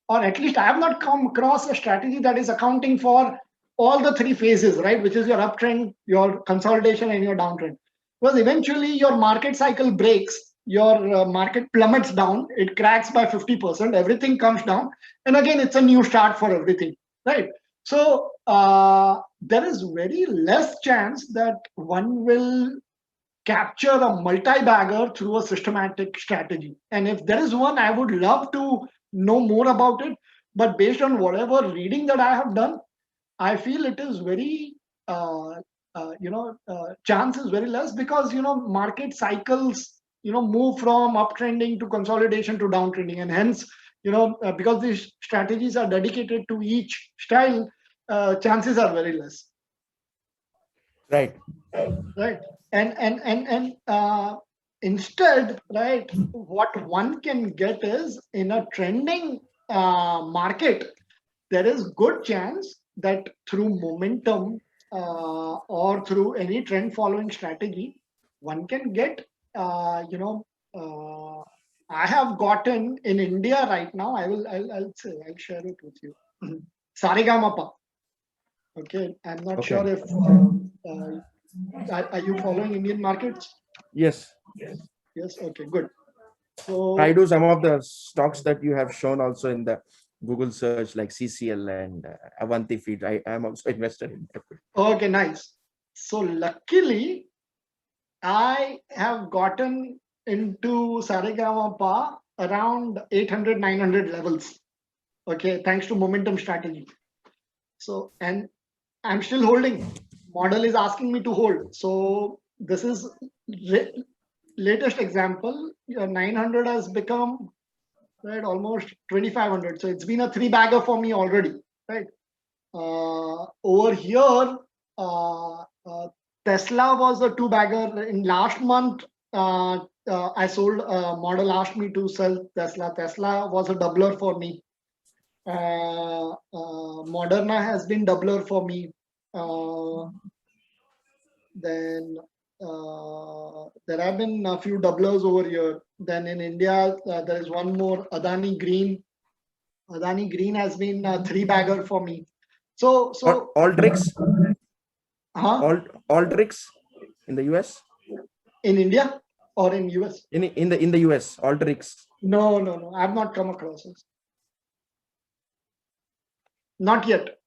or at least I have not come across a strategy that is accounting for all the three phases, right? Which is your uptrend, your consolidation, and your downtrend. Because eventually your market cycle breaks, your market plummets down, it cracks by 50%, everything comes down, and again it's a new start for everything, right? So there is very less chance that one will capture a multi-bagger through a systematic strategy. And if there is one, I would love to know more about it. But based on whatever reading that I have done, I feel it is very, chance is very less, because, market cycles, move from uptrending to consolidation to downtrending. And hence, because these strategies are dedicated to each style, chances are very less. Right. Right. And instead, right, what one can get is, in a trending market, there is good chance that through momentum or through any trend following strategy, one can get, I have gotten in India right now. I'll share it with you. Saregamapa. Okay, I'm not Okay. sure if are you following Indian markets? Yes. Yes. Okay. Good. I So do some of the stocks that you have shown also in the Google search, like CCL and Avanti Feed. I am also invested in that. okay, nice. So luckily, I have gotten into Saregama around 800, 900 levels. Okay, thanks to momentum strategy. So, and I'm still holding. Model is asking me to hold. So this is latest example. Your 900 has become, right, almost 2500. So it's been a three bagger for me already, right? Over here, Tesla was a two bagger. In last month, I sold. Model asked me to sell Tesla. Tesla was a doubler for me. Moderna has been doubler for me. Then there have been a few doublers over here. Then in India, there is one more Adani Green. Adani Green has been a three bagger for me. So Aldrich, huh? Aldrich in the US. In India or in US? In the US, Aldrich. No. I've not come across it. Not yet.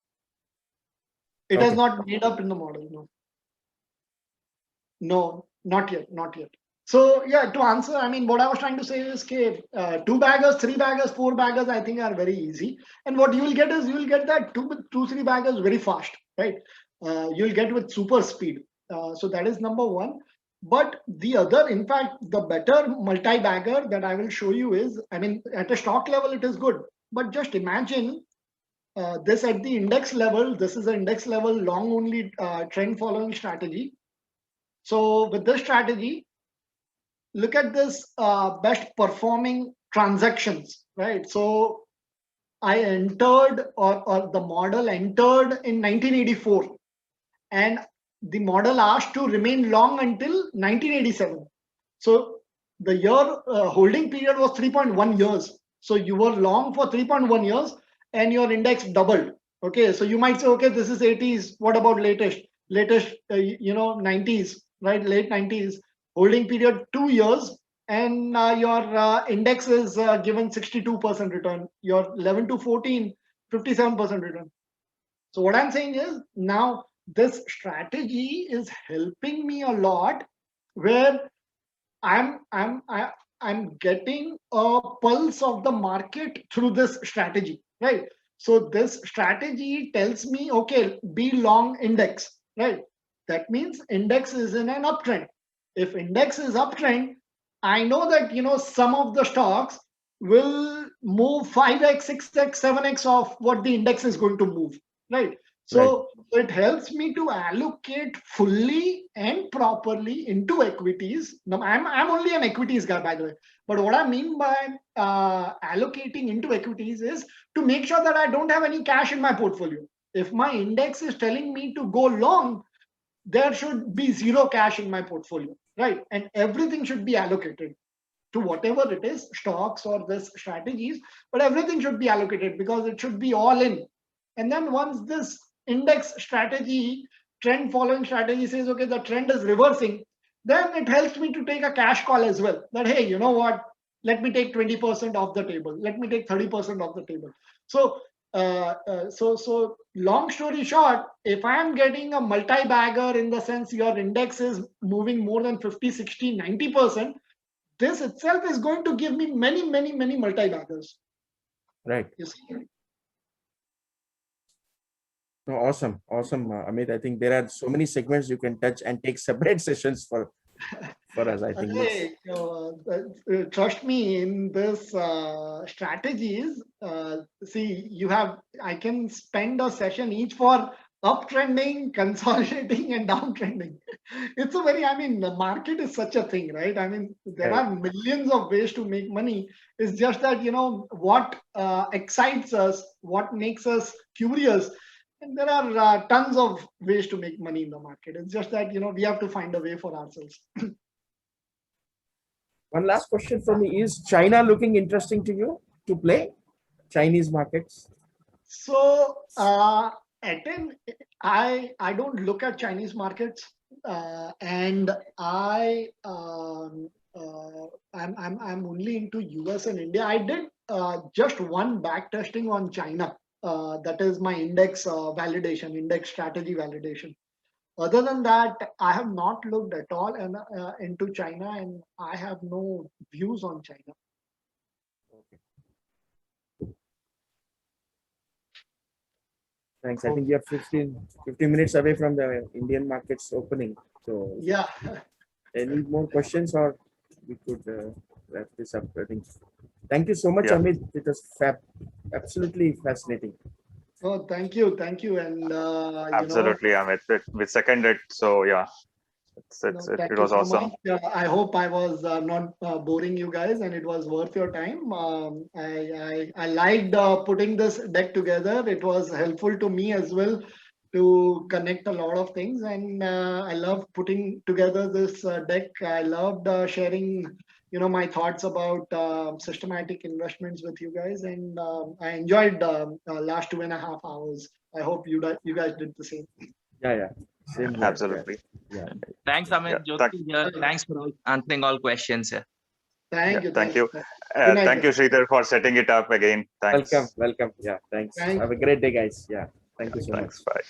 It has Okay. not made up in the model. No. No, not yet. Not yet. So yeah, to answer, I mean, what I was trying to say is, two baggers, three baggers, four baggers, I think are very easy. And what you will get is you will get that two, three baggers very fast, right? You'll get with super speed. So that is number one. But the other, in fact, the better multi-bagger that I will show you is, I mean, at a stock level, it is good. But just imagine this at the index level. This is an index level long only trend following strategy. So with this strategy, look at this best performing transactions, right? So I entered or the model entered in 1984 and the model asked to remain long until 1987. So the year holding period was 3.1 years. So you were long for 3.1 years and your index doubled. Okay, so you might say, okay, this is 80s. What about latest, 90s, right? Late 90s, holding period 2 years, and your index is given 62% return. Your 11 to 14, 57% return. So what I'm saying is now this strategy is helping me a lot, where I'm getting a pulse of the market through this strategy, right? So this strategy tells me, okay, be long index, right? That means index is in an uptrend. If index is uptrend, I know that some of the stocks will move 5x, 6x, 7x of what the index is going to move, right? So it helps me to allocate fully and properly into equities. Now, I'm only an equities guy, by the way. But what I mean by allocating into equities is to make sure that I don't have any cash in my portfolio. If my index is telling me to go long, there should be zero cash in my portfolio, right? And everything should be allocated to whatever it is, stocks or this strategies, but everything should be allocated because it should be all in. And then once this index strategy, trend following strategy says, okay, the trend is reversing, then it helps me to take a cash call as well. That, hey, you know what? Let me take 20% off the table. Let me take 30% off the table. So, so long story short, if I am getting a multi-bagger in the sense your index is moving more than 50, 60, 90%, this itself is going to give me many multi-baggers. Right. You see? No, awesome. Amit, I think there are so many segments you can touch and take separate sessions for us. I think. Hey, trust me in this strategies. See, I can spend a session each for uptrending, consolidating, and downtrending. It's a very, I mean, the market is such a thing, right? I mean, there are millions of ways to make money. It's just that, what excites us, what makes us curious. And there are tons of ways to make money in the market. It's just that, we have to find a way for ourselves. One last question for me: is China looking interesting to you to play? Chinese markets? So, Aten, I don't look at Chinese markets, and I'm only into US and India. I did just one back testing on China. That is my index validation, index strategy validation. Other than that, I have not looked at all into China, and I have no views on China. Thanks. I think we are 15 minutes away from the Indian markets opening. So yeah. Any more questions, or we could wrap this up? I think. Thank you so much, Amit. It was absolutely fascinating. Oh, thank you, and absolutely, Amit. We second it. So yeah, it was awesome. I hope I was not boring you guys, and it was worth your time. I liked putting this deck together. It was helpful to me as well to connect a lot of things, and I love putting together this deck. I loved sharing, my thoughts about systematic investments with you guys, and I enjoyed last 2.5 hours. I hope you guys did the same. Yeah. Same here. Absolutely. Yeah. Thanks, Amit. Yeah, Jyoti here. Thanks for answering all questions. Thank you. thank you. Good night, Thank you, guys. Sridhar, for setting it up again. Thanks. Welcome. Yeah. Thanks. Thank Have a great day, guys. Yeah. Thank you so much. Thanks. Bye.